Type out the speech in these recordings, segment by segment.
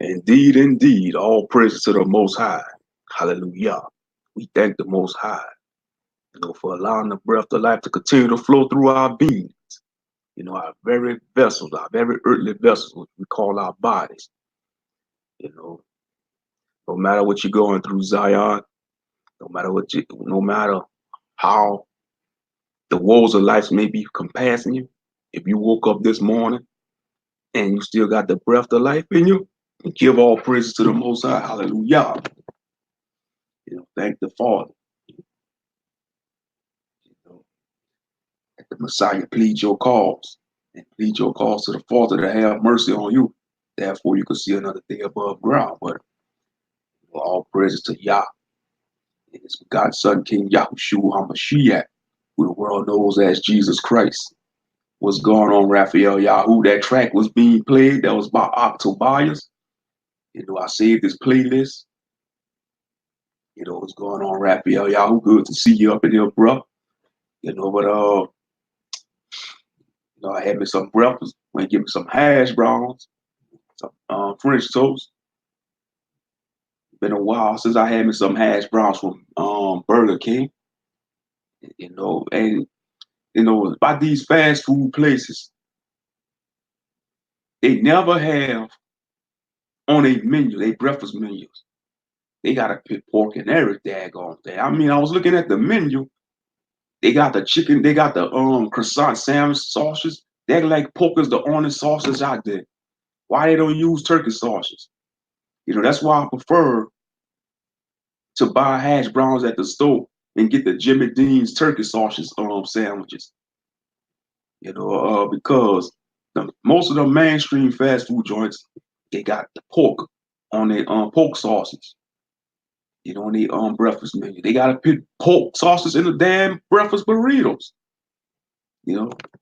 Indeed, indeed, all praises to the Most High. Hallelujah. We thank the Most High, for allowing the breath of life to continue to flow through our beings. Our very vessels, our very earthly vessels, which we call our bodies. No matter what you're going through, Zion, no matter how the woes of life may be compassing you, if you woke up this morning and you still got the breath of life in you, give all praises to the Most High. Hallelujah. Thank the Father. Let the Messiah plead your cause and plead your cause to the Father to have mercy on you. Therefore, you can see another day above ground. But all praises to Yah and his begotten Son, King Yahushua HaMashiach, who the world knows as Jesus Christ. What's going on, Raphael Yahoo? That track was being played. That was by Octobias. I saved this playlist. What's going on, Raphael Yahoo? Good to see you up in here, bro. But I had me some breakfast. Went give me some hash browns, some French toast. Been a while since I had me some hash browns from Burger King. And by these fast food places, they never have on a menu, they breakfast menus. They gotta put pork in every daggone thing. I mean, I was looking at the menu. They got the chicken, they got the croissant sandwich sausages. They're like pork is the only sausage out there. Why they don't use turkey sausages? That's why I prefer to buy hash browns at the store and get the Jimmy Dean's turkey sausage sandwiches. Because most of the mainstream fast food joints, they got the pork on their pork sausage. On their breakfast menu. They gotta put pork sausage in the damn breakfast burritos.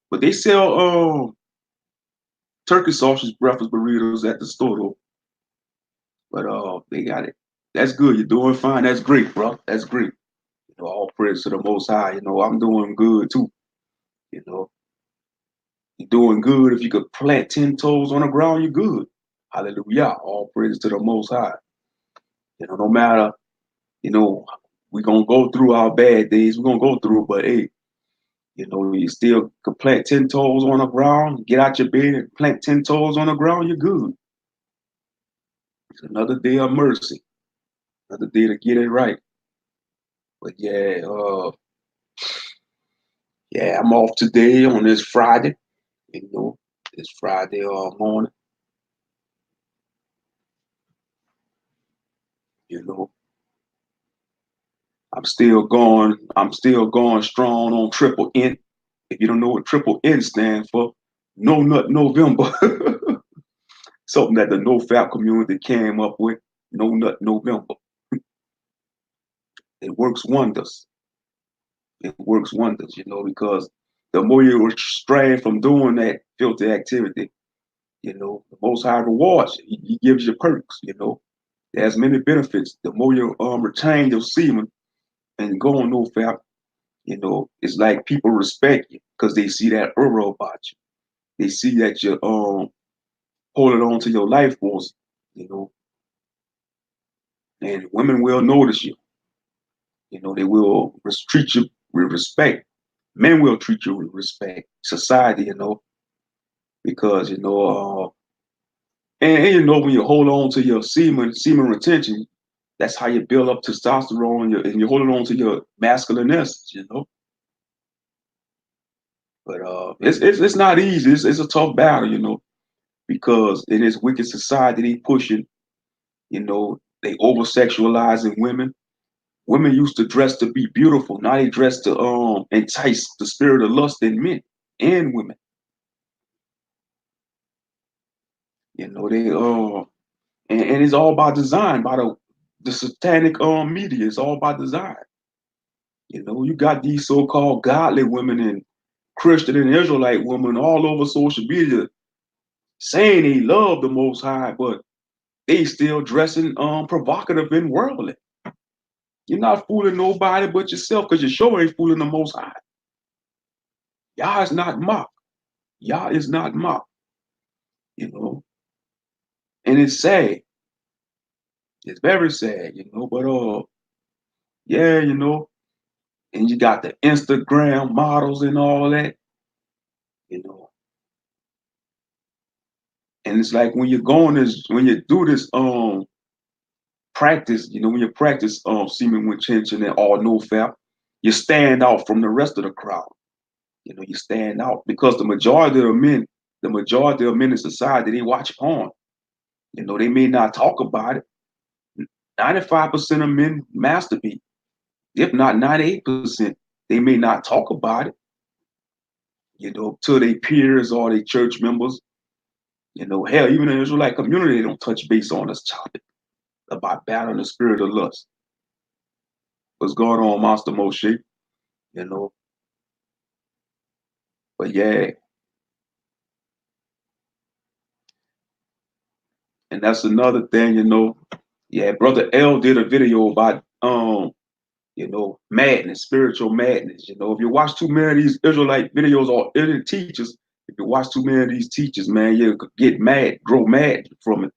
But they sell turkey sausage breakfast burritos at the store though. But they got it. That's good. You're doing fine. That's great, bro. That's great. All praise to the Most High. I'm doing good too. You're doing good. If you could plant 10 toes on the ground, you're good. Hallelujah. All praise to the Most High. No matter, we're gonna go through our bad days. We're gonna go through, but hey, you still could plant 10 toes on the ground, get out your bed and plant 10 toes on the ground, you're good. It's another day of mercy. Another day to get it right. But yeah, I'm off today on this Friday. This Friday morning. I'm still going strong on Triple N. If you don't know what Triple N stands for, No Nut November. Something that the no-fap community came up with, No Nut November. It works wonders. It works wonders, because the more you restrain from doing that filthy activity, the Most High rewards you. He gives you perks, There's many benefits. The more you retain your semen and go on no fap, it's like people respect you because they see that aura about you. They see that you're holding on to your life force, and women will notice you. They will treat you with respect. Men will treat you with respect. Society, because and when you hold on to your semen retention, that's how you build up testosterone and you're holding on to your masculine essence, But it's not easy. It's a tough battle, because in this wicked society they pushing, they over sexualizing women. Women used to dress to be beautiful. Now they dress to entice the spirit of lust in men and women. They and it's all by design, by the satanic media. It's all by design. You got these so-called godly women and Christian and Israelite women all over social media saying they love the Most High, but they still dressing provocative and worldly. You're not fooling nobody but yourself because you sure ain't fooling the Most High. Yah is not mocked. Yah is not mocked. And it's sad. It's very sad, but yeah, and you got the Instagram models and all that, you know. And it's like when when you do this practice, when you practice semen retention and all no fap, you stand out from the rest of the crowd. You stand out because the majority of men in society, they watch porn. They may not talk about it. 95% of men masturbate, if not 98%. They may not talk about it, to their peers or their church members. Hell, even in the Israelite community, they don't touch base on this topic about battling the spirit of lust. What's going on, Master Moshe? You know, but yeah, and that's another thing, Yeah, Brother L did a video about madness, spiritual madness. If you watch too many of these Israelite videos or any teachers, if you watch too many of these teachers, man, you could get mad, grow mad from it.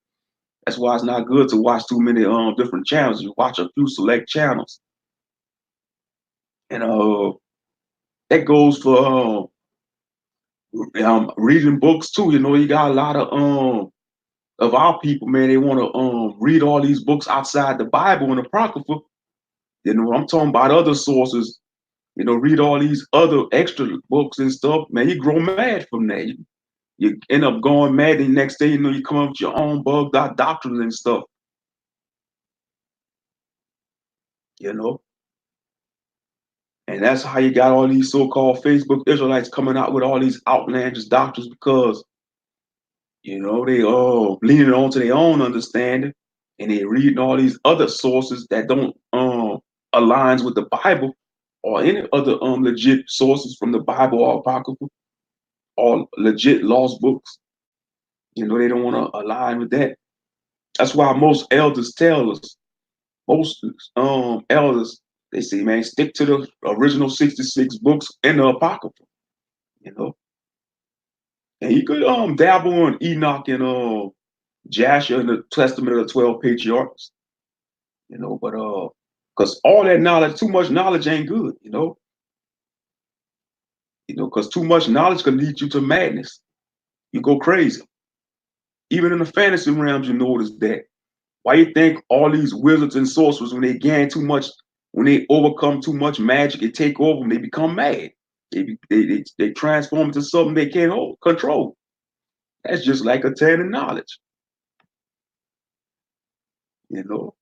That's why it's not good to watch too many different channels. You watch a few select channels. And that goes for reading books too. You got a lot of our people, man, they want to read all these books outside the Bible and the Apocrypha. I'm talking about other sources. Read all these other extra books and stuff. Man, you grow mad from that. You end up going mad, and the next day, you come up with your own bugged out doctrines and stuff. You know, and that's how you got all these so-called Facebook Israelites coming out with all these outlandish doctrines because they leaning onto their own understanding, and they reading all these other sources that don't aligns with the Bible or any other legit sources from the Bible or Apocrypha or legit lost books. They don't want to align with that. That's why most elders tell us, most elders, they say, man, stick to the original 66 books in the Apocrypha, you know. And you could dabble in Enoch and Jasher in the Testament of the 12 patriarchs, but because all that knowledge, too much knowledge ain't good, because too much knowledge can lead you to madness. You go crazy. Even in the fantasy realms, you notice that. Why you think all these wizards and sorcerers, when they gain too much, when they overcome too much magic and take over them, they become mad. They transform into something they can't control. That's just like attaining knowledge, you know.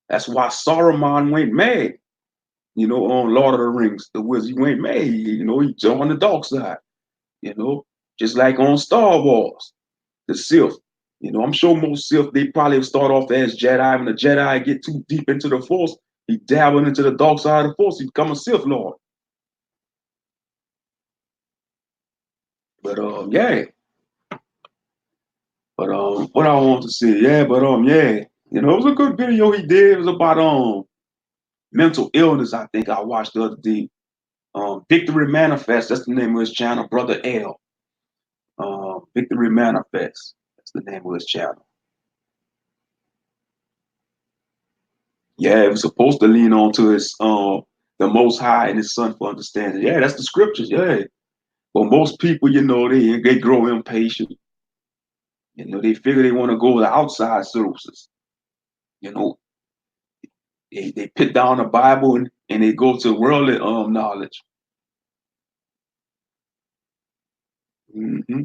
That's why Saruman went mad, on Lord of the Rings. The wizard, he went mad. He joined the dark side, just like on Star Wars, the Sith. I'm sure most Sith, they probably start off as Jedi. When the Jedi get too deep into the Force, he dabbled into the dark side of the Force, he become a Sith Lord. But yeah. But what I want to say, yeah, but yeah. It was a good video he did. It was about mental illness, I think I watched the other day. Victory Manifest, that's the name of his channel, Brother L. Victory Manifest, that's the name of his channel. Yeah, it was supposed to lean on to his the Most High and His Son for understanding. Yeah, that's the scriptures. Yeah, but most people, they grow impatient. They figure they want to go to outside sources. You know, they put down the Bible and they go to worldly knowledge. Hmm.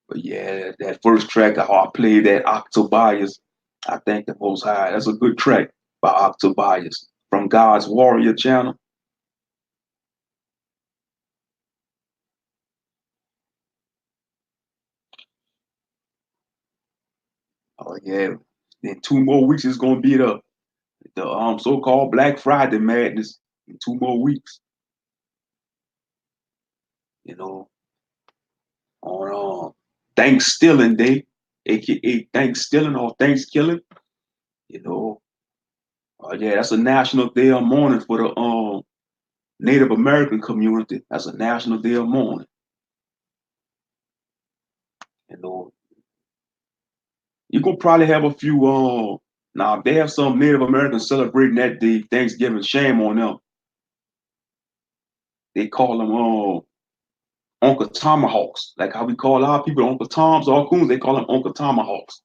But yeah, that first track how I played that Octobias, I thank the Most High. That's a good track by Octobias from God's Warrior channel. Oh yeah. In 2 more weeks it's gonna be the so-called Black Friday madness. In 2 more weeks, you know, on Thanksgiving Day, aka Thanksgiving or Thanksgiving, you know. Yeah, that's a national day of mourning for the Native American community as a national day of mourning. You know, you could probably have a few. Now they have some Native Americans celebrating that day, Thanksgiving. Shame on them. They call them Uncle Tomahawks, like how we call our people Uncle Toms or Coons. They call them Uncle Tomahawks.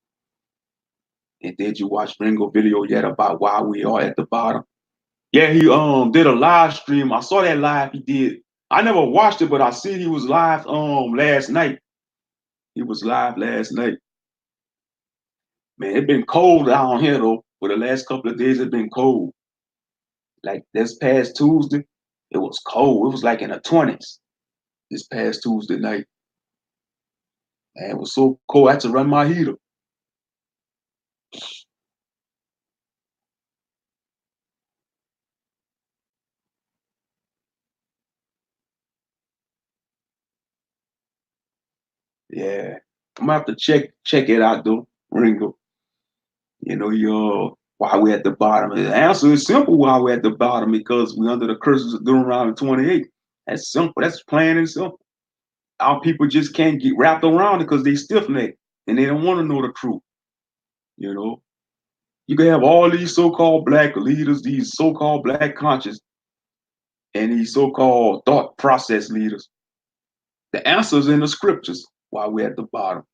And did you watch Ringo video yet about why we are at the bottom? Yeah, he did a live stream. I saw that live he did. I never watched it, but I see he was live last night. He was live last night. Man, it been cold down here though. For the last couple of days, it been cold. Like this past Tuesday, it was cold. It was like in the 20s this past Tuesday night. Man, it was so cold. I had to run my heater. Yeah. I'm gonna have to check it out though, Ringo. You know, why we're at the bottom. The answer is simple why we're at the bottom, because we're under the curses of Deuteronomy 28. That's simple. That's plain and simple. Our people just can't get wrapped around it because they stiff necked and they don't want to know the truth. You know, you can have all these so-called black leaders, these so-called black conscious, and these so-called thought process leaders. The answer is in the scriptures why we're at the bottom.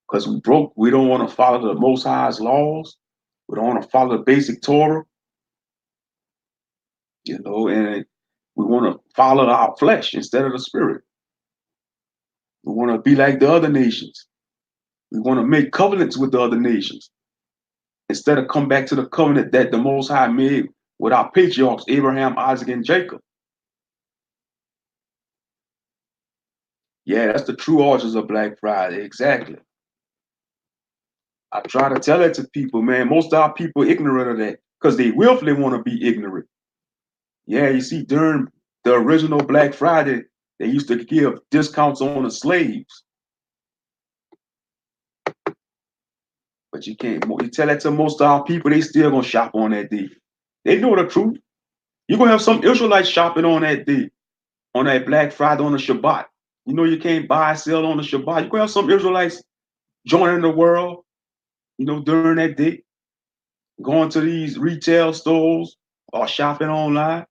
Because we don't want to follow the Most High's laws. We don't want to follow the basic Torah, you know, and we want to follow our flesh instead of the spirit. We want to be like the other nations. We want to make covenants with the other nations instead of come back to the covenant that the Most High made with our patriarchs, Abraham, Isaac, and Jacob. Yeah, that's the true origins of Black Friday. Exactly. I try to tell that to people, man. Most of our people ignorant of that because they willfully want to be ignorant. Yeah, you see, during the original Black Friday, they used to give discounts on the slaves. But you can't, you tell that to most of our people, they still gonna shop on that day. They know the truth. You're gonna have some Israelites shopping on that day, on that Black Friday, on the Shabbat. You know, you can't buy, sell on the Shabbat. You're gonna have some Israelites joining the world, you know, during that day, going to these retail stores or shopping online.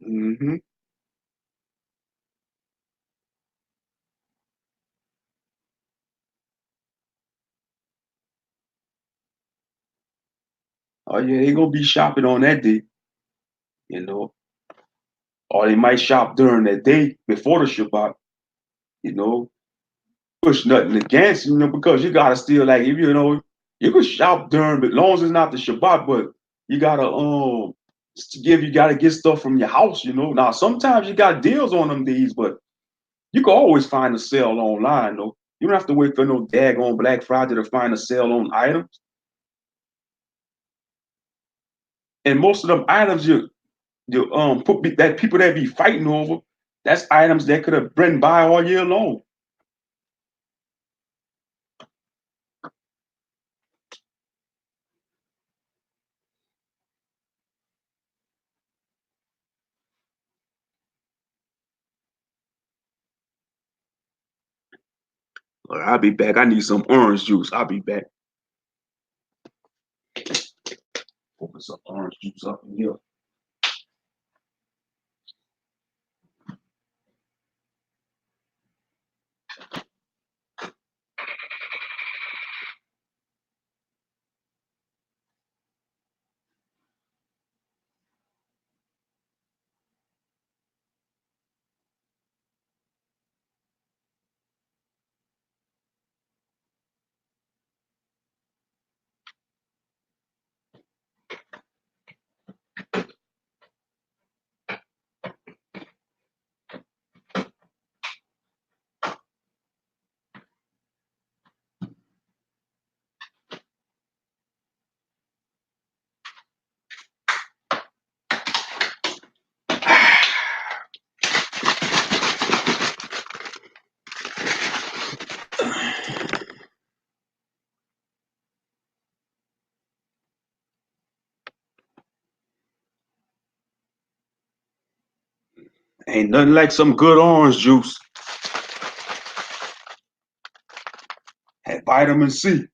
Mm-hmm. Oh yeah, they gonna be shopping on that day, you know, or they might shop during that day before the Shabbat, you know. Push nothing against you know because you gotta still like if you know you can shop during, but as long as it's not the Shabbat, but you gotta you gotta get stuff from your house, you know. Now sometimes you got deals on them days, but you can always find a sale online though. You don't have to wait for no daggone Black Friday to find a sale on items. And most of them items you put that people that be fighting over, that's items that could have been by all year long. I'll be back. I need some orange juice. I'll be back. Open some orange juice up in here. Ain't nothing like some good orange juice. Had vitamin C.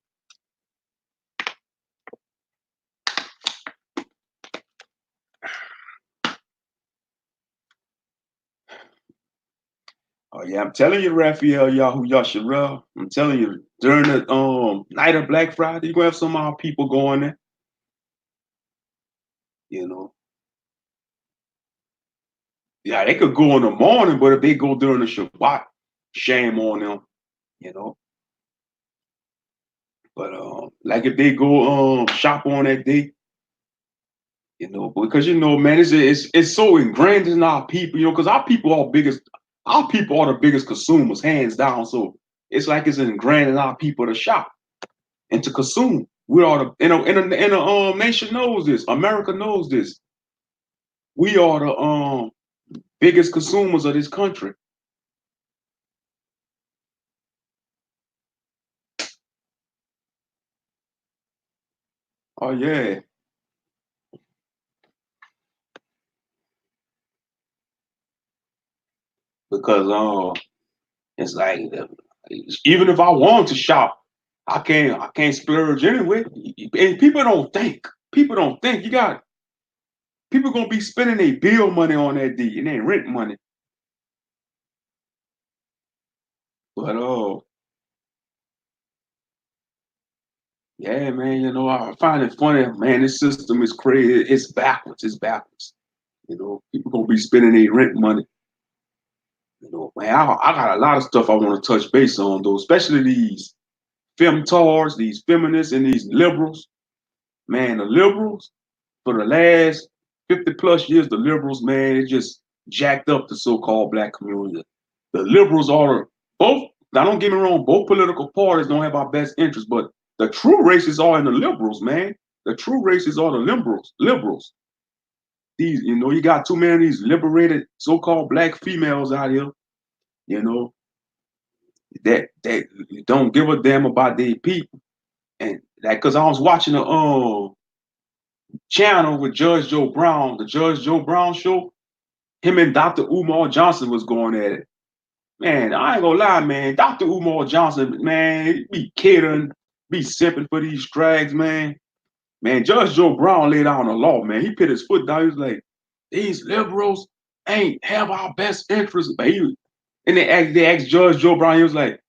Oh yeah, I'm telling you, Raphael, Yahoo Yasharel. I'm telling you, during the night of Black Friday, you're gonna have some of our people going there. You know. Yeah, they could go in the morning, but if they go during the Shabbat, shame on them, you know. But like if they go shop on that day, you know, because you know, man, it's so ingrained in our people, you know, because our people are the biggest consumers, hands down. So it's like it's ingrained in our people to shop and to consume. We are the nation knows this. America knows this. We are the biggest consumers of this country. Oh yeah, because it's like even if I want to shop, I can't splurge anyway. And people don't think. People don't think. You got people gonna be spending their bill money on that D and their rent money. But yeah, man, you know, I find it funny, man. This system is crazy. It's backwards. It's backwards. You know, people gonna be spending their rent money. You know, man, I got a lot of stuff I want to touch base on though, especially these femtards, these feminists, and these liberals. Man, the liberals for the last 50 plus years, the liberals, man, it just jacked up the so-called black community. The liberals are both, now don't get me wrong, both political parties don't have our best interests, but the true racists are in the liberals, man. The true racists are the liberals. These, you know, you got too many of these liberated so-called black females out here, you know, that don't give a damn about their people. And that because I was watching a channel with Judge Joe Brown, the Judge Joe Brown show. Him and Dr. Umar Johnson was going at it. Man, I ain't gonna lie, man. Dr. Umar Johnson, man, he be kidding, be simping for these drags, man. Man, Judge Joe Brown laid down the law, man. He put his foot down. He was like, these liberals ain't have our best interests. But and they asked Judge Joe Brown, he was like,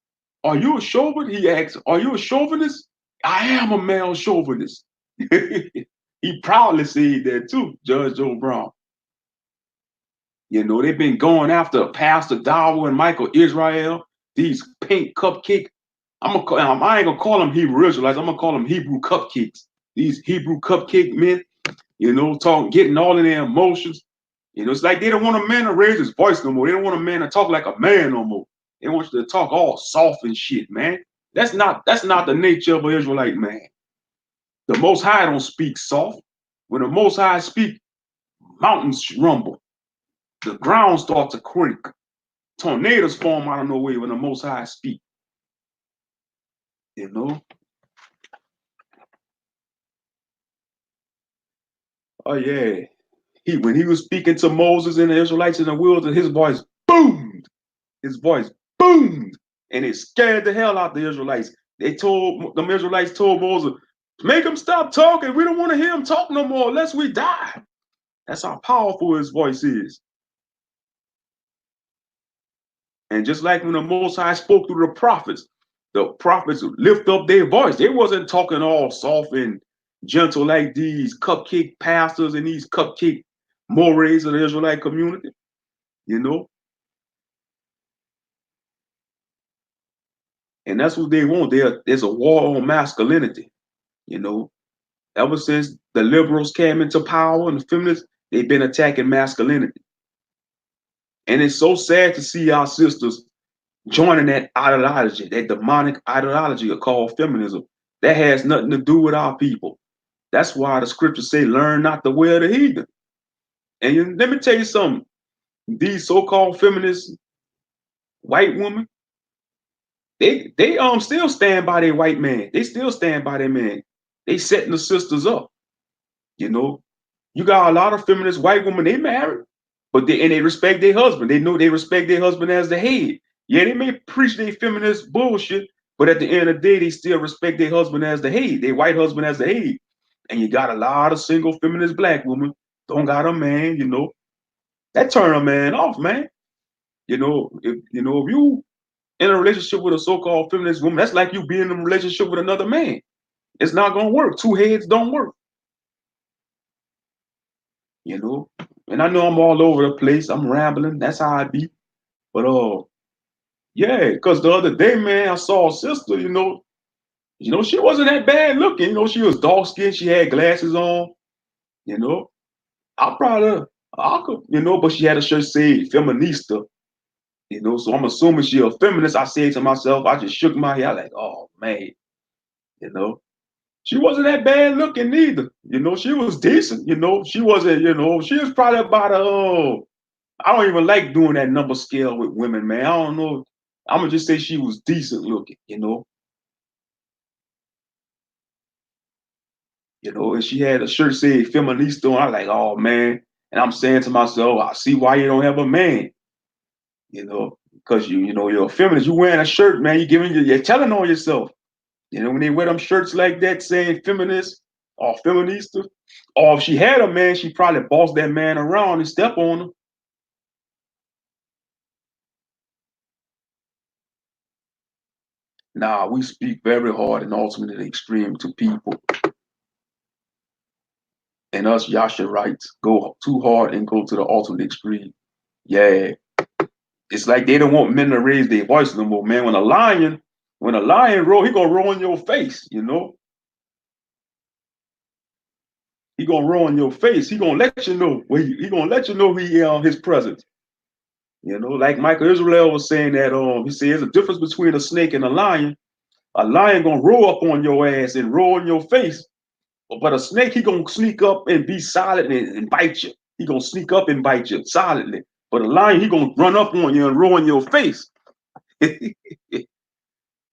are you a chauvinist? He asked, are you a chauvinist? I am a male chauvinist. He proudly said that too, Judge Joe Brown. You know, they've been going after Pastor Darwin and Michael Israel, these pink cupcake. I ain't gonna call them Hebrew Israelites. I'm gonna call them Hebrew cupcakes. These Hebrew cupcake men, you know, getting all of their emotions. You know, it's like they don't want a man to raise his voice no more. They don't want a man to talk like a man no more. They want you to talk all soft and shit, man. That's not the nature of an Israelite man. The Most High don't speak soft. When the Most High speak, mountains rumble. The ground starts to creak. Tornadoes form out of nowhere when the Most High speak. You know? Oh yeah. When he was speaking to Moses and the Israelites in the wilderness, his voice boomed. His voice boomed. And it scared the hell out the Israelites. The Israelites told Moses, make him stop talking. We don't want to hear him talk no more unless we die. That's how powerful his voice is. And just like when the Most High spoke through the prophets lift up their voice. They wasn't talking all soft and gentle like these cupcake pastors and these cupcake mores of the Israelite community, you know? And that's what they want. There's a war on masculinity, you know? Ever since the liberals came into power and the feminists, they've been attacking masculinity. And it's so sad to see our sisters joining that ideology, that demonic ideology called feminism. That has nothing to do with our people. That's why the scriptures say, learn not the way of the heathen. And let me tell you something. These so-called feminist white women, they still stand by their white man. They still stand by their man. They setting the sisters up. You know, you got a lot of feminist white women, they married. But they respect their husband. They know they respect their husband as the head. Yeah, they may preach their feminist bullshit, but at the end of the day, they still respect their husband as the head, their white husband as the head. And you got a lot of single feminist black women don't got a man, that turn a man off, man. If you in a relationship with a so-called feminist woman, that's like you being in a relationship with another man. It's not gonna work. Two heads don't work. And I know I'm all over the place. I'm rambling. That's how I be. But yeah, because the other day, man, I saw a sister, she wasn't that bad looking. She was dark skinned, she had glasses on, you know. I could, but she had a shirt say feminista, so I'm assuming she a feminist. I said to myself, I just shook my head like, oh man, you know. She wasn't that bad looking either. She was decent, she wasn't, she was probably about I don't even like doing that number scale with women, man. I don't know. I'm gonna just say she was decent looking. And she had a shirt said feminista on. I like, oh man. And I'm saying to myself, I see why you don't have a man, because you're a feminist. You wearing a shirt, man, you're telling on yourself. When they wear them shirts like that saying feminist or feminista, or if she had a man, she probably bossed that man around and step on him. Nah, we speak very hard and ultimately extreme to people. And us Yasharites go too hard and go to the ultimate extreme. Yeah. It's like they don't want men to raise their voice no more, man. When a lion roar, he gonna roar in your face, He gonna roar in your face. He gonna let you know he gonna let you know his presence. Like Michael Israel was saying that he said there's a difference between a snake and a lion. A lion gonna roar up on your ass and roar in your face. But a snake, he gonna sneak up and be silent and bite you. He gonna sneak up and bite you silently. But a lion, he gonna run up on you and roar in your face.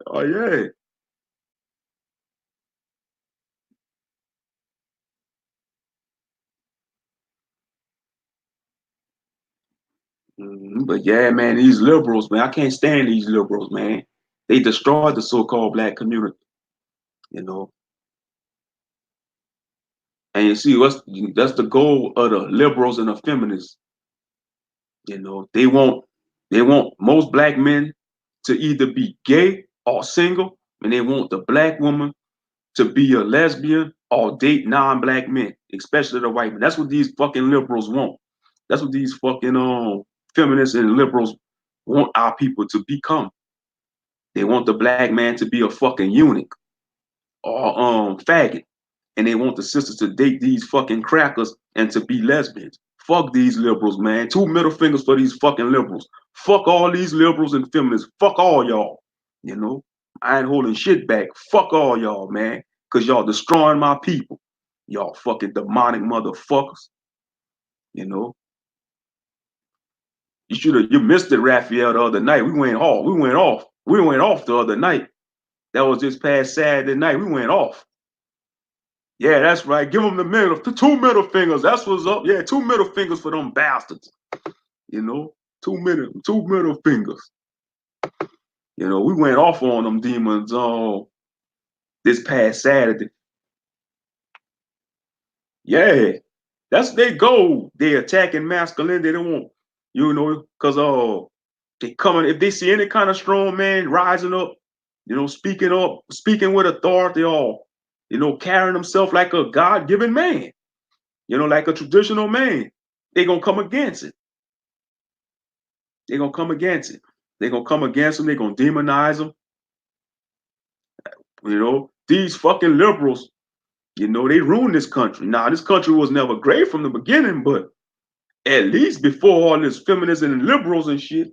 Oh yeah. But yeah, man, these liberals, man, I can't stand these liberals, man. They destroyed the so-called black community, you know. And you see, that's the goal of the liberals and the feminists. They want most black men to either be gay or single, and they want the black woman to be a lesbian or date non-black men, especially the white men. That's what these fucking liberals want. That's what these fucking feminists and liberals want our people to become. They want the black man to be a fucking eunuch or faggot. And they want the sisters to date these fucking crackers and to be lesbians. Fuck these liberals, man. Two middle fingers for these fucking liberals. Fuck all these liberals and feminists. Fuck all y'all. You know, I ain't holding shit back. Fuck all y'all, man. Cause y'all destroying my people. Y'all fucking demonic motherfuckers. You know, you missed it, Raphael, the other night. We went off. We went off the other night. That was just past Saturday night. We went off. Yeah, that's right. Give them two middle fingers. That's what's up. Yeah, two middle fingers for them bastards. You know, two middle fingers. We went off on them demons this past Saturday. Yeah, that's their goal. They attacking masculinity. They don't want, because they coming if they see any kind of strong man rising up, speaking with authority or carrying himself like a God-given man, like a traditional man. They gonna come against it. They're gonna come against it. They're gonna come against them. They're gonna demonize them. These fucking liberals, they ruined this country. Now, this country was never great from the beginning, but at least before all this feminism and liberals and shit,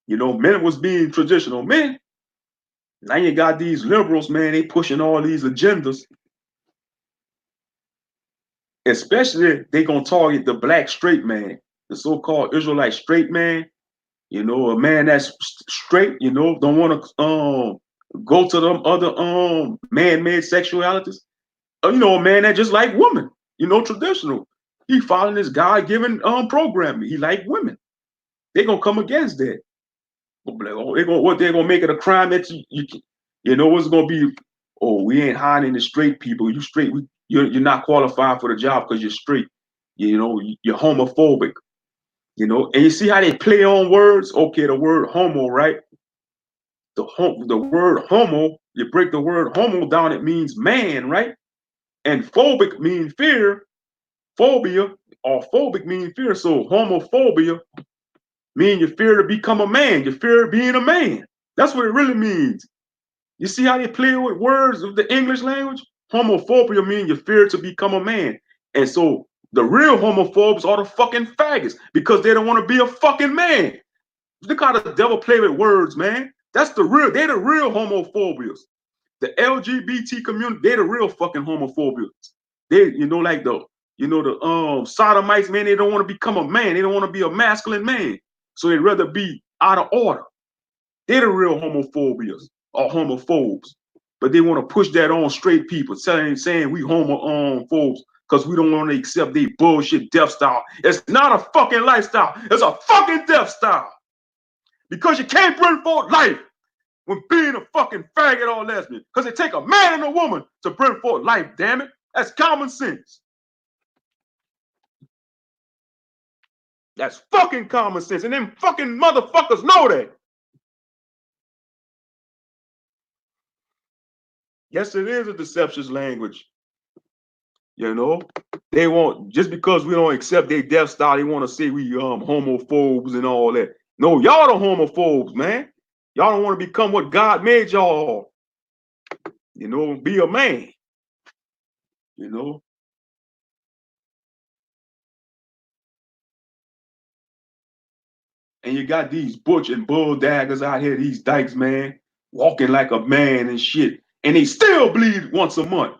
men was being traditional men. Now you got these liberals, man, they pushing all these agendas. Especially they gonna target the black straight man, the so-called Israelite straight man. A man that's straight, don't want to go to them other man-made sexualities. A man that just like women, traditional. He following this God-given programming. He like women. They gonna come against that. They're gonna make it a crime that you know what's gonna be. Oh, we ain't hiding the straight people. You straight. You're not qualified for the job because you're straight. You know, you're homophobic. You know, and you see how they play on words. Okay, the word homo, right? The word homo. You break the word homo down. It means man, right? And phobic means fear. Phobia or phobic means fear. So homophobia means you fear to become a man. You fear being a man. That's what it really means. You see how they play with words of the English language? Homophobia means you fear to become a man. And so the real homophobes are the fucking faggots because they don't want to be a fucking man. Look how the devil play with words, man. They're the real homophobias. The LGBT community, they're the real fucking homophobias. They, the sodomites, man, they don't want to become a man. They don't want to be a masculine man. So they'd rather be out of order. They're the real homophobias or homophobes. But they want to push that on straight people, saying we homophobes because we don't want to accept their bullshit death style. It's not a fucking lifestyle. It's a fucking death style. Because you can't bring forth life when being a fucking faggot or lesbian. Because it take a man and a woman to bring forth life, damn it. That's common sense. That's fucking common sense. And them fucking motherfuckers know that. Yes, it is a deception language. You know, they want, just because we don't accept their death style, they want to say we homophobes and all that. No, y'all the homophobes, man. Y'all don't want to become what God made y'all. You know, be a man. You know. And you got these butch and bull daggers out here, these dykes, man, walking like a man and shit. And they still bleed once a month.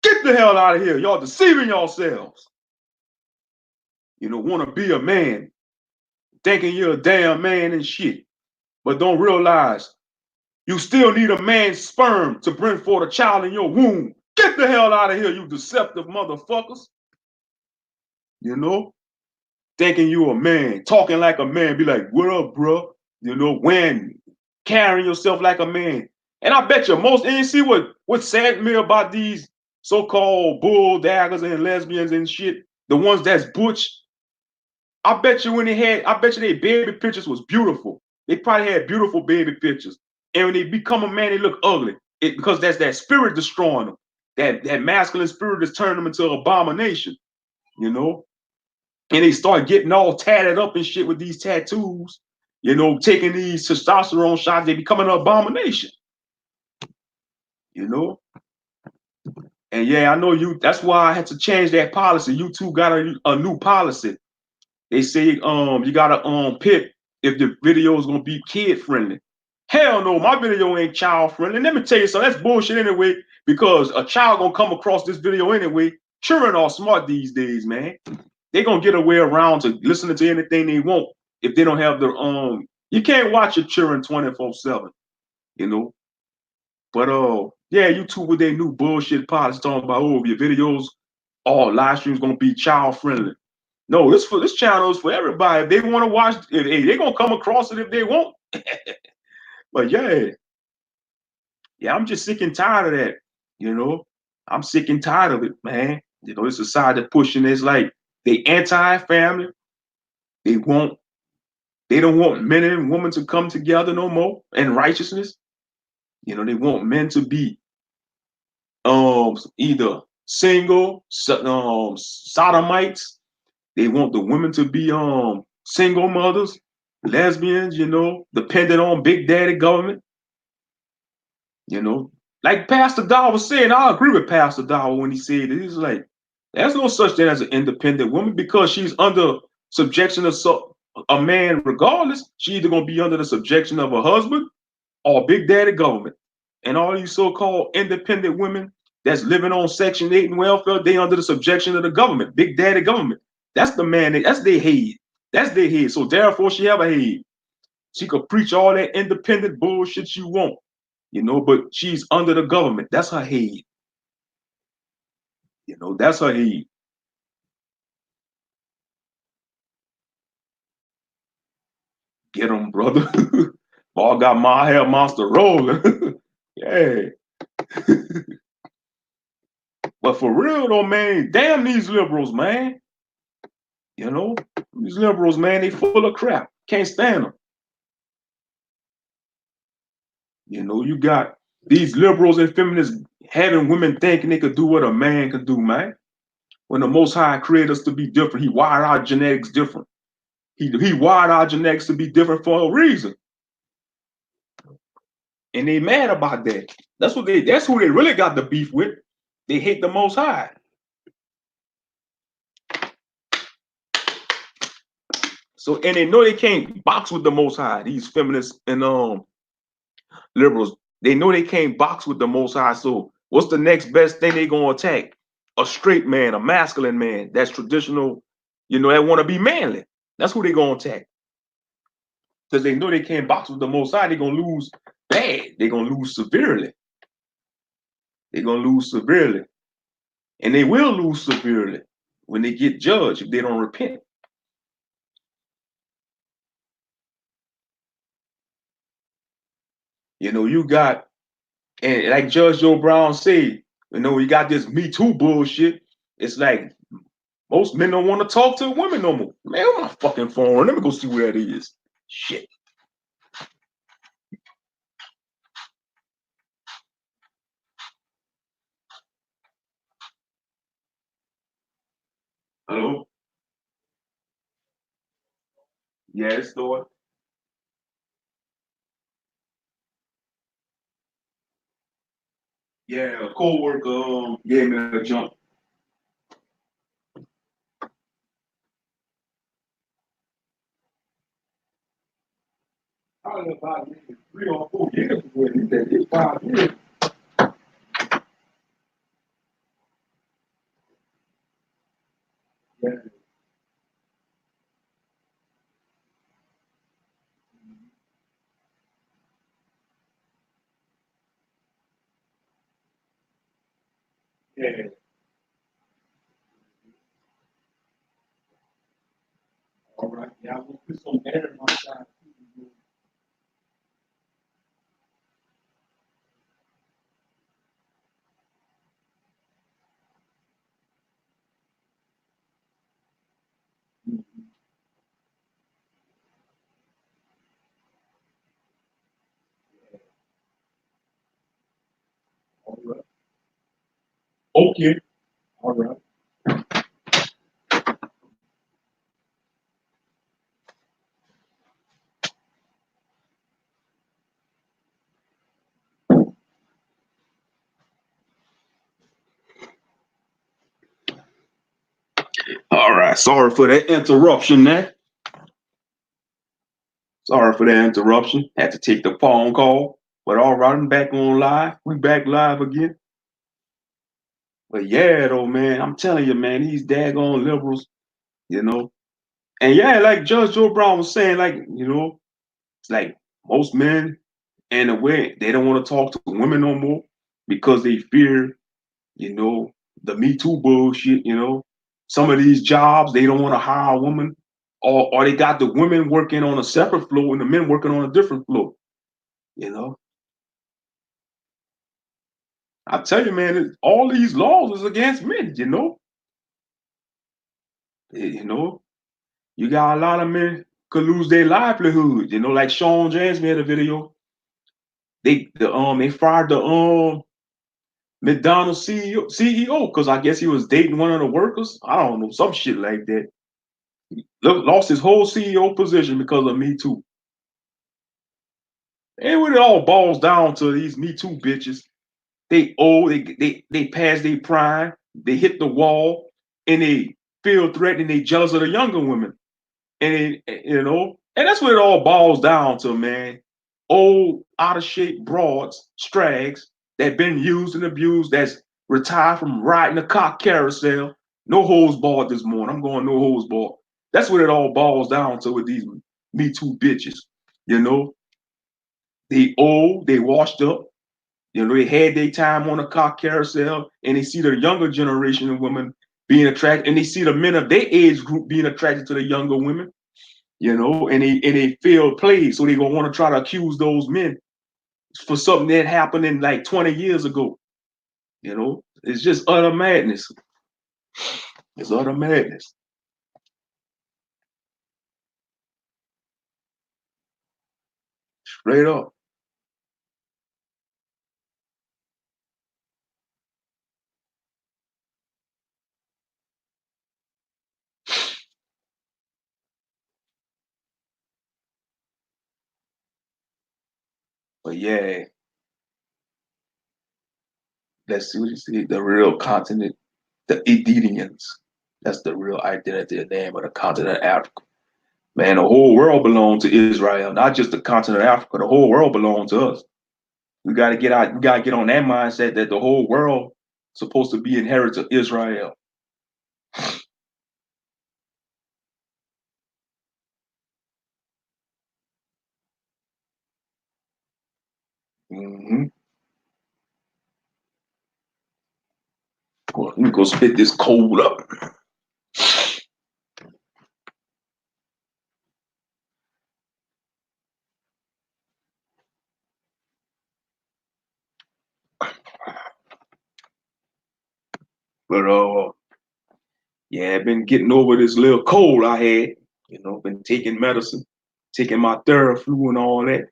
Get the hell out of here. Y'all deceiving yourselves. You know, want to be a man, thinking you're a damn man and shit. But don't realize you still need a man's sperm to bring forth a child in your womb. Get the hell out of here, you deceptive motherfuckers. You know, thinking you a man, talking like a man, be like, what up, bro? You know, when carrying yourself like a man. And I bet you and you see what sad me about these so-called bull daggers and lesbians and shit, the ones that's butch. I bet you their baby pictures was beautiful. They probably had beautiful baby pictures. And when they become a man, they look ugly. Because that's that spirit destroying them. That masculine spirit is turning them into an abomination, you know? And they start getting all tatted up and shit with these tattoos, you know, taking these testosterone shots, they become an abomination, you know? And yeah, I know that's why I had to change that policy. YouTube got a new policy. They say you gotta pick if the video is gonna be kid friendly. Hell no, my video ain't child friendly. Let me tell you something, that's bullshit anyway, because a child gonna come across this video anyway. Children are smart these days, man. They gonna get a way around to listening to anything they want if they don't have their you can't watch your children 24/7, you know. But yeah, YouTube with their new bullshit policy talking about your videos, all live streams gonna be child friendly. No, this channel is for everybody. If they want to watch, they're gonna come across it if they want. But yeah, I'm just sick and tired of that. You know, I'm sick and tired of it, man. You know, this society pushing this like they anti-family. They want They don't want men and women to come together no more in righteousness. You know, they want men to be either single, sodomites. They want the women to be single mothers, lesbians, you know, dependent on big daddy government. You know, like Pastor Dow was saying, I agree with Pastor Dow when he said it. He's like, there's no such thing as an independent woman because she's under subjection of a man regardless. She's either going to be under the subjection of a husband or big daddy government. And all these so-called independent women that's living on Section 8 and welfare, they under the subjection of the government, big daddy government. That's the man, that's their head. That's their head. So therefore, she have a head. She could preach all that independent bullshit you want, you know, but she's under the government. That's her head. You know, that's her head. Get them, brother. All got my hair monster rolling. Yeah. But for real though, man, damn these liberals, man. You know, these liberals, man, they full of crap. Can't stand them. You know, you got these liberals and feminists having women thinking they could do what a man could do, man. When the Most High created us to be different, He wired our genetics different. He wired our genetics to be different for a reason, and they mad about that. That's who they really got the beef with. They hate the Most High. So, and they know they can't box with the Most High. These feminists and liberals, they know they can't box with the Most High. So, what's the next best thing they gonna attack? A straight man, a masculine man that's traditional, you know, that want to be manly. That's who they gonna attack. Because they know they can't box with the Most High. They're gonna lose bad. They're gonna lose severely. They're gonna lose severely. And they will lose severely when they get judged if they don't repent. You know, you got, and like Judge Joe Brown said, you know, you got this Me Too bullshit. It's like most men don't want to talk to women no more. Man, on my fucking phone. Let me go see where it is. Shit. Hello? Yes, Lord. Yeah, a co-worker gave me a jump. Probably about 3 or 4 years ago. He said it's 5 years. Yeah, yeah. All right. Yeah, I will put some air in my side. All right. Okay. All right. All right. Sorry for that interruption there. Sorry for that interruption. Had to take the phone call. But all right, I'm back on live. We back live again. But yeah, though, man, I'm telling you, man, these daggone liberals, you know. And yeah, like Judge Joe Brown was saying, like, you know, it's like most men in a way, they don't want to talk to women no more because they fear, you know, the Me Too bullshit, you know. Some of these jobs, they don't want to hire a woman, or they got the women working on a separate floor and the men working on a different floor, you know. I tell you, man, all these laws is against men, you know. You know, you got a lot of men could lose their livelihood, you know, like Sean James made a video. They fired the McDonald's CEO because I guess he was dating one of the workers. I don't know, some shit like that. Lost his whole CEO position because of Me Too. And when it all boils down to these Me Too bitches, they old, they past their prime, they hit the wall, and they feel threatened, they jealous of the younger women. And you know, and that's what it all boils down to, man. Old, out of shape broads, strags that been used and abused, that's retired from riding a cock carousel. No holds barred this morning. I'm going no holds barred. That's what it all boils down to with these Me Too bitches. You know, they old, they washed up. You know, they had their time on a cock carousel, and they see the younger generation of women being attracted, and they see the men of their age group being attracted to the younger women. And they failed plays, so they gonna want to try to accuse those men for something that happened in like 20 years ago. It's just utter madness. It's utter madness. Straight up. But yeah, let's see what you see. The real continent, the Edidians. That's the real identity and name of the continent of Africa. Man, the whole world belongs to Israel, not just the continent of Africa. The whole world belongs to us. We got to get out. We got to get on that mindset that the whole world is supposed to be inherited of Israel. Mm-hmm. Let me go spit this cold up. But yeah, I've been getting over this little cold I had. Been taking medicine, taking my Theraflu and all that.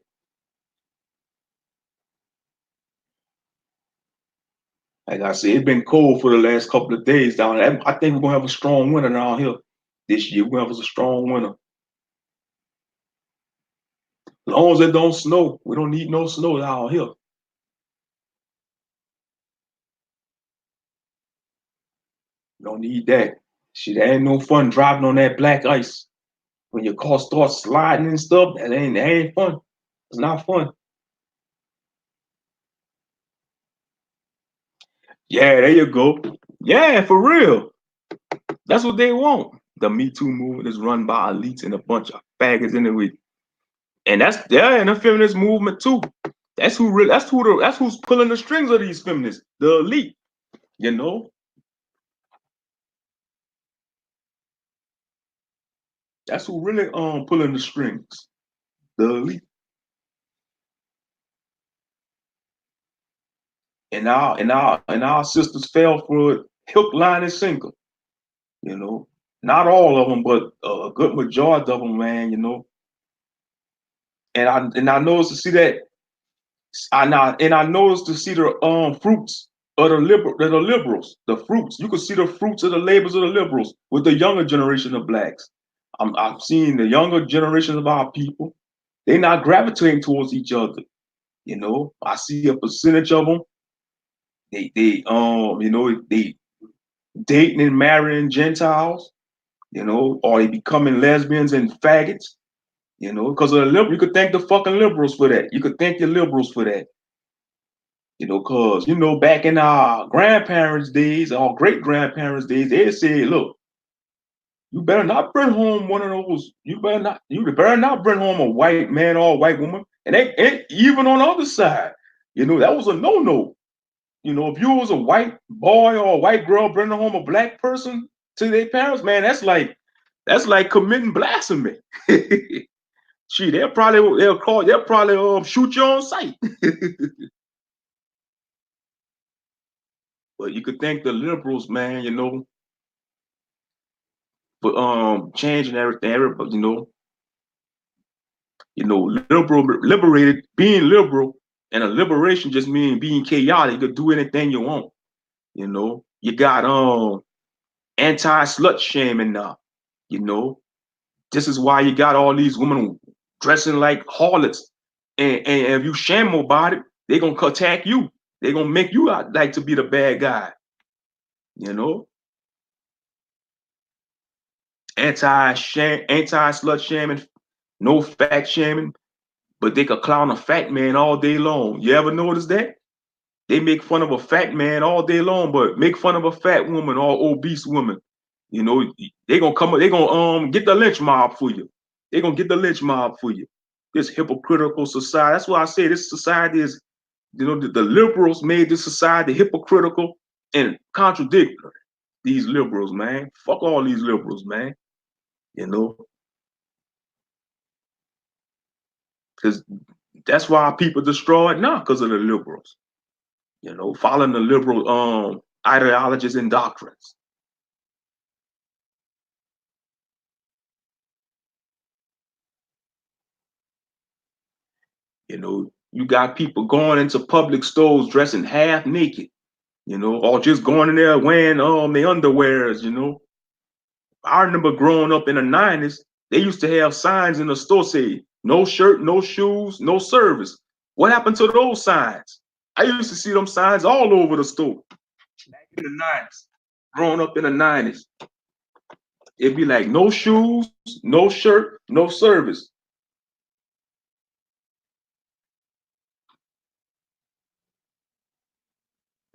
Like I said, it's been cold for the last couple of days down there. I think we're gonna have a strong winter down here this year. We're gonna have a strong winter. As long as it don't snow, we don't need no snow down here. We don't need that. Shit, there ain't no fun driving on that black ice. When your car starts sliding and stuff, that ain't fun. It's not fun. Yeah, there you go. Yeah, for real. That's what they want. The Me Too movement is run by elites and a bunch of faggots anyway. And that's and the feminist movement too. That's who's pulling the strings of these feminists, the elite, you know. That's who really pulling the strings. The elite. And our sisters fell for it, hook, line, and sinker, you know. Not all of them, but a good majority of them, man. And I noticed to see that I noticed to see the fruits of the liberals, the fruits. You could see the fruits of the labors of the liberals with the younger generation of blacks. I'm seeing the younger generation of our people. They're not gravitating towards each other. I see a percentage of them. They dating and marrying Gentiles. Or they becoming lesbians and faggots. Because of the liberal, you could thank the fucking liberals for that. You could thank the liberals for that. Because back in our grandparents' days, our great grandparents' days, they said, "Look, you better not bring home one of those. You better not bring home a white man or a white woman." And even on the other side, that was a no-no. If you was a white boy or a white girl bringing home a black person to their parents, man, that's like committing blasphemy. Gee, they'll probably shoot you on sight. But you could thank the liberals, man, for changing everything. Everybody, liberated, being liberal and a liberation just means being chaotic. You could do anything you want. You got anti-slut shaming now. You know, this is why you got all these women dressing like harlots. And if you shame about it, they're gonna attack you. They're gonna make you out like to be the bad guy. You know, anti-slut shaming, no fat shaming, but they could clown a fat man all day long. You ever notice that? They make fun of a fat man all day long, but make fun of a fat woman or obese woman. They gonna come. They gonna get the lynch mob for you. They gonna get the lynch mob for you. This hypocritical society. That's why I say this society is. The liberals made this society hypocritical and contradictory. These liberals, man. Fuck all these liberals, man. You know. Because that's why people destroyed now, because of the liberals. Following the liberal ideologies and doctrines. You got people going into public stores dressing half naked, or just going in there wearing their underwears. I remember growing up in the 90s, they used to have signs in the store say, no shirt, no shoes, no service. What happened to those signs? I used to see them signs all over the store back in the 90s, growing up in the 90s. It'd be like no shoes, no shirt, no service.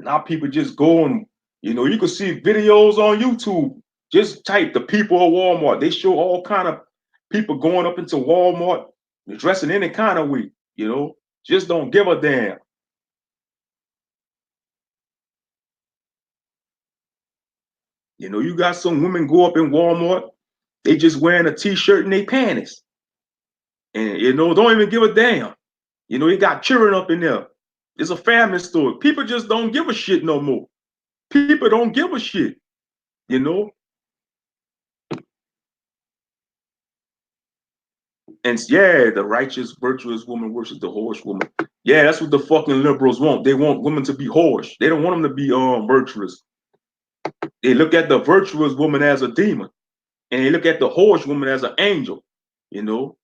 Now people just go and, you can see videos on YouTube. Just type the people of Walmart. They show all kind of people going up into Walmart, dressing any kind of way, just don't give a damn. You got some women go up in Walmart, they just wearing a t-shirt and they panties. And, don't even give a damn. You got children up in there. It's a family store. People just don't give a shit no more. People don't give a shit, you know? And yeah, the righteous, virtuous woman worships the whorish woman. Yeah, that's what the fucking liberals want. They want women to be whorish. They don't want them to be virtuous. They look at the virtuous woman as a demon, and they look at the whorish woman as an angel. You know,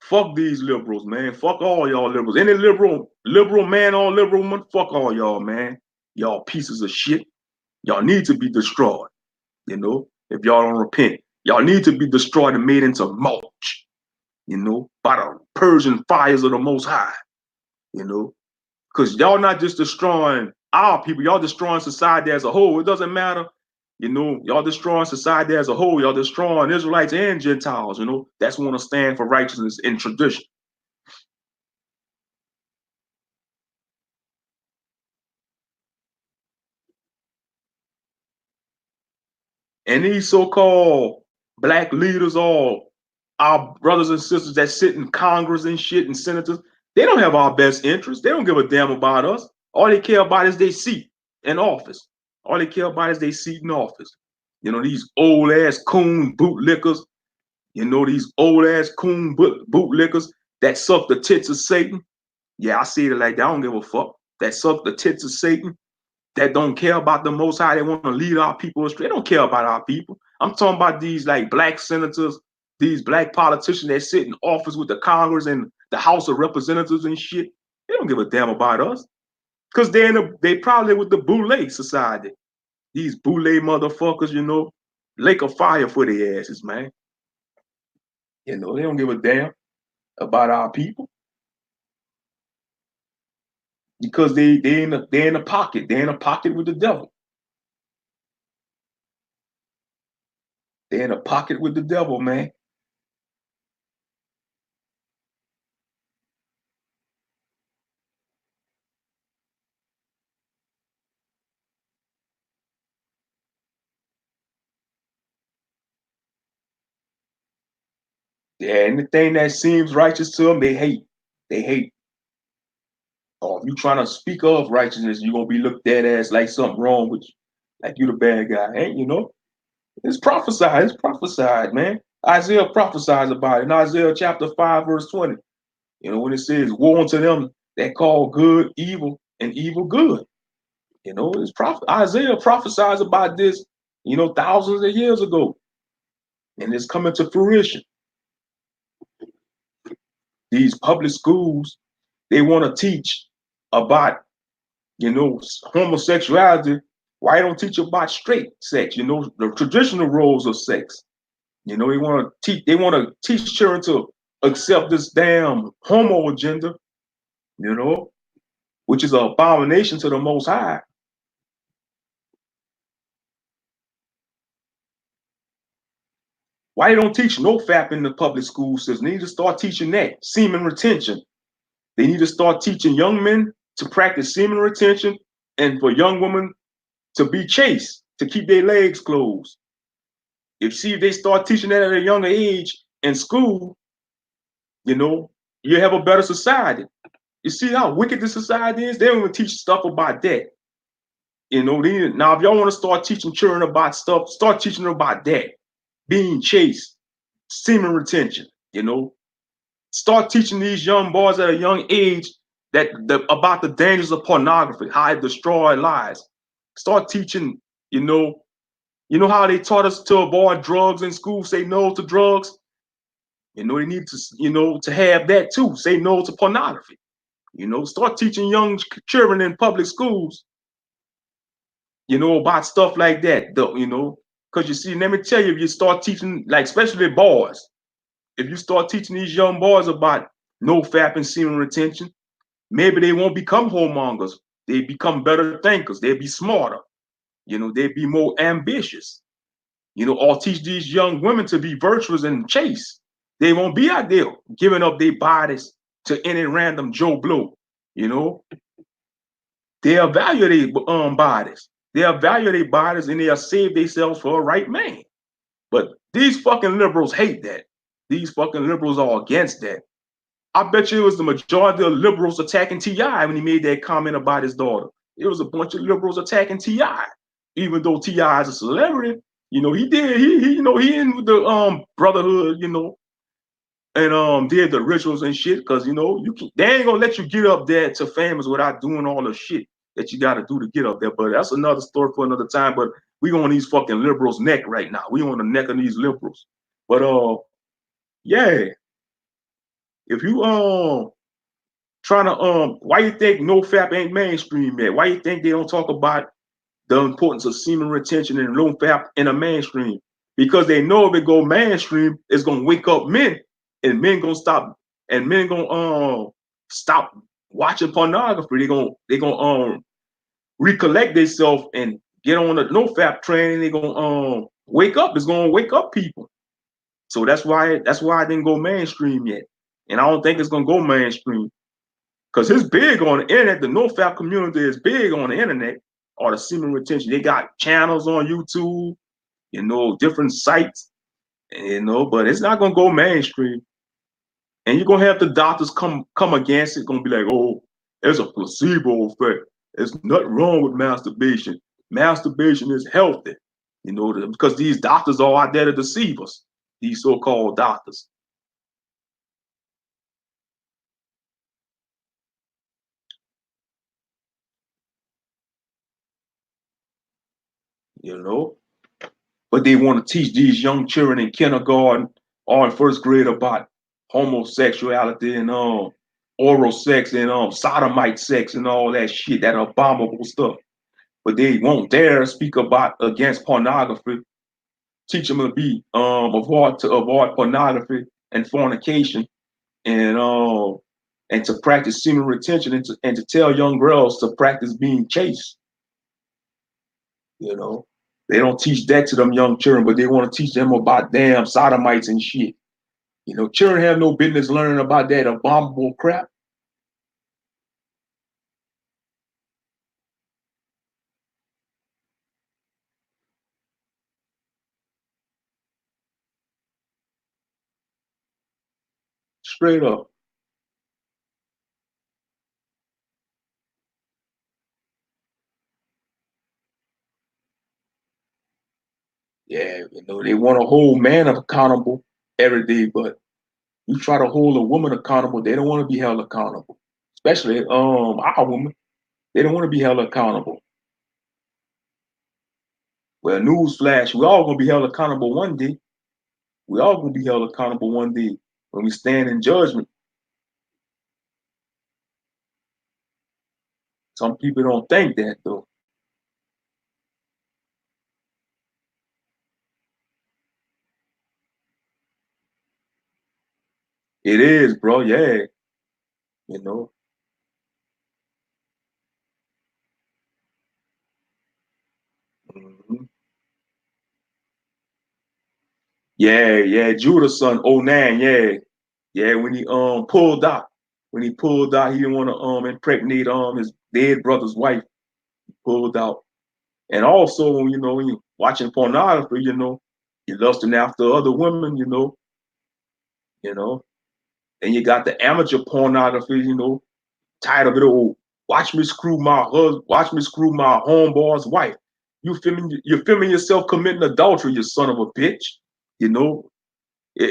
fuck these liberals, man. Fuck all y'all liberals. Any liberal man or liberal woman, fuck all y'all, man. Y'all pieces of shit. Y'all need to be destroyed. If y'all don't repent, y'all need to be destroyed and made into mulch. By the Persian fires of the Most High. Because y'all not just destroying our people, y'all destroying society as a whole. It doesn't matter. Y'all destroying society as a whole. Y'all destroying Israelites and Gentiles. That's want to stand for righteousness and tradition. And these so-called black leaders, all our brothers and sisters that sit in Congress and shit and senators, they don't have our best interests. They don't give a damn about us. All they care about is their seat in office. All they care about is their seat in office. These old ass coon bootlickers, these old ass coon bootlickers that suck the tits of Satan. Yeah, I see it like that. I don't give a fuck. That suck the tits of Satan, that don't care about the Most High. They want to lead our people astray. They don't care about our people. I'm talking about these like black senators, these black politicians that sit in office with the Congress and the House of Representatives and shit. They don't give a damn about us. Because they probably with the Boule Society. These Boule motherfuckers, lake of fire for their asses, man. They don't give a damn about our people. Because they in the pocket. They're in a pocket with the devil. They're in a pocket with the devil, man. Yeah, anything that seems righteous to them, they hate. They hate. Or if you trying to speak of righteousness, you're gonna be looked at as like something wrong with you. Like you the bad guy. Ain't It's prophesied. It's prophesied, man. Isaiah prophesies about it in Isaiah chapter 5, verse 20. When it says, woe unto them that call good evil and evil good. It's Isaiah prophesies about this, thousands of years ago. And it's coming to fruition. These public schools, they want to teach about, homosexuality. Why don't teach about straight sex, the traditional roles of sex. They want to teach children to accept this damn homo agenda, which is an abomination to the Most High. Why they don't teach no FAP in the public school system? They need to start teaching that semen retention. They need to start teaching young men to practice semen retention and for young women to be chaste, to keep their legs closed. If they start teaching that at a younger age in school, you have a better society. You see how wicked the society is? They don't even teach stuff about that. You know, now if y'all want to start teaching children about stuff, start teaching them about that. Being chased, semen retention, you know. Start teaching these young boys at a young age about the dangers of pornography, how it destroys lives. Start teaching, you know how they taught us to avoid drugs in school, say no to drugs. You know, they need to, to have that too. Say no to pornography. You know, start teaching young children in public schools, about stuff like that. Because you see, let me tell you, if you start teaching, like especially boys, if you start teaching these young boys about no fap and semen retention, maybe they won't become whoremongers. They become better thinkers. They'll be smarter. They'll be more ambitious. Or teach these young women to be virtuous and chaste. They won't be out there giving up their bodies to any random Joe Blow. They'll value their bodies. They'll value their bodies and they'll save themselves for a right man. But these fucking liberals hate that. These fucking liberals are against that. I bet you it was the majority of liberals attacking T.I. when he made that comment about his daughter. It was a bunch of liberals attacking T.I. Even though T.I. is a celebrity, he did. He in with the brotherhood, and did the rituals and shit. Because they ain't gonna let you get up there to famous without doing all the shit that you got to do to get up there. But that's another story for another time. But we on these fucking liberals' neck right now. We on the neck of these liberals. But yeah. If you trying to why you think no fap ain't mainstream yet? Why you think they don't talk about the importance of semen retention and no fap in a mainstream? Because they know if it go mainstream, it's gonna wake up men, and men gonna stop, and men gonna stop watching pornography. They gonna recollect themselves and get on the no fap train. They gonna wake up. It's gonna wake up people. So that's why it didn't go mainstream yet. And I don't think it's gonna go mainstream. Because it's big on the internet. The NoFap community is big on the internet, or the semen retention. They got channels on YouTube, different sites, but it's not gonna go mainstream. And you're gonna have the doctors come against it, gonna be like, oh, it's a placebo effect. There's nothing wrong with masturbation. Masturbation is healthy, because these doctors are out there to deceive us, these so-called doctors. But they want to teach these young children in kindergarten or in first grade about homosexuality and oral sex and sodomite sex and all that shit, that abominable stuff. But they won't dare speak about against pornography. Teach them to be avoid pornography and fornication and to practice semen retention and to tell young girls to practice being chaste. They don't teach that to them young children, but they want to teach them about damn sodomites and shit. Children have no business learning about that abominable crap. Straight up. Yeah, they want to hold man accountable every day, but you try to hold a woman accountable, they don't want to be held accountable. Especially our women. They don't want to be held accountable. Well, newsflash, we all gonna be held accountable one day. We all gonna be held accountable one day when we stand in judgment. Some people don't think that though. It is, bro. Yeah, you know. Mhm. Yeah, yeah. Judah's son, '09. Yeah, yeah. When he pulled out, he didn't want to impregnate his dead brother's wife. He pulled out, and also when you watching pornography, you lusting after other women, you know. And you got the amateur pornography, tired of it all. Watch me screw my husband, watch me screw my homeboy's wife. You're filming yourself committing adultery, you son of a bitch. You know, I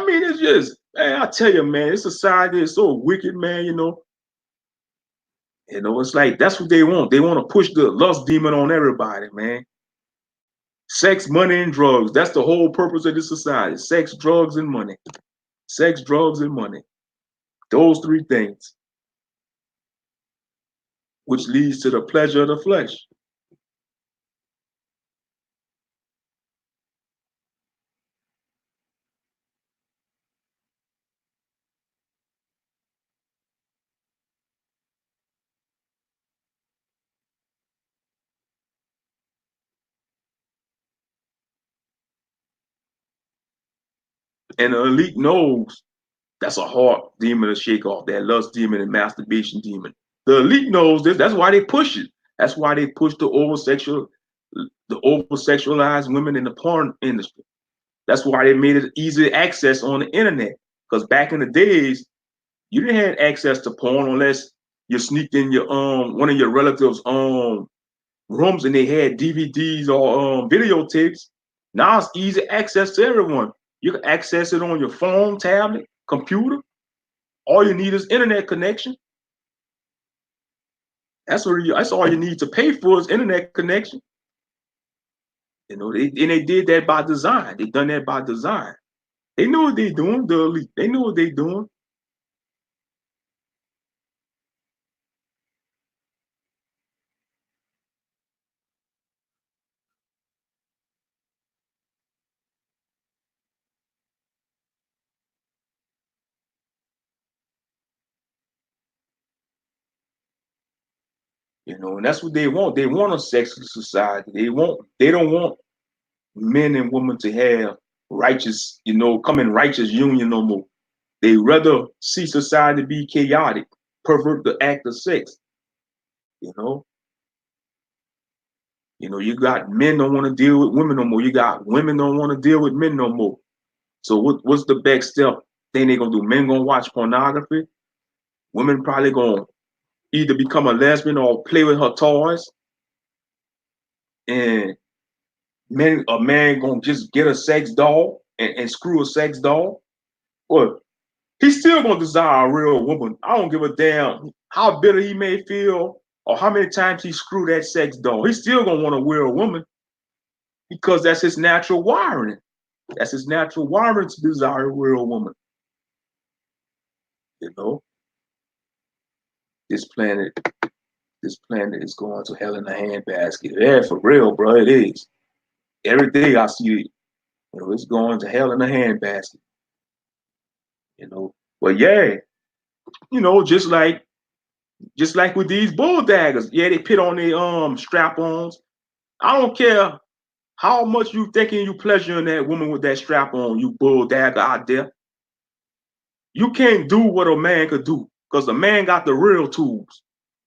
mean, it's just, man, I tell you, man, this society is so wicked, man, it's like that's what they want. They want to push the lust demon on everybody, man. Sex, money, and drugs. That's the whole purpose of this society. Sex, drugs, and money. Sex, drugs, and money. Those three things, which leads to the pleasure of the flesh. And the elite knows that's a hard demon to shake off, that lust demon and masturbation demon. The elite knows this. That's why they push it. That's why they push the over sexualized women in the porn industry. That's why they made it easy access on the internet. Because back in the days, you didn't have access to porn unless you sneaked in your one of your relatives' rooms and they had DVDs or videotapes. Now it's easy access to everyone. You can access it on your phone, tablet, computer. All you need is internet connection. That's all you need to pay for is internet connection. They did that by design. They done that by design. They know what they're doing, the elite. They know what they're doing. And that's what they want. They want a sexless society. They don't want men and women to have righteous, come in righteous union no more. They rather see society be chaotic, pervert the act of sex. You know, you got men don't want to deal with women no more. You got women don't want to deal with men no more. So what's the next step thing they gonna do? Men gonna watch pornography. Women probably gonna either become a lesbian or play with her toys. And a man gonna just get a sex doll and screw a sex doll. Well, he's still gonna desire a real woman. I don't give a damn how bitter he may feel or how many times he screwed that sex doll. He's still gonna want a real woman because that's his natural wiring. That's his natural wiring to desire a real woman. You know, this planet, this planet is going to hell in a handbasket. Yeah, for real, bro, it is. Every day I see it. It's going to hell in a handbasket. But yeah, just like with these bull daggers, yeah, they put on their strap-ons. I don't care how much you thinking you pleasuring that woman with that strap on, you bull dagger out there. You can't do what a man could do because the man got the real tools.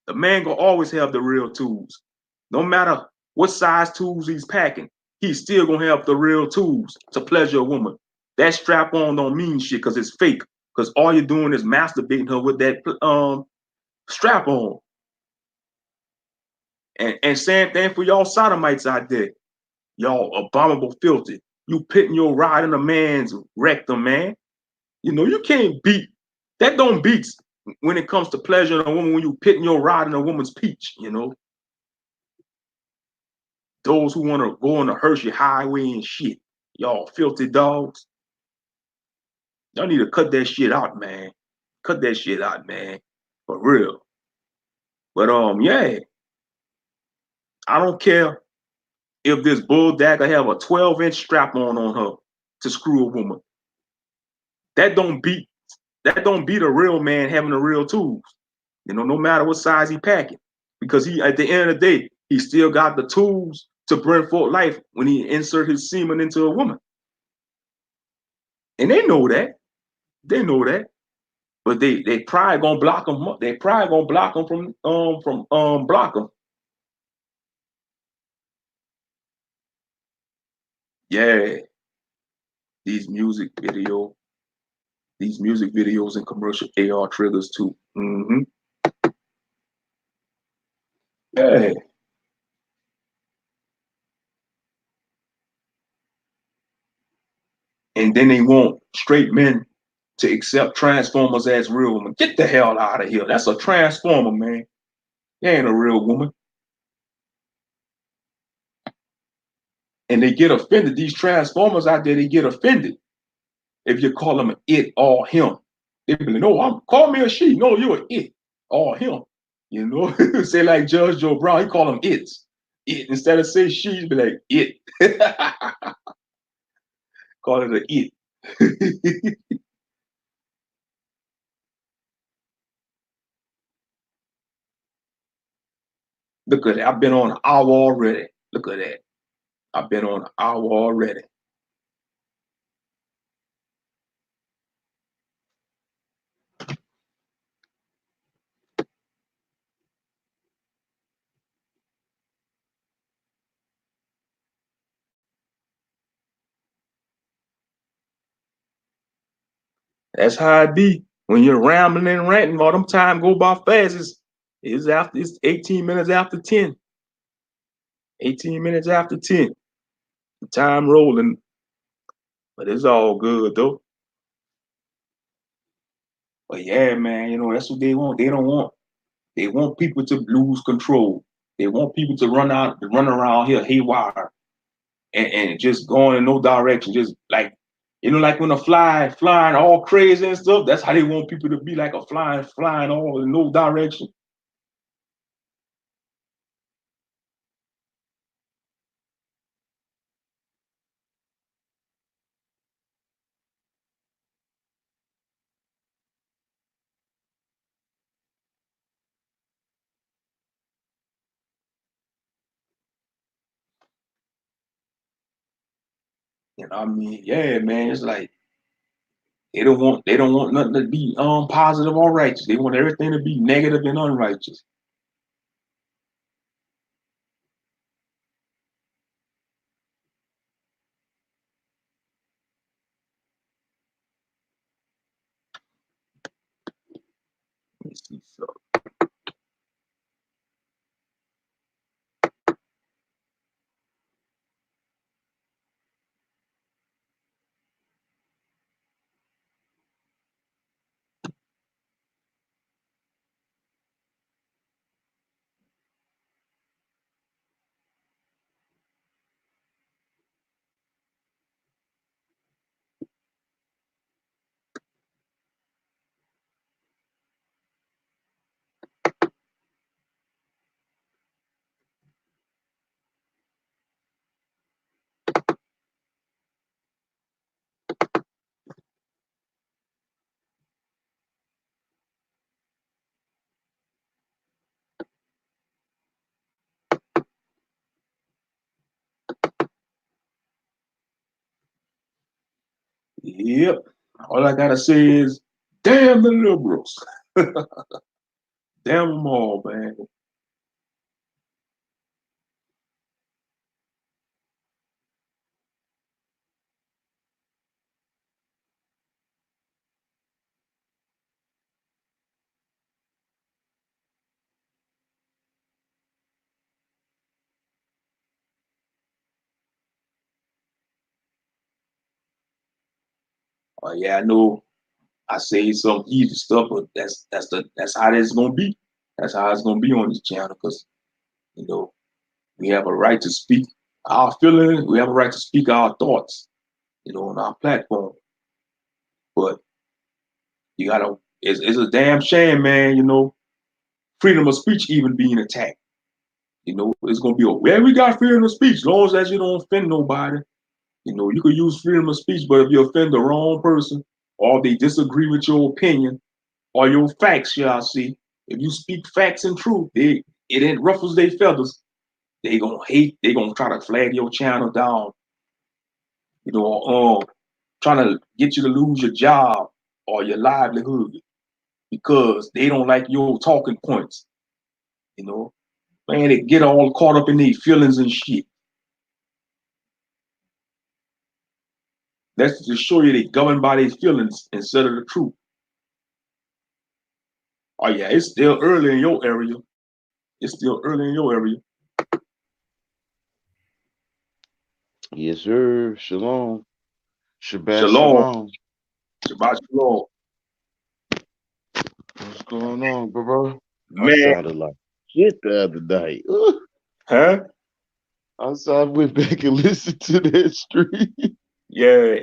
The man gonna always have the real tools. No matter what size tools he's packing, he's still gonna have the real tools to pleasure a woman. That strap on don't mean shit because it's fake. Because all you're doing is masturbating her with that strap on. And same thing for y'all sodomites out there. Y'all abominable filthy. You pitting your rod in a man's rectum, man. You can't beat that. Don't beat when it comes to pleasure in a woman when you pitting your rod in a woman's peach. Those who want to go on the Hershey Highway and shit. Y'all filthy dogs. Y'all need to cut that shit out, man. Cut that shit out, man. For real. But yeah, I don't care if this bull dagger have a 12-inch strap on her to screw a woman. That don't beat a real man having the real tools. No matter what size he packing. Because he at the end of the day, he still got the tools to bring forth life when he insert his semen into a woman. And they know that. They know that. But they probably gonna block him. They probably gonna block him from block him. Yeah. These music video. These music videos and commercial AR triggers too. Yeah. And then they want straight men to accept transformers as real women. Get the hell out of here. That's a transformer, man. They ain't a real woman. And they get offended. These transformers out there, they get offended if you call them an it or him. They be like, no, call me a she. No, you're an it or him. You know, say like Judge Joe Brown, he call them it's. It. Instead of say she, be like it. Call it a it. Look at that. I've been on an hour already. Look at that. I've been on an hour already. That's how it be. When you're rambling and ranting, all them time go by fast. It's 18 minutes after 10. 18 minutes after 10. The time rolling. But it's all good though. But yeah, man, that's what they want. They want people to lose control. They want people to run around here haywire and just going in no direction. Just like, like when a flying all crazy and stuff, that's how they want people to be, like a flying all in no direction. I mean, yeah, man, it's like they don't want nothing to be positive or righteous. They want everything to be negative and unrighteous. Let me see. So yep. All I gotta say is, damn the liberals. Damn them all, man. Yeah, I know I say some evil stuff, but that's how it's gonna be. That's how it's gonna be on this channel, because you know we have a right to speak our feelings. We have a right to speak our thoughts, on our platform. But you gotta. It's a damn shame, man. Freedom of speech even being attacked. It's gonna be we got freedom of speech, as long as you don't offend nobody. You could use freedom of speech, but if you offend the wrong person, or they disagree with your opinion or your facts, shall I see, if you speak facts and truth, it ain't ruffles their feathers. They gonna hate. They gonna try to flag your channel down. Trying to get you to lose your job or your livelihood because they don't like your talking points. You know, Man, they get all caught up in their feelings and shit. That's to show you they governed by their feelings instead of the truth. Oh yeah, it's still early in your area. It's still early in your area. Yes, sir. Shalom. Shabbat Shalom. shalom. Shabbat shalom. What's going on, bro? I Man, sounded like shit the other night. huh? I went back and listened to that stream. Yeah.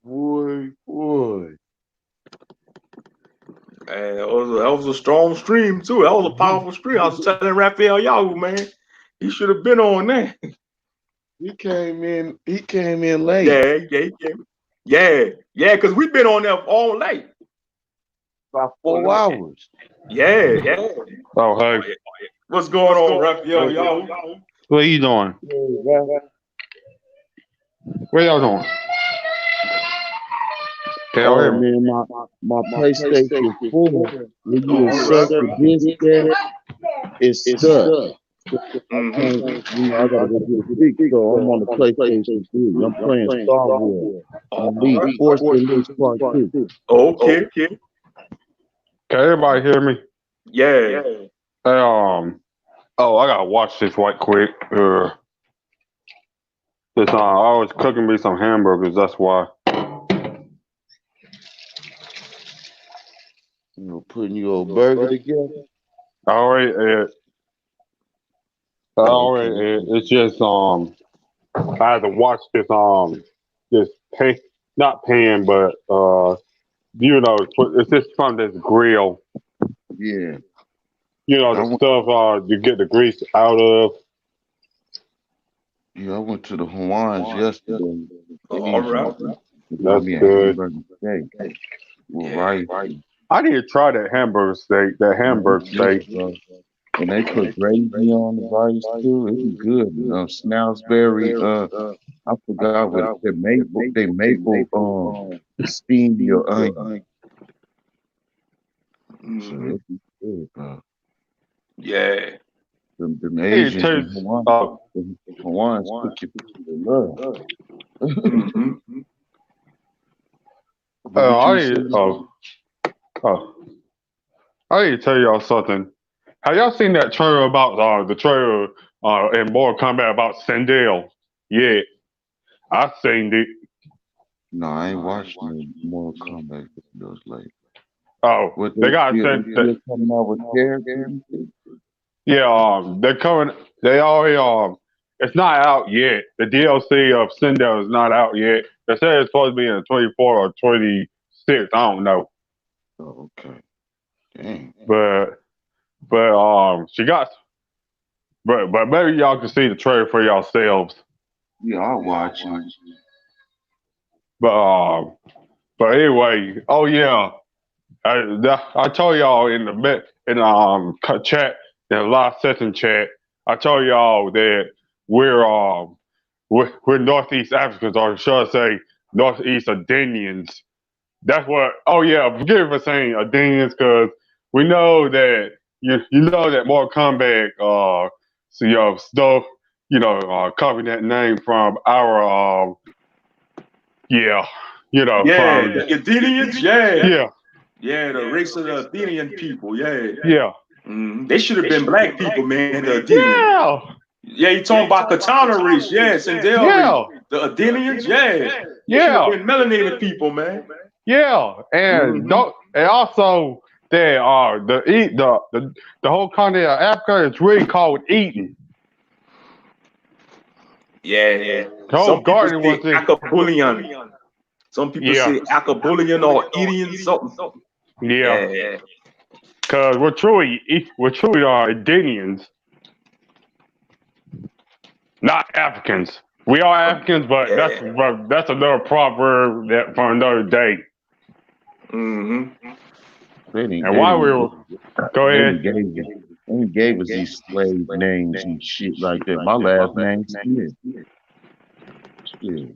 Boy. And that was a strong stream too. That was a powerful stream. I was telling Raphael Yahoo, man, he should have been on that. He came in late. Yeah, yeah, because we've been on there all night. About Oh, 4 hours. yeah. Oh, hey. What's going on, Raphael Yahoo? What you doing? Yeah, What y'all doing? Can y'all hear oh me? man, my PlayStation 4, when you All insert right. the disc there, it's stuck. I Mm-hmm. can't, I gotta go get it fixed. So I'm on the PlayStation 3. I'm playing Star Wars. All Elite right. Force Elite Part 2. Okay. Can everybody hear me? Yeah. Hey, oh, I gotta watch this right quick. I was cooking me some hamburgers. That's why. You know, putting your burger together. I already ate. Okay. It's just I had to watch this pan, not pan, but it's just from this grill. Yeah. You know, I the went, stuff you get the grease out of. I went to the Hawaiians yesterday. All Asian. right. Got That's me a good. hamburger steak with Yeah. rice. I need to try that hamburger steak. That Yeah, it's hamburger good, steak. bro. And they put gravy on the rice too. It was good. Snousberry. I forgot what the maple. They maple. Steam your onion. So Mm-hmm. it was good, bro. Yeah. Them I need to Asians taste. and Hawaiians cook your people to love. Mm-hmm. But what you I were need. saying? Oh, I need to tell y'all something. Have y'all seen that trailer about the trailer in Mortal Kombat about Sindel? Yeah, I seen it. No, I ain't watched no Mortal Kombat videos lately. Oh, What they got they sent. still coming out with characters and shit? Yeah, they're coming. They already It's not out yet. The DLC of Sindel is not out yet. They said it's supposed to be in the 24 or 26. I don't know, Oh, okay. Dang. she got. But maybe y'all can see the trailer for yourselves. Yeah, I'll watch it. But but anyway, oh yeah, I told y'all in chat, in the live session chat, I told y'all that we're Northeast Africans, or should I say Northeast Adenians. That's what. Oh yeah, forgive me for saying Adenians, because we know that you know that Mortal Kombat stuff copied that name from our yeah Yeah. from The Athenians. Yeah. yeah Yeah. The race of the Athenian people. Yeah. yeah They should have been black people, man. The Athenians. yeah Yeah, you talking about Katana race, yeah, Sindel race. yeah The Athenians, yeah. They should have yeah been melanated people, man. yeah, and Mm-hmm. don't and also they are the whole continent of Africa is really called Eden. Yeah. The whole Some people garden was say in Akabulian. Some people yeah say Akabulian or Edian something. yeah. Yeah. Cause we're truly Indians, not Africans. We are Africans, but Yeah. that's another proverb that for another day. Mm-hmm. They didn't, And they while we didn't, were go they ahead, didn't gave us, they didn't gave us these slave names and shit like that. My last name's Smith. Shit.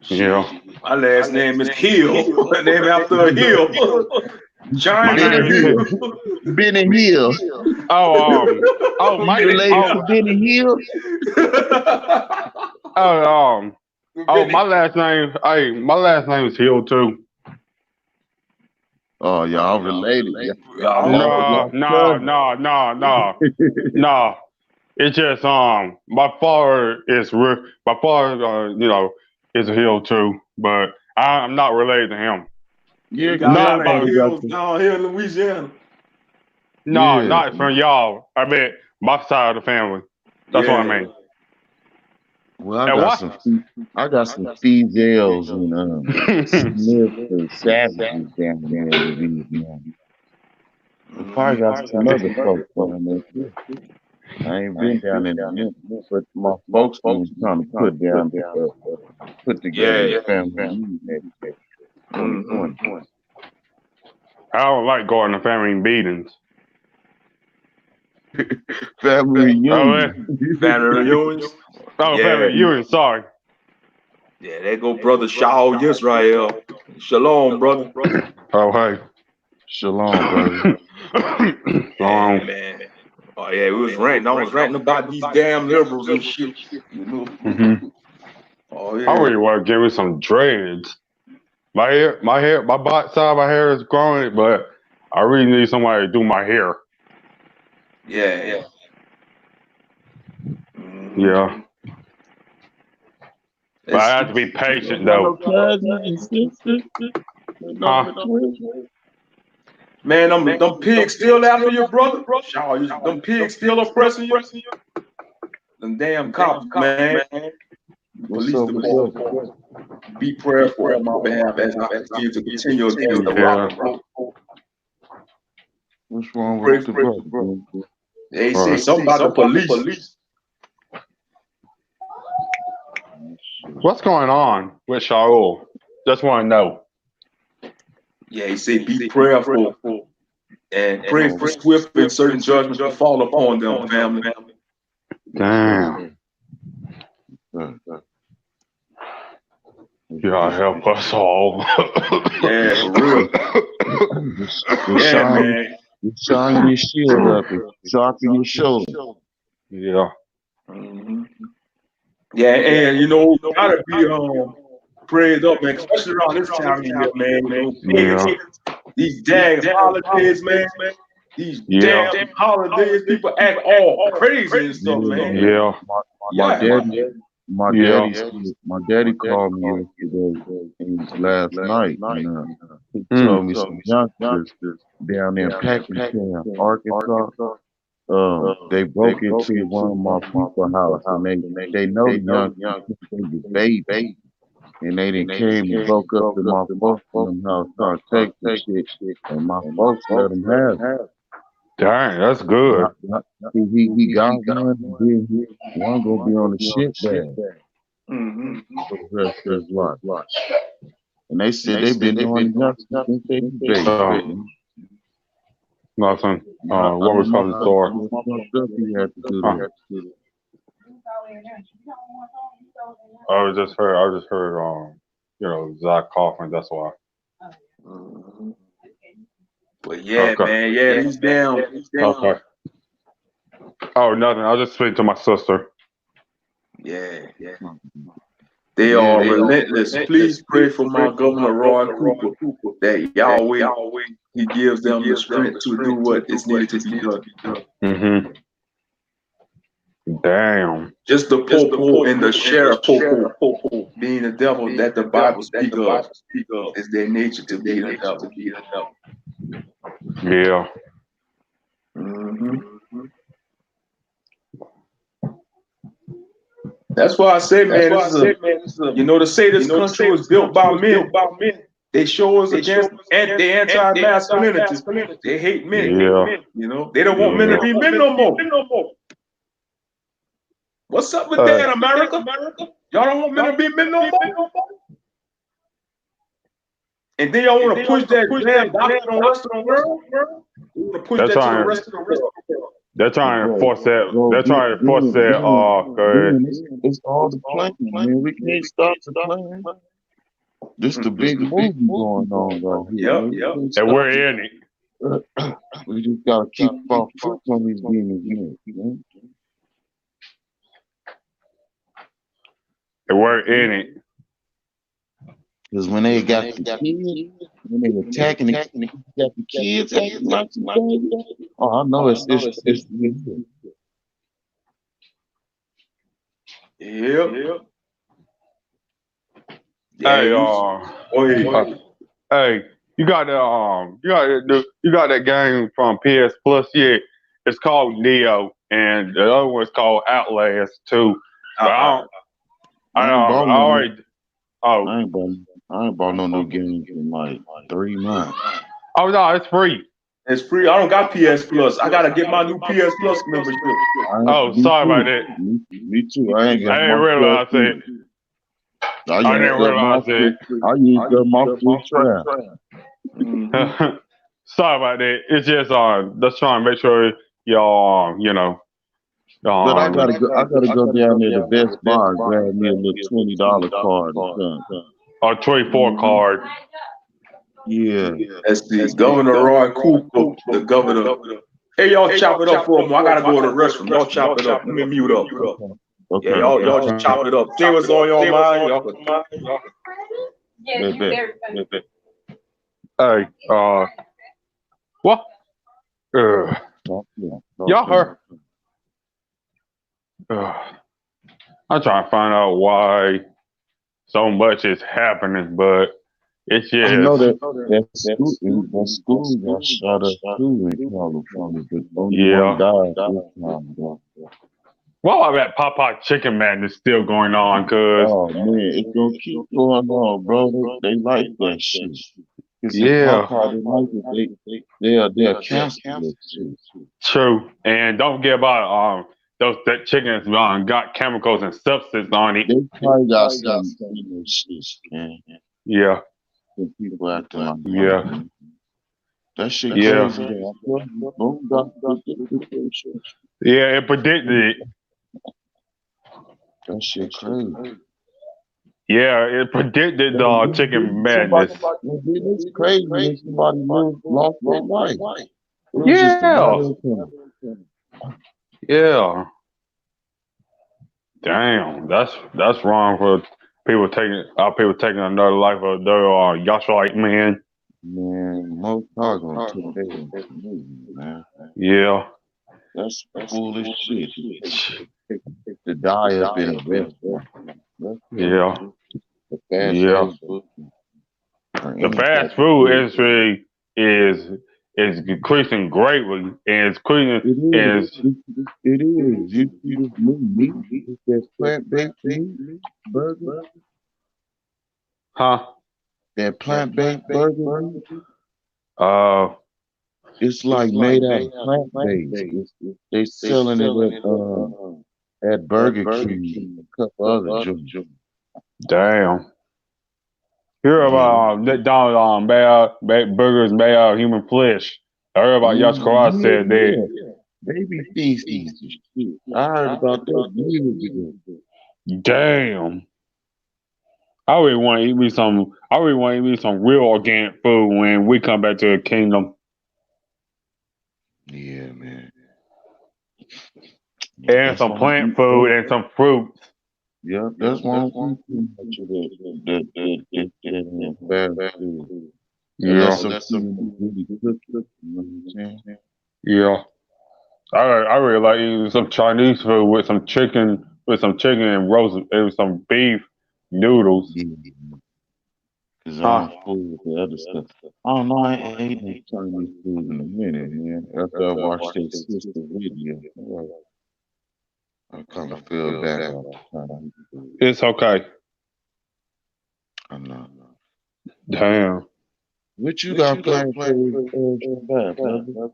yeah, Shit. My last name is Hill. Named after a hill. my Giant name is Benny hill. Hill. Benny Hill. oh oh You my Benny related oh to Hill. Benny Hill? oh Oh, my last name. Hey, my last name is Hill too. Oh, y'all related. Y'all No, no, no, no, no, no. It's just my father is my father is a Hill too, but I'm not related to him. Yeah, You got a because lot of everybody got hills down here in Louisiana. No, yeah. not from y'all. I mean my side of the family. That's what I Yeah. mean. Well, And what? I got some Fezels and Smiths and Savages down there in Louisiana. I probably got some other folks down there too. I ain't been down in a minute, but my folks been trying to put together Yeah. a family reunion at Mm-hmm. 2020. I don't like going to family meetings. Family Oh, reunion. Family reunions. family Yeah. reunion. Sorry. Yeah, there go brother Shaw Yisrael. Shalom, brother. Oh, hey. Shalom, brother. Yeah, um, man. Oh yeah, we was ranting. I was ranting about these damn liberals and shit. You know. mhm. Oh I yeah. really want to give me some dreads. My bot side of my hair is growing, but I really need somebody to do my hair. Yeah. Mm-hmm. Yeah, but I have to be You patient ain't got though. no cousins and sisters? No Huh? between? Man, them pigs still after you, brother. Shaw, them pigs still oppressing you. Them damn cops, man. What's Police up with that? department. Be prayerful on my behalf as I continue against the rock Yeah. and roll. What's wrong Pray with the for. brother, man? They say Right. something about the police. What's going on with Shaul? Just want to know. Yeah, he said be prayerful and pray Oh, for swift and certain judgments to fall upon them, family. Damn. uh, God help us all. Yeah, for real. just Yeah, shine, man. just shine your shield up and sharpen your shoulder. Yeah. Mhm. Yeah, and gotta be prayed up, man, especially around this time of year, man. Yeah. These dang holidays, man. These Yeah. damn holidays, people act all crazy and stuff, Yeah, man. Yeah. my Yeah. daddy, Yeah. my daddy called me yesterday and last night, and he Mm. told me some youngsters down there in Packington, Arkansas. They broke into one of my people's house, and they know the youngsters think they was babies, and they done came and broke up to my folks in them house trying to take the shit, and my folks let them have it. Dang, that's Not, good. not, he got one, and then one gonna be on the shit bag Mm-hmm. for the rest of his life. And they said they been knowing the youngsters since they was babies. Man. Nothing. I What know was called the store? my fucked up he had to do Huh. that. I just heard, Zach coughing. That's why. Mm-hmm. But yeah, Okay. man, yeah, these damn. Okay. Oh, nothing. I was just speaking to my sister. Yeah. They Yeah, are they relentless. Please pray for my governor, Roy Cooper, that Yahweh, he gives them the strength to do what is needed to be done. Mm-hmm. Damn. Just the popo and the sheriff popo being the devil that the Bible speak of is their nature to be the devil. Yeah. Mm-hmm. That's why I say, man, to say this country was built by men. They show us against the anti-masculinity. They hate men. Yeah. They don't want men to Yeah. be men no more. What's up with that, America? Y'all don't want men to be men no more. And then y'all want to push that damn doctrine on the rest of the world. You want to push They're that to the trying. rest of the world. They're trying to force that. Well, They're trying to force that. Go ahead. it's all the plan, man. We can't stop the plan. This the big movie going on right here, Yep. man. We can't And stop we're it. in it. We just gotta keep our foot on these demons, man. And we're in it. Because when they got the kids, when they attacking the kids, got the kids acting like some babies. Oh, I know it's real good. Yep. Yeah, Hey, you. Go ahead. hey, you got that game from PS Plus yet? It's called Neo, and the other one's called Outlast too. But I ain't I bought no, already, oh, I ain't bought, I ain't bought no new games in like 3 months. oh no, it's free. It's free. I don't got PS Plus. I gotta get my new PS Plus membership. Oh, Me sorry about too. that. Me too. I ain't I got didn't my realize it. PS3. I I used didn't up my realize it. free. I used up my free trial. Mm-hmm. Sorry about that. It's just just trying to make sure y'all, But um, I gotta go down there to Best Buy and grab me a little $20 card or something. a 24 card. Yeah. Let's see. Governor Roy Cooper, the governor. Hey, y'all chop it up for a moment. I gotta go to the restroom. Y'all chop it up. Let me mute up. Okay. Yeah, Okay. y'all just chop it up. Say what's on your mind. Y'all can. Bet. Hey, what? Yeah. Y'all Okay. heard? I'm trying to find out why so much is happening, but it's I know just, that school got shot up too in California, but only one yeah. died this time. Though. Well, I bet Popeye Chicken Madness still going on, cause Oh man, it's gonna keep going on, bro. They like that shit. Cause if yeah, Papa didn't like it, they'll cancel that shit. true. And don't forget about those that chickens got chemicals and substances on it. They probably got some shit, man. Yeah, And people acting like yeah, man. That shit yeah, crazy though. I tell you, boom, that shit. yeah. It predicted it. That shit crazy. Yeah, it predicted the chicken Somebody, madness. it's crazy when somebody lost their life. It was just a Yeah, matter of time. yeah. Damn, that's wrong for people taking another life of their Yashar man. Man, most are gonna take that into man. Yeah, That's foolish shit. To die up in a restaurant. That's yeah, the fast yeah. food or The any fast type of food food. industry is increasing greatly, and it's increasing It is. is It is. You see this new meat, this plant-based meat burger, huh? that plant-based burger meat, Uh, it's like made out of plant-based. They selling it at Burger King and a couple other joints. damn. Hear Yeah. about that Donald burgers made out of human flesh. I heard about Yashar said that. Yeah. They be feasting and shit. I heard about that years ago. Damn. I really want to eat me some. I really want to eat me some real organic food when we come back to the kingdom, Yeah, man. Yeah, and that's some why I don't plant eat food that. and some fruits. Yeah, that's why I don't eat too much of that fast food. Yeah, Unless I'm feeling really cooked. You know what I'm saying? yeah. I really like eating some Chinese food with some chicken and roast and some beef noodles. Yeah. Cause I Huh? don't fool with the other stuff. I don't know. I ain't ate no Chinese food in a minute, man. After I watched that sister video, I kind of feel bad about Chinese food. It's okay. I know. Damn. What you got planned for Shabbat, brother?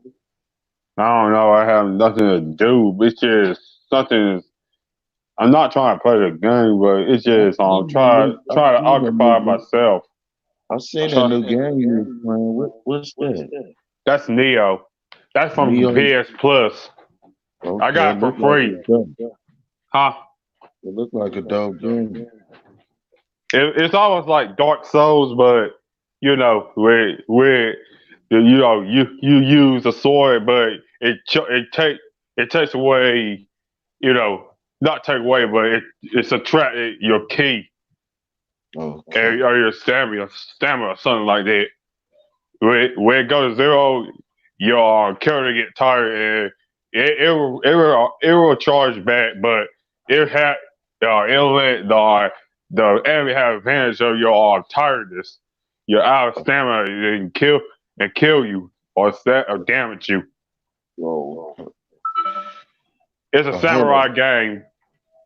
I don't know. I have nothing to do. It's just something. I'm not trying to play the game, but it's just try to occupy myself. I seen that Try, new game you was playing. What's that? that's Neo. That's from Neo. PS Plus. I Okay, got it for free. Huh? It look like a dope game. It's almost like Dark Souls, but where you use a sword, but it takes away, not take away, but it subtract your key. Okay. or your stamina, or something like that. Where it goes to zero, your character get tired and it will charge back, but it'll let the enemy have advantage of your tiredness, your out of stamina, and kill you or damage you. So It's a hold samurai on, game.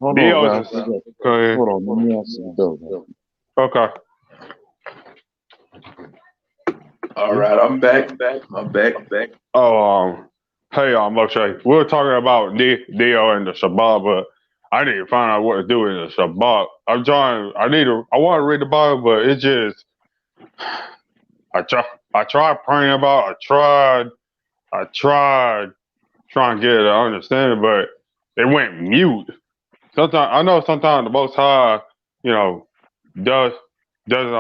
hold on, Dio guys. is go ahead. Hold on, let me ask you though. Okay. All right, I'm back. I'm back. Oh, hey, Moshe. We were talking about Dio and the Shabbat, but I need to find out what to do in the Shabbat. I'm trying. I want to read the Bible, but it just. I tried praying about. I tried trying to get it to understand it, but it went mute. Sometimes I know. Sometimes the Most High, you know, does doesn't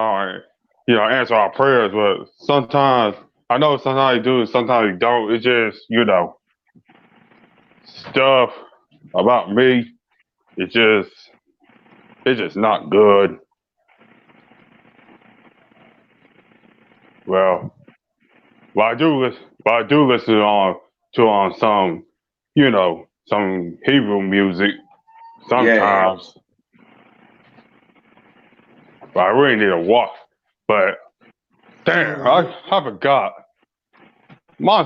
answer our prayers, but sometimes I know sometimes he do, sometimes he don't. It's just stuff about me. It's just not good. Well, I do listen on some some Hebrew music Yeah. sometimes. But I really need to walk. But damn, I forgot. My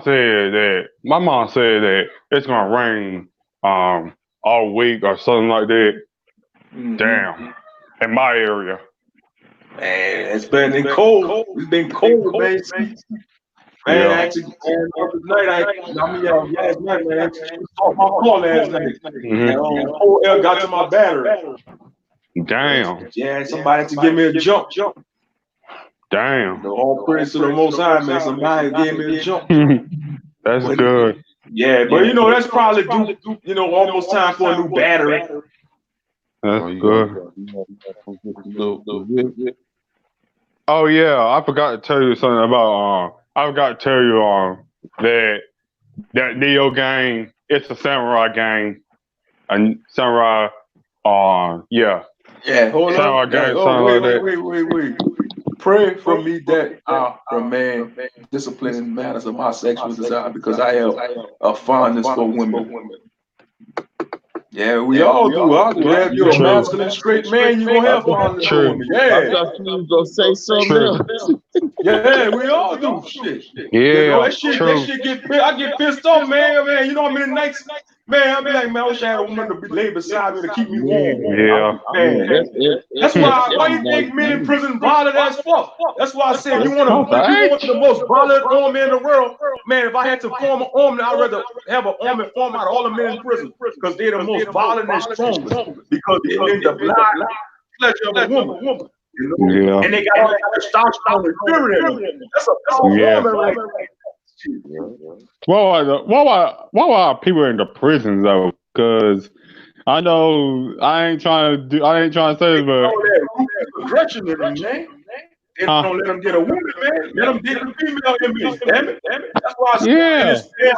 mom said that it's gonna rain all week or something like that. Damn. In my area. Man, it's been cold. It's been cold, man. Man, Yeah. actually, man, other night, last night, man, actually, she stopped my car last night. And Hmm. cold air got to my battery. Damn. Yeah, somebody to give me a jump. Damn. All praise to the Most High, man. Somebody gave me a jump. That's But good. yeah, but that's probably due, almost time for a new battery. That's Oh, you got good. the whip. Oh yeah, I forgot to tell you something about I forgot to tell you that Neo game, it's a samurai game. And samurai yeah. Yeah, hold Samurai up. game, Oh, something like that. wait. Pray for me that I remain disciplined in matters of my sexual desire because I have a fondness for women. Yeah, we all do. I do. If you're a True. masculine straight man, you're gonna have fondness for True. women. I Yeah. thought you was gonna say something True. else. Yeah, we all do. Shit. Yeah, That true. shit I get pissed off, man. Man, how many nights, man, I be like, man, I wish I had a woman to be laid beside me to keep me warm. Yeah. Man, That's it. that's why you Everybody think men in do. prison violent as fuck. That's why I said That's if you want Thanks. the most violent army in the world, man, if I had to form an army, I'd rather have an army form out of all the men in prison because they're the most violent and strongest because they're in the blind pleasure of a woman. Yeah. And they got all that testosterone and fury in them. That's a powerful Yeah. woman right there. Why are people in the prisons though? Because I know I ain't trying to say this, but All that ruthless aggression in them, man. They huh? don't let them get a woman, man. Let them get the female inmates, damn it. That's why I said, man, Yeah. this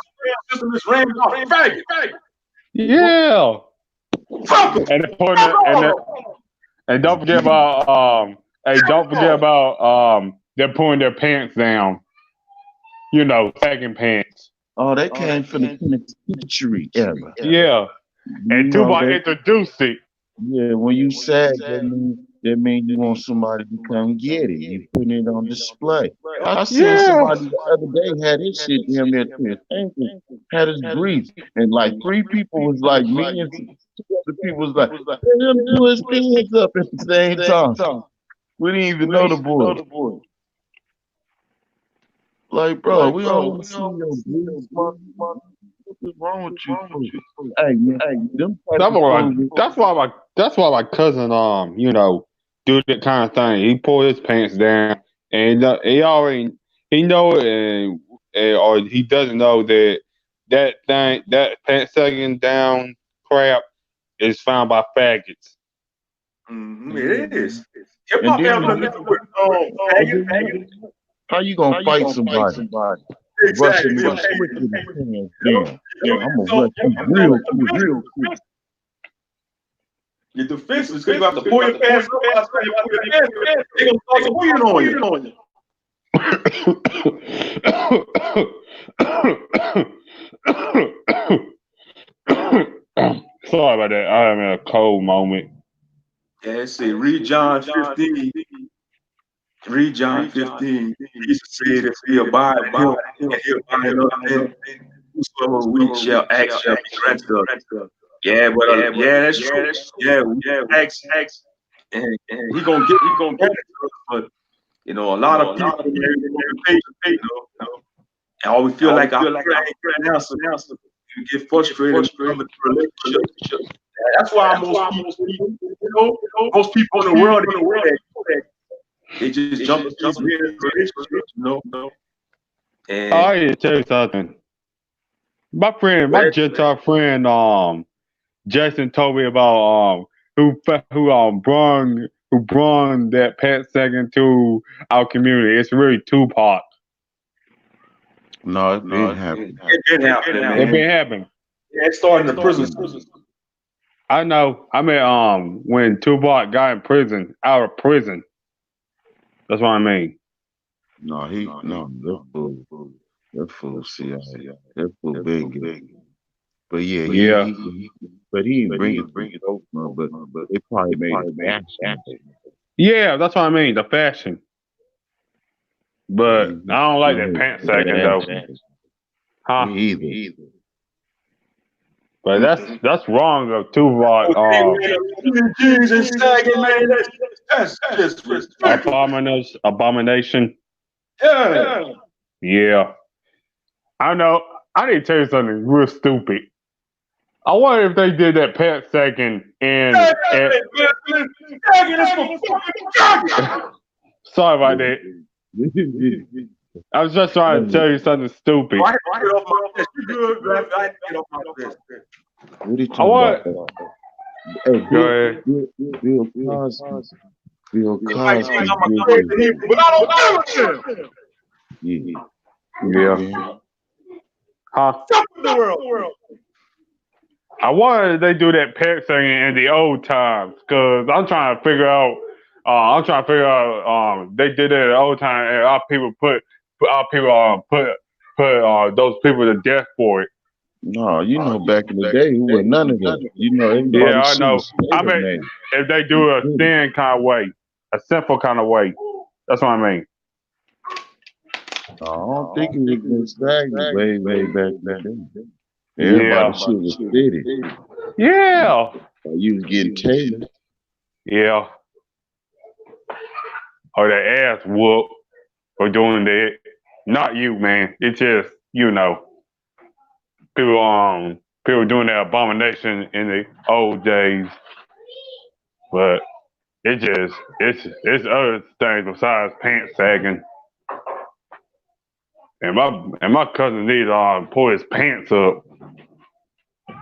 system is ran by faggot. Yeah. Fuck them. And the point Fuck all and of the, them. and don't forget about they're pulling their pants down. Sagging pants. Oh, that came from the penitentiary era. Yeah. And You know Tupac that. introduced it. Yeah, when you sag, that mean you want somebody to come get it. You putting it on display. I seen Yeah. somebody the other day had his shit damn near to his ankle, had his briefs, and like three people was like me and two other people was like, let him do his pants up at the same time. We didn't even know the boy. Like, bro, we don't want to see your briefs, man. What's wrong with you? Hey, man, them type That's of why clothes. that's why my cousin do that kind of thing. He pulled his pants down and he know it or he doesn't know that pants sagging down crap is found by faggots. It is. Hip And hop then, have nothing to do with faggot. how you gonna fight somebody? Rushing Exactly. in quick with his hands down. I'm gonna rush you real quick. Your defenses, because you have to pull your pants up. After you pull your pants up, they're going to start swinging on you. Sorry about that. I am in a cold moment. Yeah, see, read John 15. Read John 15. Jesus said, if we abide in him, and he abide in us, then whosoever we shall ask shall be granted us. Yeah, but yeah, that's true. Yeah, we ask, and he gonna get it. But you know, a lot of people, you know, and all we feel like our prayer ain't getting answered. You get frustrated and come into relationship. That's why most people in the world, they just jump into these relationships, you know. And I need to tell you something. My Gentile friend, Jason told me about who brung that pet second to our community. It's really Tupac. No, it been happening. It been happening, man. It been happening. Yeah, it started in the prison. I know. I mean, when Tupac got in prison, out of prison. That's what I mean. No, that fool CIA. That fool big. But yeah, but he didn't bring it over, but they probably made it fashion. Yeah, that's what I mean. The fashion. But I don't like that pant sagging though. Huh? Me either. But that's wrong though, Tupac. Jeans and sagging, man. That's just Abomination. Yeah. Yeah. I know. I need to tell you something real stupid. I wonder if they did that pant sagging and sorry about that. I was just trying to tell you something stupid. What are you talking about? Hey, Go ahead. Bill Cosby. Bill But Cosby. I don't give a Yeah. Huh? the world. I wonder if they do that pet singing in the old times, cause I'm trying to figure out. They did it in the old time, and our people put those people to death for it. No, you know, back in the day, who were none of them. You know, everybody. Yeah, I know. I mean, if they do a sin kind of way, a sinful kind of way, that's what I mean. I don't think it was been stagnant way back then. Yeah. Everybody shit was steady. Yeah. You was getting tailored. Yeah. Or their ass whoop for doing that. Not you, man. It's just, you know, people doing that abomination in the old days. But it's other things besides pants sagging. And my cousin needs to pull his pants up.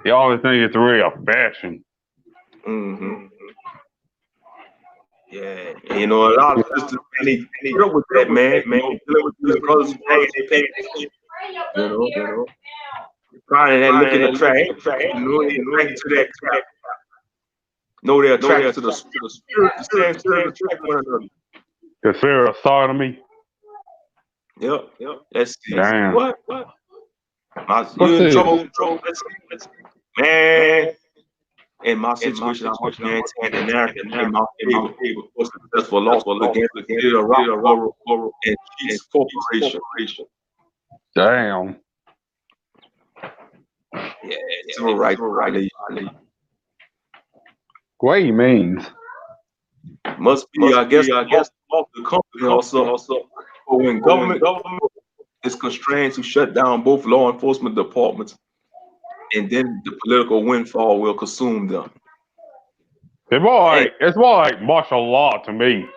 He always think it's really a fashion. Mm-hmm. Yeah, and, you know, a lot of sisters, they put up with that, man. Dealing with these brothers who hang their pants, you know, trying to look in the track, you know, they attracted to that track. No, they're attracted to the spirit, the same spirit attract one another. The fear of sodomy. Yep. Let's see. Damn. What? You in trouble? Let's see. Man. In my situation, I was maintain the narrative in my favor was successful lawsuit against the Rock and Cheats Corporation. Damn. Yeah, civil rights violation. What he means? Must be, I guess, the company also. But when government is constrained to shut down both law enforcement departments, and then the political windfall will consume them. It's more like martial law to me.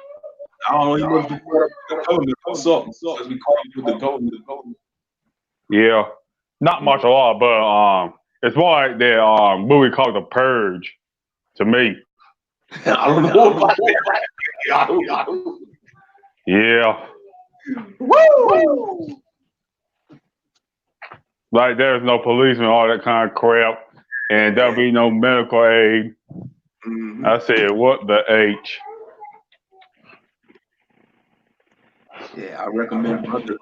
I don't know. You know, because we call it the government. Yeah, not martial law, but it's more like that movie called The Purge to me. I don't know about that. Yeah. Woo! Like there's no police and all that kind of crap, and there'll be no medical aid. I said, what the H? Yeah, I recommend Brother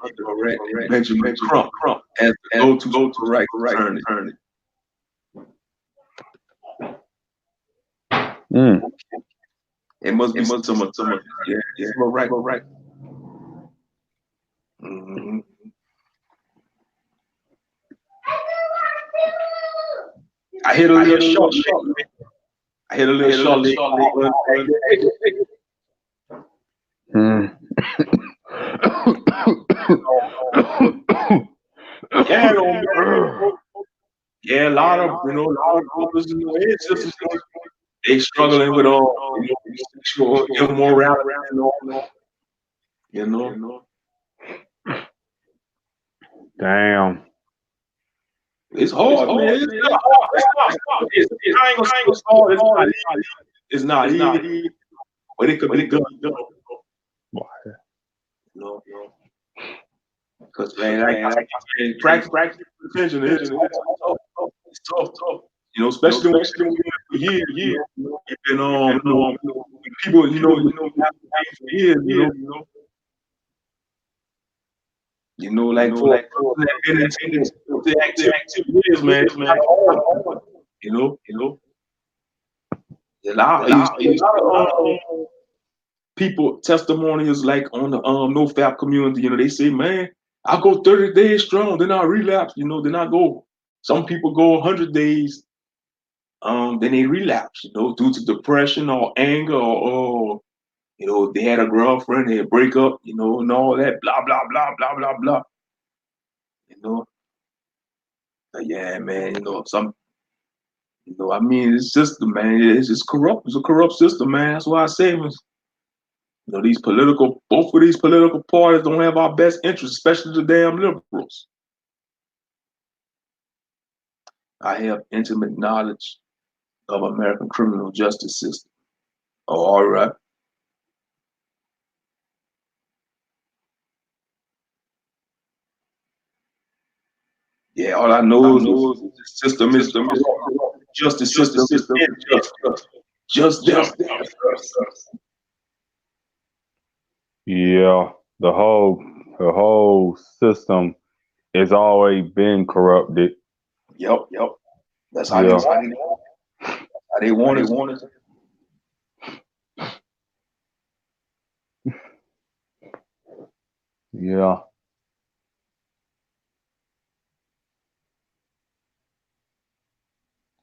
Benjamin Crump as the go-to right attorney. It must be some right. Mm-hmm. I hit a little short. I hit a little short. Yeah, a lot of brothers, sisters, they struggling with sexual immorality, Damn. It's hard, man. It's not hard. I ain't gonna say it's hard. It's not easy, but it could be done. Because man, practice attention is tough. Especially when you're here. You've been people, for years, like for that been into activity years, man. It's not hard, A lot of people testimonials like on the NoFap community, they say, man, I go 30 days strong, then I relapse, then I go. Some people go 100 days, then they relapse, due to depression or anger or they had a girlfriend, they break up, and all that, blah, blah, blah, blah, blah, blah. But yeah, man, I mean, it's system, man. It's just corrupt. It's a corrupt system, man. That's why I say, both of these political parties don't have our best interests, especially the damn liberals. I have intimate knowledge of American criminal justice system. Oh, all right. Yeah, all I know is the system is justice system is just. Yeah, the whole system has always been corrupted. Yep. That's how they want it. Yeah.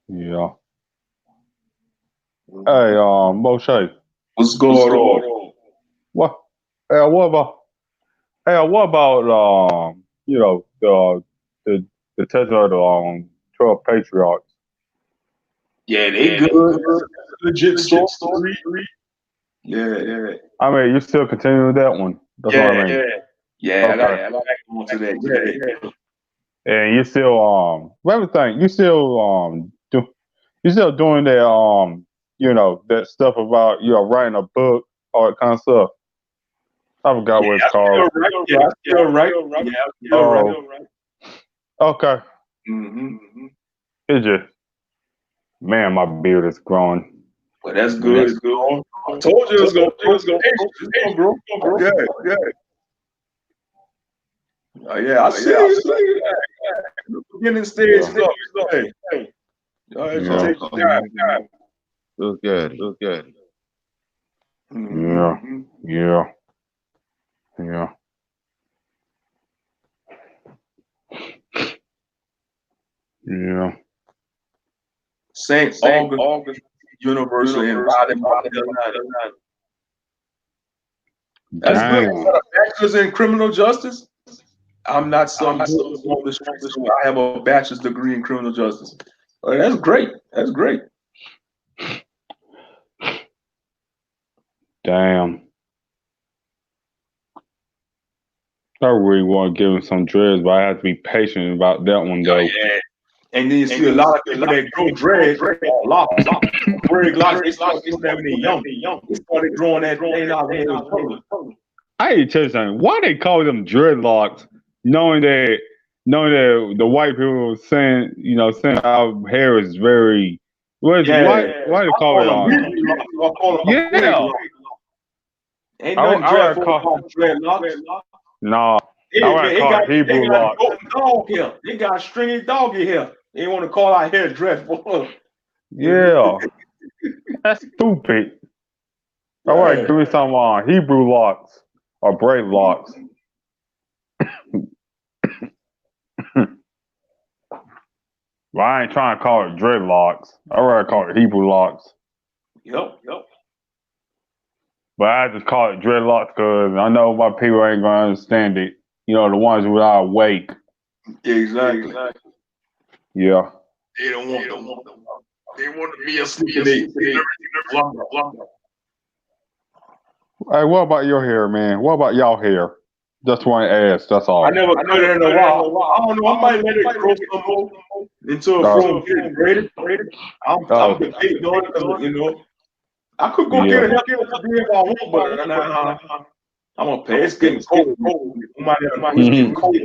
Yeah. Hey, Moshe. What's going on? What? What about the test of the 12 patriarchs? Yeah, they good. Legit story. Yeah. I mean, you still continue with that one. That's what I mean. Yeah. Okay. I got back onto that. Yeah. And you still everything. You still doing that that stuff about writing a book, all that kind of stuff. I forgot what it's called. Still right. Okay. Mm-hmm. It's just, man, my beard is growing. Well, that's good. It's good. I told you it was gonna bro. Yeah. Yeah, I see it. Beginning stage. Hey. All right, Yeah. take your time. Look at it. Mm-hmm. Yeah. Saint Augustine University in Raleigh, North Carolina. That's good. You got a bachelor's in criminal justice? I'm not some on the streets. I have a bachelor's degree in criminal justice. Well, that's great. Damn. I really want to give him some dreads, but I have to be patient about that one, though. Yeah. And then you see a lot of people that grow dreads, a lot of they start doing that when they're young. They started growing that thing out when they was young. I need to tell you something. Why they call them dreadlocks, knowing that the white people saying our hair is very Why I they call call it them Hebrew locks. I call them Yeah. Ain't I nothing would dreadful call about dreadlocks. no. They, I man, would call it they Hebrew got locks. goat and dog hair. They got stringy doggy hair. They want to call our hair dreadful. You know? Yeah. That's stupid. All right, Yeah. give me some Hebrew locks or brave locks. Well, I ain't trying to call it dreadlocks. I rather call it Hebrew locks. Yep. But I just call it dreadlocks because I know my people ain't gonna understand it. You know, the ones without wake. Exactly. Yeah. They don't want them. They want to be asleep in their longer. Hey, what about your hair, man? What about y'all hair? Just want to ask. That's all. I never cut it in a while. I don't know. I might let it grow some more until it gets graded. I'm debating on it because, you know, I could go get a haircut if I want, but I'm gonna pay. It's getting cold. It's getting cold.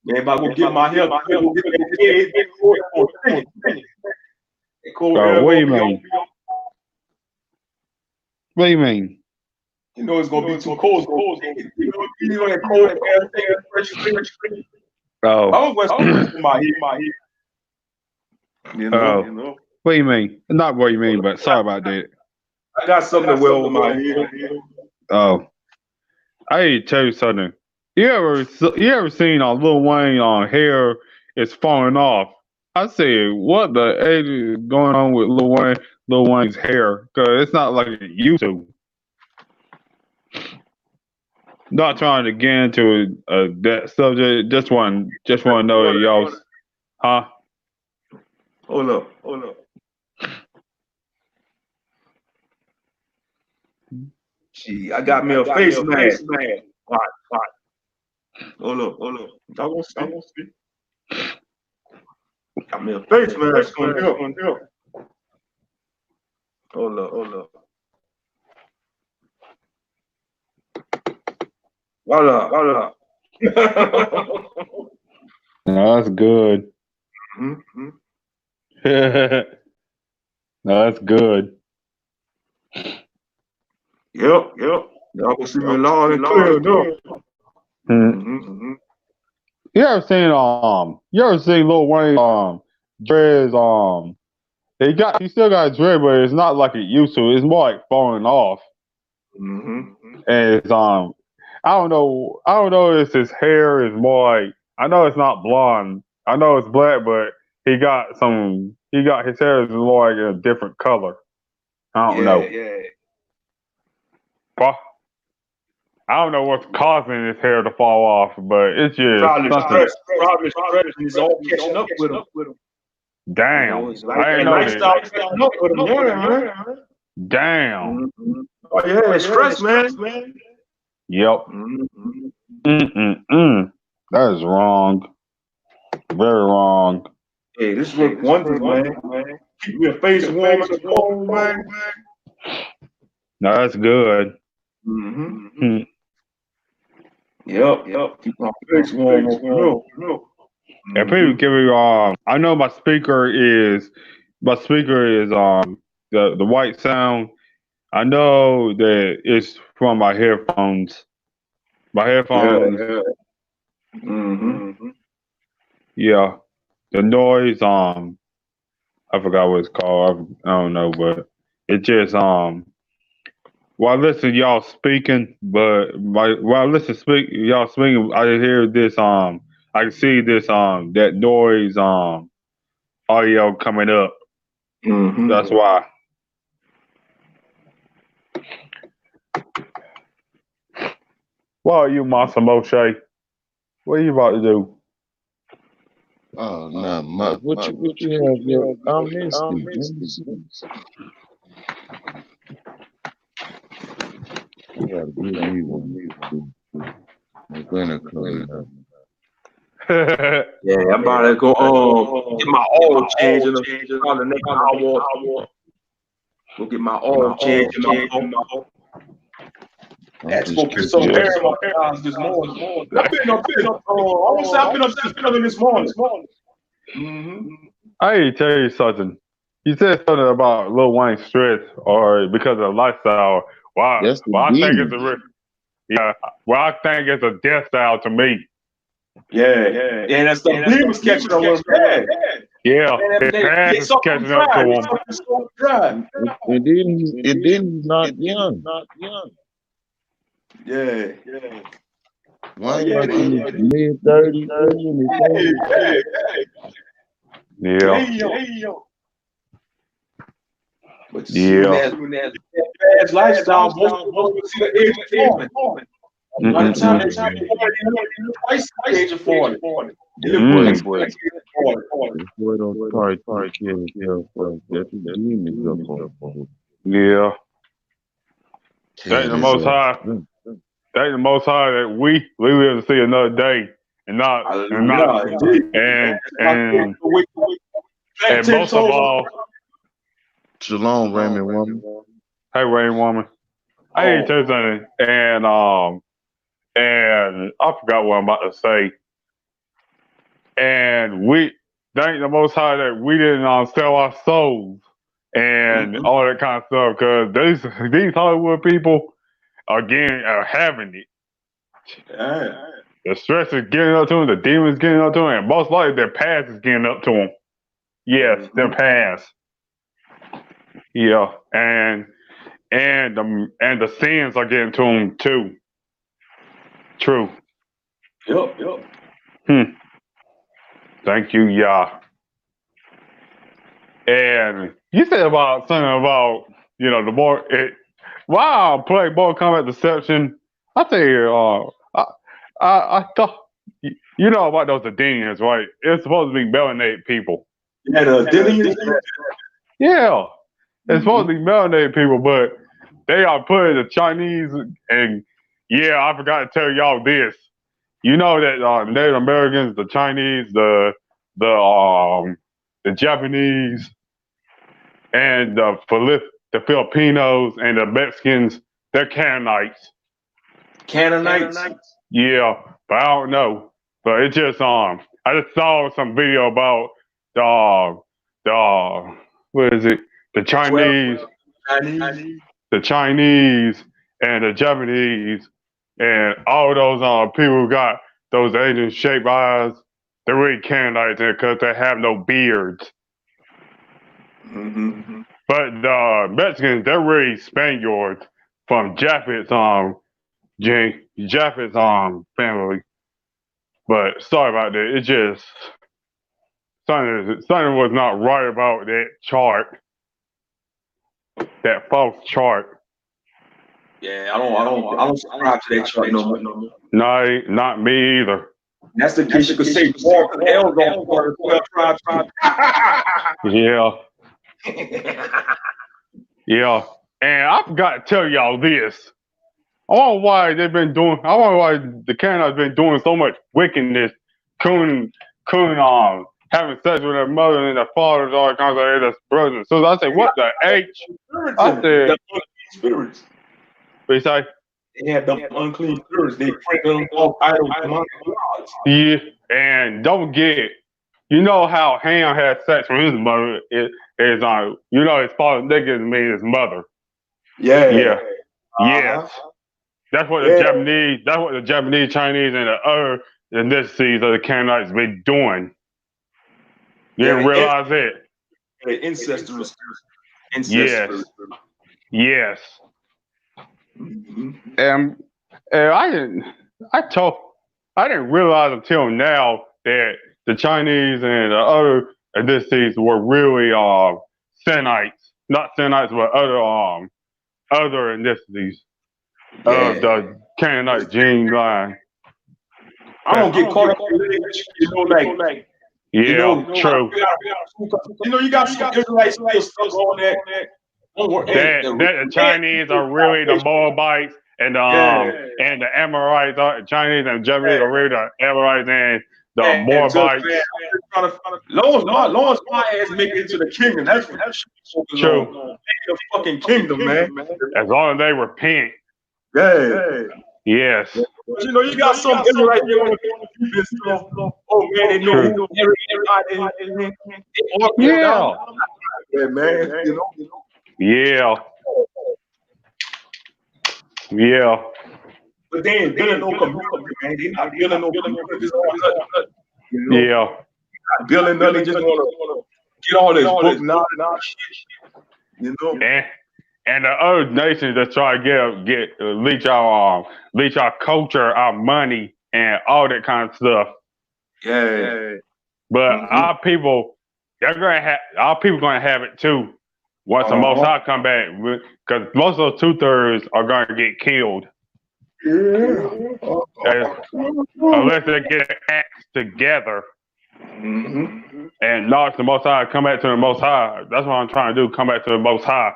Man, if I go get my hair, go get that kid, cold air. What do you mean? What do you mean? You know it's gonna be too cold. You know that cold air, fresh. Oh. I'm gonna spray my hair. You know. What do you mean? Not what you mean, but sorry about that. I got something to wear with my hair. Oh. I need to tell you something. You ever seen Lil Wayne hair is falling off? I said, what the heck is going on with Lil Wayne's hair? Because it's not like it used to. Not trying to get into that subject. Just want to know that y'all, huh? Hold up. Gee, I got me a face mask. Why? Hold up. Y'all gonna see? Got me a face mask on here. Hold up. Voila. No, that's good. Mm-hmm. No, that's good. Yep. Y'all can see me loud and clear now. Mm-hmm. You ever seen Lil Wayne dreads he still got dread, but it's not like it used to. It's more like falling off. Mm-hmm. And it's I don't know if his hair is more like, I know it's not blonde. I know it's black, but his hair is more like a different color. I don't know. Yeah. But I don't know what's causing his hair to fall off, but it's just Probably something. stress, and it's all catching up with him. Damn. It's like I didn't know that. lifestyle catching up with him. Yeah. Damn. Mm-hmm. Oh yeah, it's stress, man. Yep. Mm-hmm. That is wrong. Very wrong. Hey, this is one thing, man. Keep your face warm in the cold, man. No, that's good. Mm-hmm. Yep. Keep my face warm. And people give me I know my speaker is the white sound. I know that it's from my headphones. My headphones. Yeah. Mm-hmm. Yeah. The noise, I forgot what it's called. I don't know, but it just while I listen to y'all speaking, while I listen to y'all speaking, I hear this I can see this that noise audio coming up. Mm-hmm. That's why. What are you, Master Moshe? What are you about to do? Oh, not much. What you have your comments? I gotta give me one. My winter coming up. Yeah, I'm about to go get my oil change in the next hour. Go get my oil change in my car. Had to go get some air in my cars this morning. I've been up here. I won't say I've been up since 7 this morning. Mm-hmm. I need to tell you something. you said something about Lil Wayne's stress or because of the lifestyle. That's the Well, I think it's demons. yeah. Well, I think it's a death style to me. Yeah. And that's the demons catching up with him. Yeah. Yeah, Man, his past they is suck him catching up to dry. They him. suck his soul dry. And then he's not young. Yeah. Oh Wayne yeah. like in his mid-30s, maybe in his Hey, 30s. hey, Yeah, hey, yo. But you see, when yeah. that bad lifestyle, most people don't see the age of 40. By the time they Mm-mm-mm. see 40, you know, twice the age of 40. They That live boy, twice Mm. the age of 40. that boy don't probably take care of himself first. That's the demons up on him. Yeah. Thank Tearing the his Most ass. High. Thank the Most High that we live to see another day, and Hallelujah. Indeed. and Plant 10 most of toes. all, Shalom, Raymond woman. hey, Rain Woman, I need to tell you something, and I forgot what I'm about to say. And we thank the Most High that we didn't sell our souls and Mhm. all that kind of stuff, because these Hollywood people are having it. Yeah. The stress is getting up to them, the demons getting up to them, and most likely their past is getting up to them. Yes, their Mhm. past. Yeah, and the sins are getting to them too. True. Yep. Hmm. Thank you, Yah. And you said about something about the more it. Wow, play Mortal Kombat Deception. I tell you, I thought you know about those Adenians, right? It's supposed to be melanated people. Yeah, the Dillians. Yeah, it's supposed Mhm. to be melanated people, but they are putting the Chinese and yeah, I forgot to tell y'all this. You know that Native Americans, the Chinese, the Japanese, and the Filipinos and the Mexicans, they're Canaanites. Canaanites. Yeah, but I don't know. But it just I just saw some video about the what is it? The The 12 Chinese, Chinese. the Chinese and the Japanese and all those people who got those Asian shaped eyes. They're really Canaanites because they have no beards. Mm-hmm. But the Mexicans, they're really Spaniards from Japheth's family. But sorry about that. It just something was not right about that chart, that false chart. Yeah, I don't subscribe to that chart no more. No, not me either. That's the case you could say more because L's on part of 12 tribes. Yeah, yeah. And I forgot to tell y'all this. I wonder why the Canaanites been doing so much wickedness, coon having sex with their mother and their fathers, all kinds of their brothers and sisters. I said, what the H? Spirits I in it. said, The unclean spirits. what you say? They had the unclean spirits. They prayed them off idols, demonic gods. Yeah, and don't get, you know how Ham had sex with his mother his father nigga mean his mother. Yeah. Yeah. Yes. Uh-huh. Yeah. That's what the Japanese, Chinese, and the other ethnicities of the Canaanites been doing. You Yeah. didn't realize it? Ancestral spirits. Incest Yes. spirits. Yes. Mm-hmm. And, and I didn't realize until now that the Chinese and the other ethnicities were really Sinites, not Sinites, but other ethnicities of Yeah. the Canaanite gene line. I don't get caught up in it. Like, Yeah, true. you got some Israelites still stuck on that. That the Chinese are really the Moabites and the Amorites, Chinese and Japanese are really the Amorites and the and just Moabites. trying to long as my ass make it into the kingdom. That's what you should focus True. on. Make the fucking kingdom, man. As long as they repent. Yeah. Yes. But you got some Israelites they want to keep this stuff. Oh man, they know True. who everybody. Yeah. Yeah, man. Yeah. Yeah. But they ain't building no community, man. They not building no communities or nothing. Yeah. Not building nothing. They just want to get all this book knowledge and shit. And the other nations that try to leech our culture, our money, and all that kind of stuff. Yeah. But our people, our people gonna have it too. Once the Most High come back, because most of those 2/3 are gonna get killed. Unless they get an axe together and knock the Most High, come back to the Most High. That's what I'm trying to do. Come back to the Most High.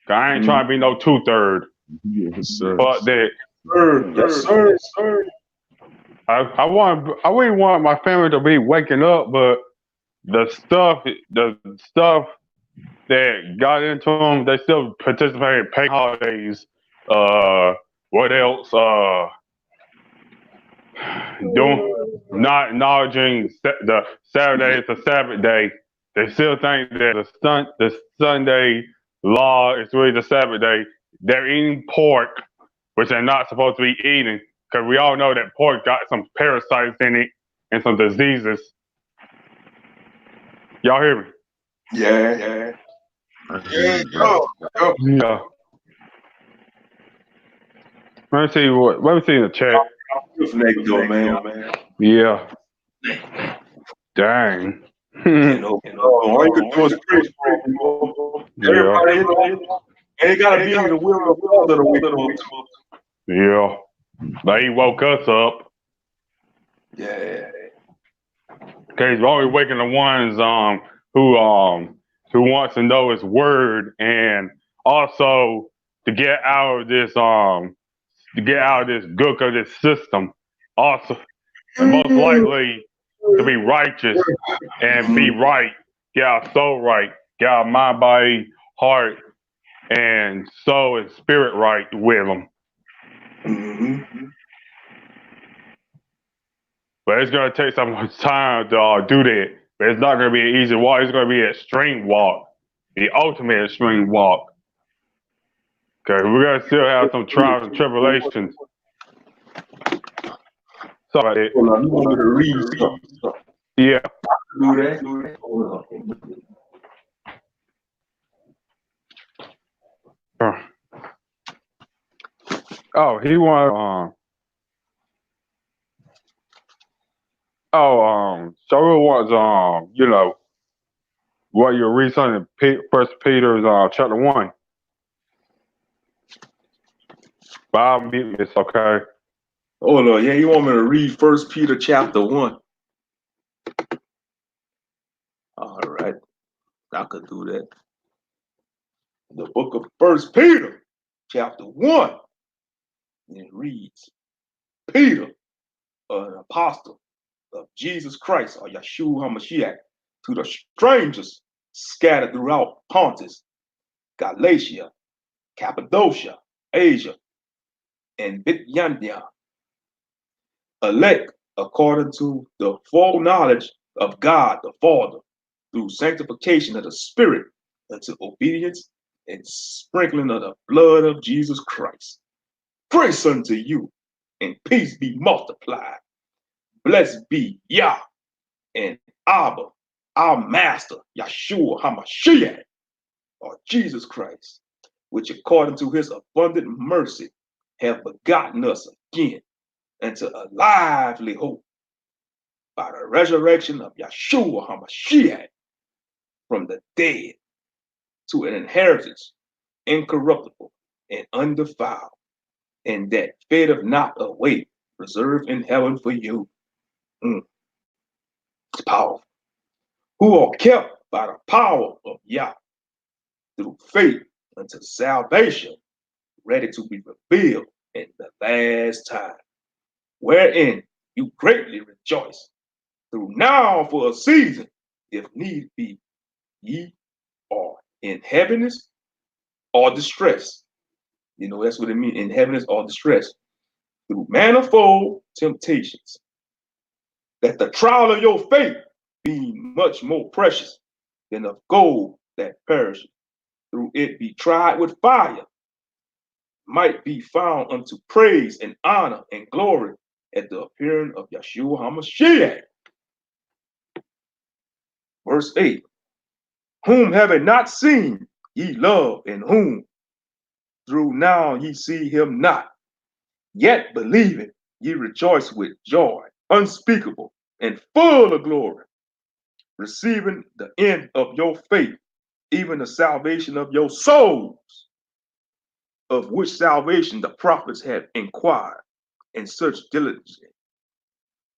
I ain't trying to be no 2/3. Yes, sir. But that. Yes, sir. I wouldn't want my family to be waking up, but the stuff that got into them, they still participate in pagan holidays. What else? Not acknowledging the Saturday is a Sabbath day. They still think that the Sunday law is really the Sabbath day. They're eating pork, which they're not supposed to be eating, because we all know that pork got some parasites in it and some diseases. Y'all hear me? Yeah. Yeah. Let me see in the chat. Man. Yeah. Dang. All you can do is pray for people. Everybody, ain't gotta be the will of the Father. Yeah. But he woke us up. Yeah. Okay, he's only waking the ones who wants to know his word, and also to get out of this gook of this system. Also, and most likely to be righteous and be right, get our soul right, get our mind, body, heart, and soul and spirit right with them. But it's going to take some time to do that. But it's not going to be an easy walk. It's going to be an extreme walk, the ultimate extreme walk. Okay, we're going to still have some trials and tribulations. Sorry about that. You want me to read something? Yeah. Do that? Oh, he wanted Shaul wants what you're reading in First Peter's chapter 1. But I'll mute this, okay? Oh Lord, yeah, you want me to read First Peter chapter 1? All right, I could do that. The book of First Peter, chapter 1. And it reads, Peter, an apostle of Jesus Christ, or Yeshua HaMashiach, to the strangers scattered throughout Pontus, Galatia, Cappadocia, Asia, and Bithynia, elect according to the full knowledge of God the Father, through sanctification of the Spirit, unto obedience and sprinkling of the blood of Jesus Christ. Grace unto you, and peace be multiplied. Blessed be Yah and Abba, our Master, Yeshua HaMashiach, or Jesus Christ, which according to his abundant mercy have begotten us again into a lively hope by the resurrection of Yeshua HaMashiach from the dead, to an inheritance incorruptible and undefiled, and that fadeth not away, reserved in heaven for you. It's powerful. Who are kept by the power of Yah through faith unto salvation, ready to be revealed in the last time, wherein you greatly rejoice, through now for a season, if need be, ye are in heaviness or distress. That's what it means, in heaviness or distress, through manifold temptations, that the trial of your faith, being much more precious than of gold that perish, through it be tried with fire, might be found unto praise and honor and glory at the appearing of Yeshua HaMashiach. Verse 8, whom having not seen ye love, and whom through now ye see him not, yet believing ye rejoice with joy unspeakable and full of glory, receiving the end of your faith, even the salvation of your souls, of which salvation the prophets had inquired and searched diligently,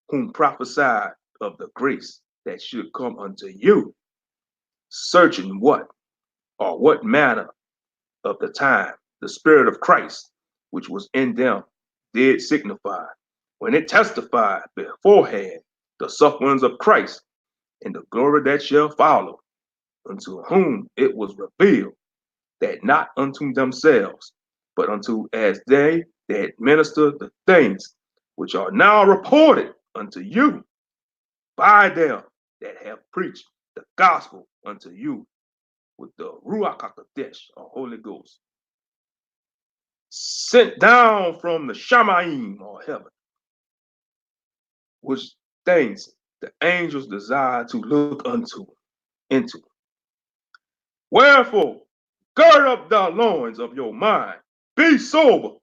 whom prophesied of the grace that should come unto you, searching what or what manner of the time the Spirit of Christ, which was in them, did signify, when it testified beforehand the sufferings of Christ and the glory that shall follow, unto whom it was revealed that not unto themselves, but unto as they that minister the things which are now reported unto you by them that have preached the gospel unto you with the Ruach HaKodesh, or Holy Ghost, sent down from the Shamayim, or heaven, which things the angels desire to look into. Wherefore, gird up the loins of your mind, be sober,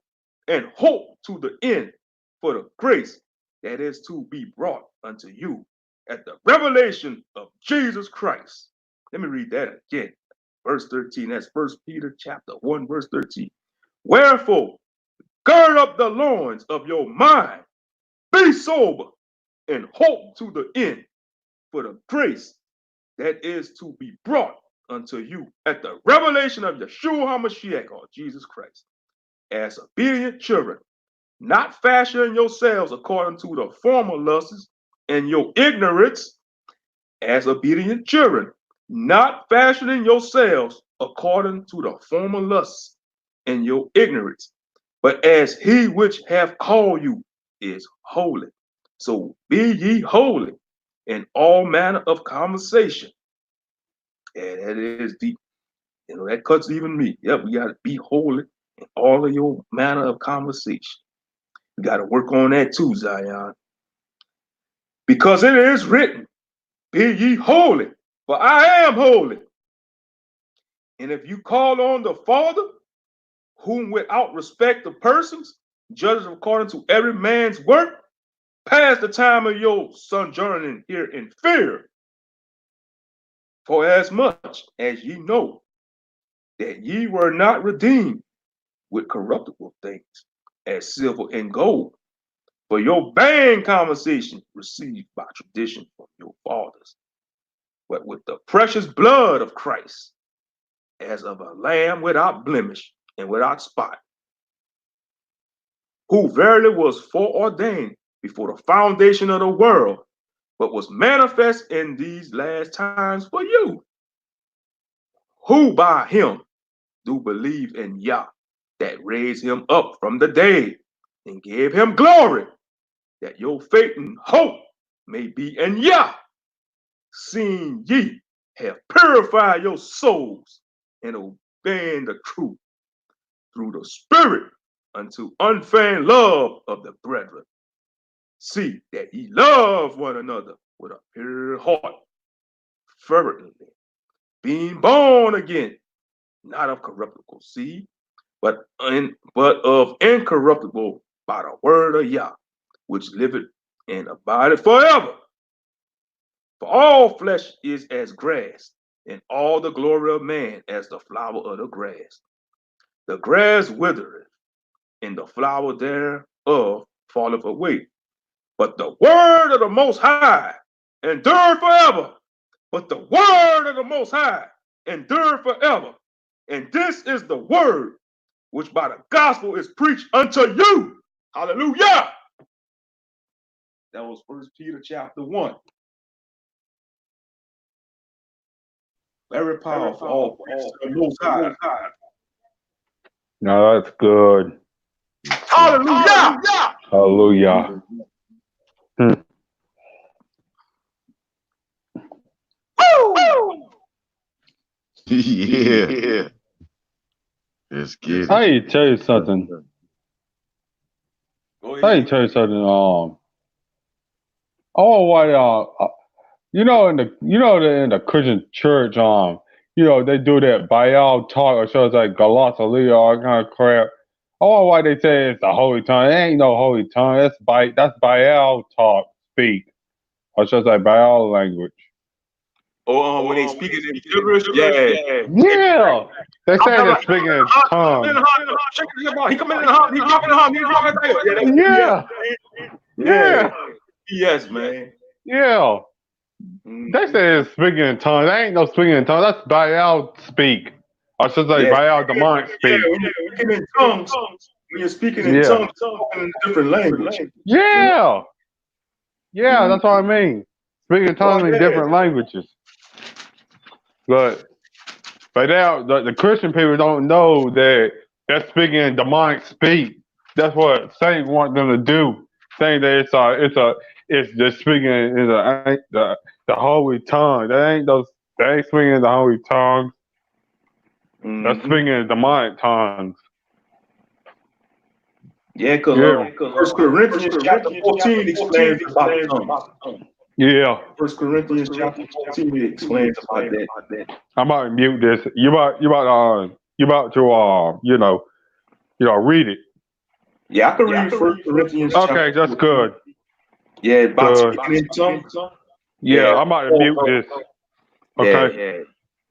and hope to the end for the grace that is to be brought unto you at the revelation of Jesus Christ. Let me read that again. Verse 13, that's 1 Peter chapter 1, verse 13. Wherefore, gird up the loins of your mind, be sober, and hope to the end for the grace that is to be brought unto you at the revelation of Yeshua HaMashiach, or Jesus Christ, as obedient children, not fashioning yourselves according to the former lusts and your ignorance, as obedient children, not fashioning yourselves according to the former lusts and your ignorance, but as he which hath called you is holy. So be ye holy in all manner of conversation. And that is deep. You know, that cuts even me. Yep, we got to be holy in all of your manner of conversation. We got to work on that too, Zion. Because it is written, be ye holy, for I am holy. And if you call on the Father, whom without respect of persons, judges according to every man's work, pass the time of your sojourning here in fear. For as much as ye know that ye were not redeemed with corruptible things, as silver and gold, for your vain conversation received by tradition from your fathers, but with the precious blood of Christ, as of a lamb without blemish and without spot, who verily was foreordained before the foundation of the world, but was manifest in these last times for you, who by him do believe in Yah, that raised him up from the dead and gave him glory, that your faith and hope may be in Yah, seeing ye have purified your souls and obeying the truth through the Spirit unto unfeigned love of the brethren. See that ye love one another with a pure heart, fervently, being born again, not of corruptible seed, but of incorruptible by the word of Yah, which liveth and abideth forever. For all flesh is as grass, and all the glory of man as the flower of the grass. The grass withereth, and the flower thereof falleth away. But the word of the Most High endureth forever. But the word of the Most High endureth forever. And this is the word which by the gospel is preached unto you. Hallelujah. That was 1 Peter chapter 1. Very powerful. All praise to the Most High. No, that's good. Hallelujah. Hallelujah. Woo! Yeah. Let's get it. I tell you something. Go I ahead. tell you something. Oh, what? In the Christian church, they do that Baal talk or shows like glossolalia, all that kind of crap. Oh, why they say it's the holy tongue? It ain't no holy tongue. That's Baal talk, speak, or shows like Baal language. Or when they speaking in gibberish, yeah. Yeah, they I'm say talking they're about speaking in in tongues. the hot, shaking his ball. He come in the hot, he talking in the hot, he talking like that. Yeah, that's Yeah, BS. yeah, Yeah, BS, man. yeah. They Mm-hmm. say it's speaking in tongues. There ain't no speaking in tongues. That's Baal speak, or should like Yeah, Baal demonic yeah. speak. When you're speaking in tongues, Yeah, you're talking in a different language. You know. yeah, yeah. Mm. That's what I mean. Speaking in Oh tongues in yeah. different languages, but now the Christian people don't know that they're speaking in demonic speak. That's what Satan wants them to do. Saying that it's just speaking in the holy tongue. They ain't speaking in the holy tongue. They're Mm-hmm. speaking in demonic tongues. Yeah, because Yeah, First Corinthians chapter 14 explains about the tongues. yeah. First Corinthians chapter 14 explains about that. I'm about to mute this. You about to read it. Yeah, I can read First Corinthians chapter Okay, that's 14. good. Yeah, about Good. speaking in tongues. Yeah, Yeah. I'm about to mute this. Okay.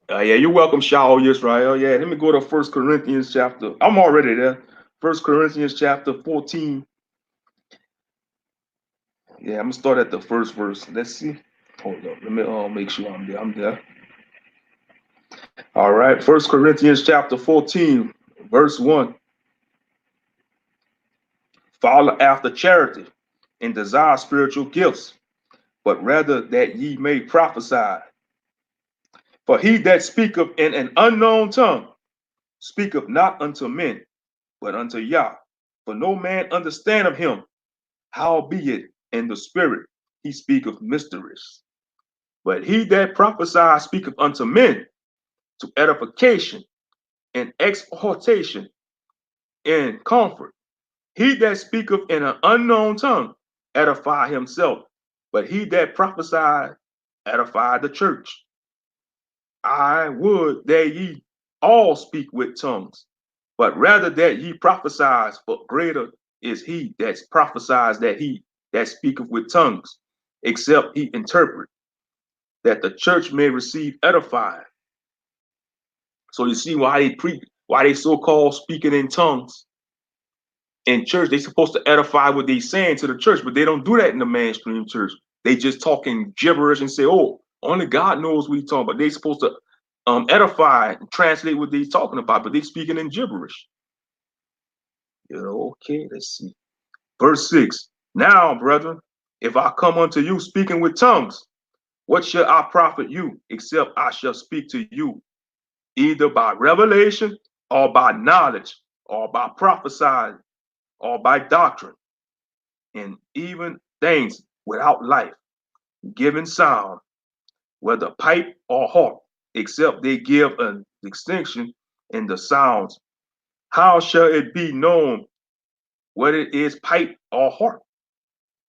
Yeah. Yeah, you're welcome, Shaul Yisrael. Yeah, let me go to First Corinthians chapter. I'm already there. First Corinthians chapter 14. Yeah, I'm gonna start at the first verse. Let's see. Hold up. Let me make sure I'm there. I'm there. All right. First Corinthians chapter 14, verse 1. Follow after charity and desire spiritual gifts, but rather that ye may prophesy. For he that speaketh in an unknown tongue speaketh not unto men, but unto Yah. For no man understandeth him. Howbeit in the spirit he speaketh mysteries. But he that prophesies speaketh unto men to edification and exhortation and comfort. He that speaketh in an unknown tongue edify himself, but he that prophesies edify the church. I would that ye all speak with tongues, but rather that ye prophesies, for greater is he that prophesies that he that speaketh with tongues, except he interpret, that the church may receive edifying. So you see why they so-called speaking in tongues in church. They supposed to edify what they saying to the church, but they don't do that in the mainstream church. They just talking gibberish and say, "Oh, only God knows what he's talking about." They supposed to edify and translate what they're talking about, but they speaking in gibberish. Okay, let's see. Verse 6. Now, brethren, if I come unto you speaking with tongues, what shall I profit you, except I shall speak to you either by revelation or by knowledge or by prophesying or by doctrine, and even things without life, giving sound, whether pipe or harp, except they give an distinction in the sounds. How shall it be known whether it is pipe or harp?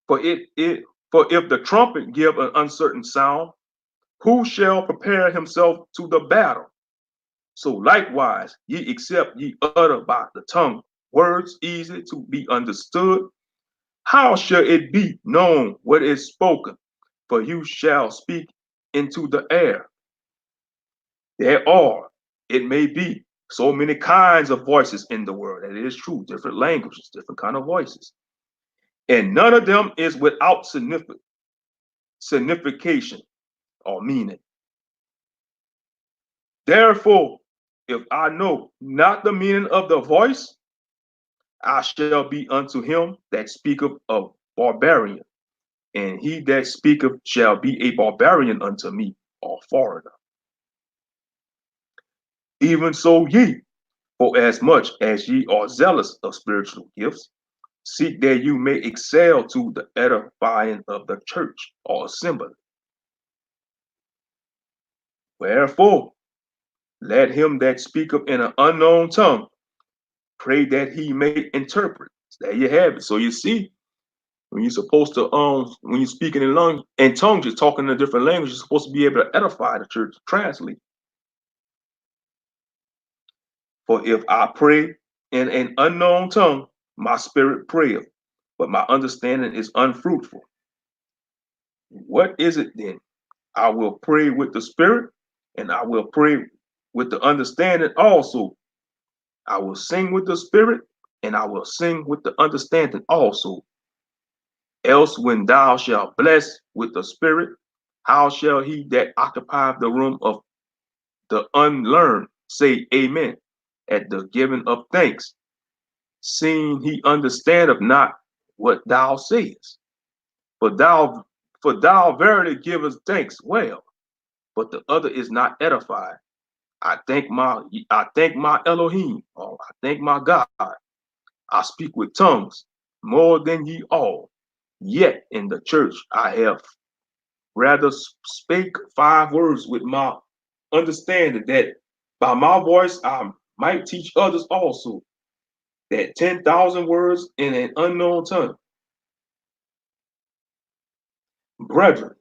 For if the trumpet give an uncertain sound, who shall prepare himself to the battle? So likewise, ye except ye utter by the tongue words easy to be understood, how shall it be known what is spoken? For you shall speak into the air. There are, it may be, so many kinds of voices in the world. And it is true, different languages, different kind of voices. And none of them is without signification or meaning. Therefore, if I know not the meaning of the voice, I shall be unto him that speaketh of barbarian, and he that speaketh shall be a barbarian unto me, or foreigner. Even so ye, for as much as ye are zealous of spiritual gifts, seek that you may excel to the edifying of the church or assembly. Wherefore, Let him that speaketh in an unknown tongue pray that he may interpret. There you have it. So you see, when you're supposed to when you're speaking in tongues, you're talking in a different language, you're supposed to be able to edify the church, translate. For if I pray in an unknown tongue, my spirit prayeth, but my understanding is unfruitful. What is it then? I will pray with the spirit, and I will pray with the understanding also. I will sing with the spirit, and I will sing with the understanding also. Else, when thou shalt bless with the spirit, how shall he that occupieth the room of the unlearned say amen at the giving of thanks, seeing he understandeth not what thou sayest? For thou, verily givest thanks well, but the other is not edified. I thank my Elohim, or I thank my God. I speak with tongues more than ye all. Yet in the church I have rather spake 5 words with my understanding, that by my voice I might teach others also, that 10,000 words in an unknown tongue. Brethren,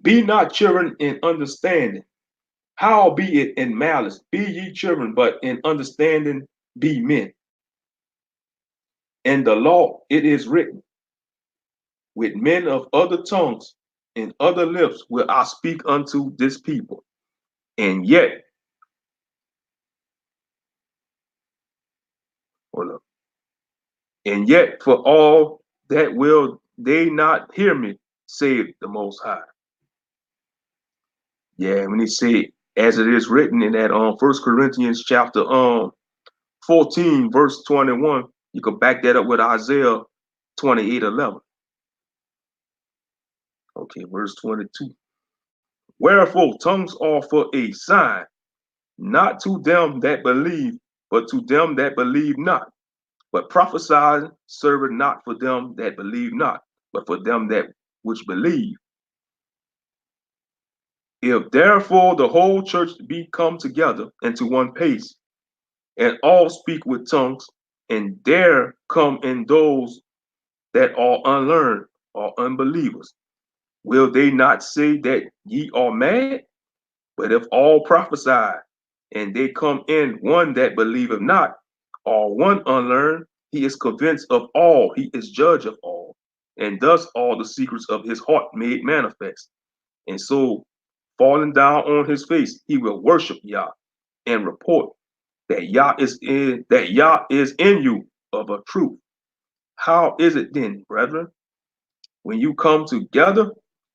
be not children in understanding. How be it in malice? Be ye children, but in understanding be men. In the law it is written, with men of other tongues and other lips will I speak unto this people. And yet, hold up, and yet for all that will they not hear me, saith the Most High. Yeah, when he said, as it is written in that 1 Corinthians chapter 14, verse 21, you can back that up with Isaiah 28:11. Okay, verse 22. Wherefore tongues are for a sign, not to them that believe, but to them that believe not. But prophesying serveth not for them that believe not, but for them that which believe. If therefore the whole church be come together into one pace, and all speak with tongues, and there come in those that are unlearned or unbelievers, will they not say that ye are mad? But if all prophesy, and they come in one that believeth not, or one unlearned, he is convinced of all, he is judge of all, and thus all the secrets of his heart made manifest. And so, falling down on his face, he will worship Yah and report that Yah is in you of a truth. How is it then, brethren, when you come together,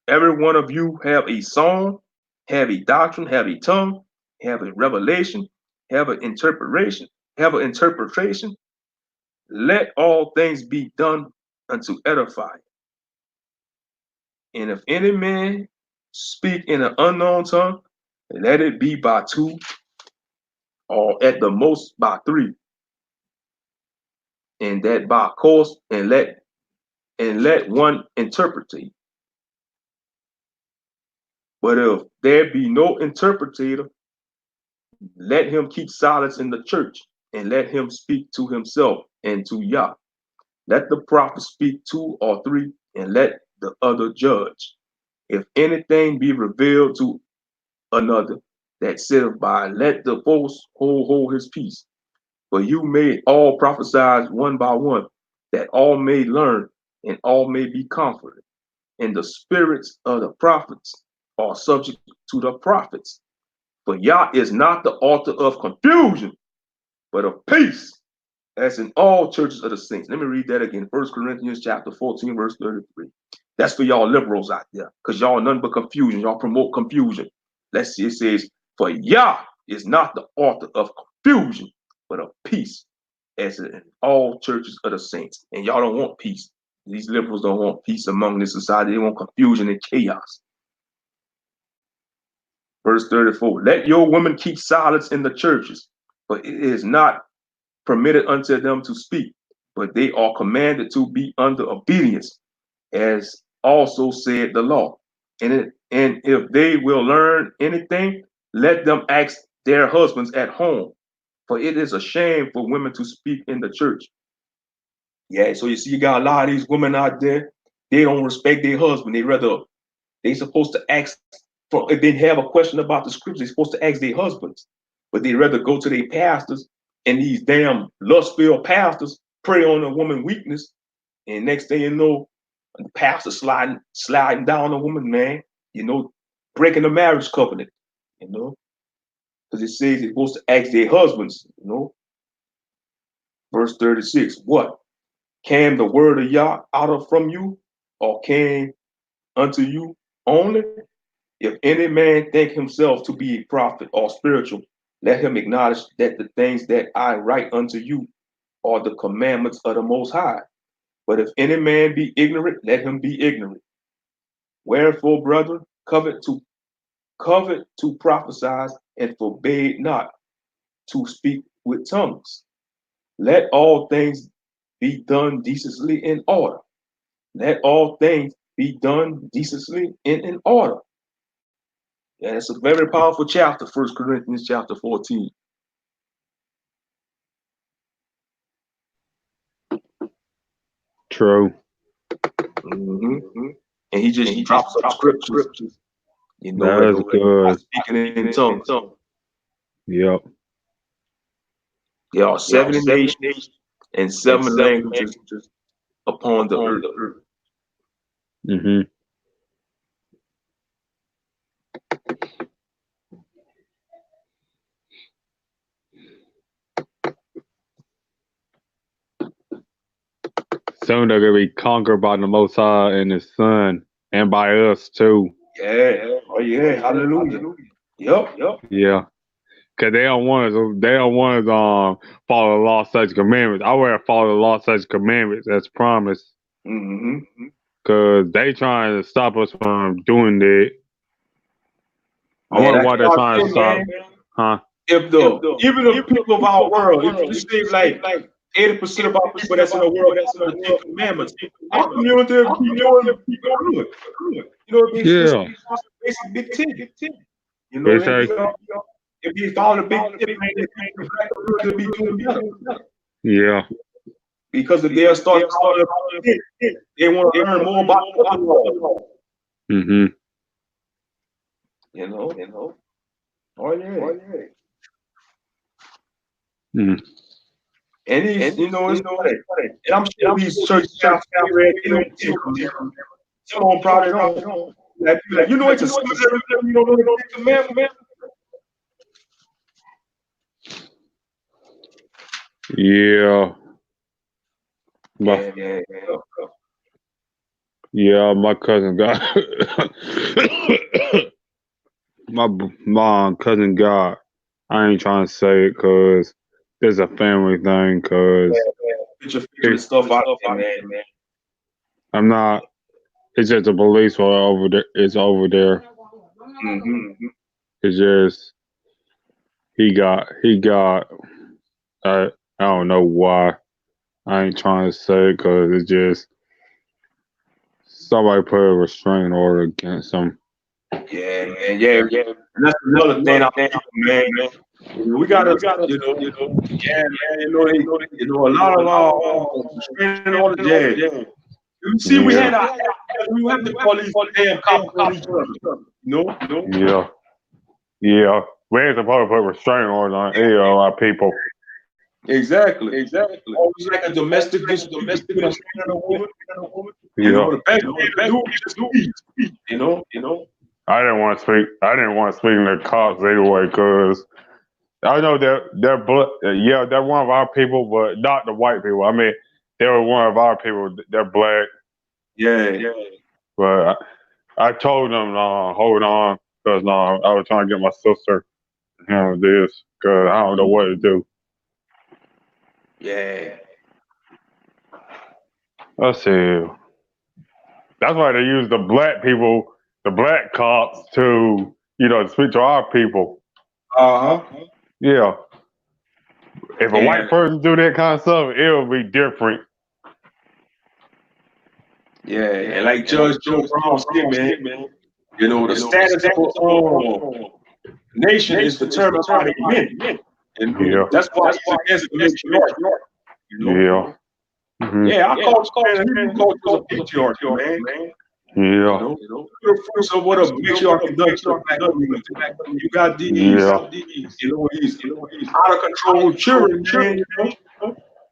every one of you have a song, have a doctrine, have a tongue, have a revelation, have an interpretation. Let all things be done unto edify. And if any man speak in an unknown tongue, let it be by 2, or at the most by 3, and that by course, and let one interpret. But if there be no interpreter, let him keep silence in the church, and let him speak to himself and to Yah. Let the prophet speak 2 or 3, and let the other judge. If anything be revealed to another that sitteth by, let the first hold his peace. For you may all prophesy one by one, that all may learn and all may be comforted. And the spirits of the prophets are subject to the prophets. For Yah is not the author of confusion, but of peace, as in all churches of the saints. Let me read that again. 1 Corinthians chapter 14, verse 33. That's for y'all liberals out there, because y'all none but confusion. Y'all promote confusion. Let's see, it says, for Yah is not the author of confusion, but of peace, as in all churches of the saints. And y'all don't want peace. These liberals don't want peace among this society. They want confusion and chaos. Verse 34, let your women keep silence in the churches, but it is not permitted unto them to speak, but they are commanded to be under obedience, as also said the law. And if they will learn anything, let them ask their husbands at home, for it is a shame for women to speak in the church. Yeah, so you see, you got a lot of these women out there, they don't respect their husband. They supposed to ask for, if they have a question about the scripture, they're supposed to ask their husbands. But they rather go to their pastors, and these damn lust-filled pastors prey on a woman's weakness. And next thing you know, the pastor sliding down a woman, man, breaking the marriage covenant, because it says they're supposed to ask their husbands. Verse 36, what? Came the word of Yah out of from you, or came unto you only? If any man think himself to be a prophet or spiritual, let him acknowledge that the things that I write unto you are the commandments of the Most High. But if any man be ignorant, let him be ignorant. Wherefore, brethren, covet to prophesy, and forbade not to speak with tongues. Let all things be done decently in order. Let all things be done decently and in order. Yeah, it's a very powerful chapter, 1 Corinthians chapter 14. True. Mm-hmm. And he just drops up scriptures, That is good. speaking in tongues. Yep. There are 70 nations and 7 languages upon the earth. Mm-hmm. Soon they're gonna be conquered by the Most High and His Son, and by us too. Yeah. Oh yeah. Hallelujah. Yep. Yeah. Cause they don't want us. They don't want us follow the law, such commandments. I would follow the law, such commandments as promised. Mm-hmm. Cause they trying to stop us from doing that. I Man, wonder that's why they're what trying I to say, stop. man. Huh? Even the people of our world, if you say like 80% of our people that's in the world that's in the 10 commandments, our community will keep doing good. Yeah. It's basic big 10. They say. If you follow the big 10, man, the black community will be doing better. Yeah. Because if they'll start following the 10, they want to learn more about the law. Mm-hmm. Oh yeah. Mm. And these, it's funny. And I'm sure these church pastors read they don't take commandments. Some of them probably don't. Like, it's a cemetery, the commandment. Yeah. Yeah, my cousin got my cousin got. I ain't trying to say it because it's a family thing. Cause Get your family stuff out there, man. I'm not. It's just the police are over there. It's over there. Mm-hmm. It's just he got. I don't know why. I ain't trying to say it because it's just somebody put a restraining order against him. Yeah, man. Yeah. And that's another thing, man. We gotta, yeah, man. A lot of our restraining orders, yeah. You see, we have to call these damn cops on each other. Yeah. Yeah. We ain't supposed to put restraining orders on any of our people. Exactly. Always like a domestic dispute between a man and a woman. Yeah. The best thing to do is just speak. I didn't want to speak. I didn't want to speak to the cops anyway, because I know they're they're one of our people, but not the white people. I mean, they were one of our people. They're black. Yeah. But I told them, hold on, because I was trying to get my sister to handle this, because I don't know what to do. Yeah. Let's see. That's why they use the black people, the black cops, to speak to our people. Yeah. If a white person do that kind of stuff, it'll be different. Yeah, and like Judge Joe Brown said, man, the status Nation is determined by the men. And that's why he's against the matriarchy. You know? Yeah. Yeah, our culture, man, Hebrew culture was a patriarchy, man. Yeah. The fruits of what a matriarchy does to the black community. You got these, these out of control children, man.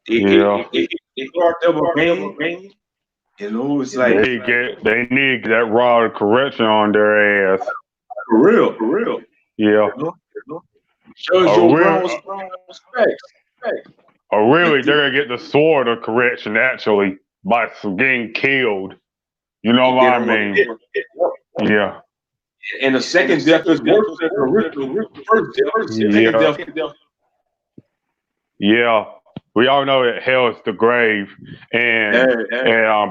They start them a vein. It's like they need that rod of correction on their ass. for real. Yeah. Shows your grown respect. Or really, they're gonna get the sword of correction actually by getting killed. You know what I mean? Yeah. And the second death is worse than the original first death. Second death. Yeah. We all know that hell is the grave, and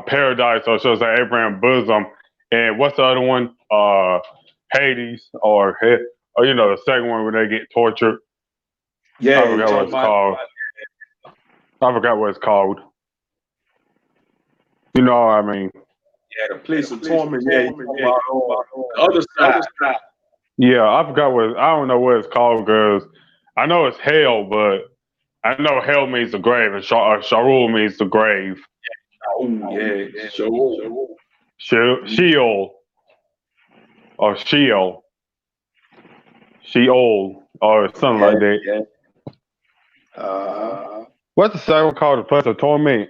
paradise, or should I say Abraham's bosom, and what's the other one? Hades, or the second one where they get tortured. Yeah, I forgot what it's called. I forgot what it's called. You know what I mean? Yeah, the place of torment. Yeah, the other side. Yeah, I forgot I don't know what it's called because I know it's hell, but I know hell means the grave and Sharul means the grave. Oh, yeah, Sheol. Sheol. Or Sheol. Sheol. Or something like that. What's the second one called? The place of torment?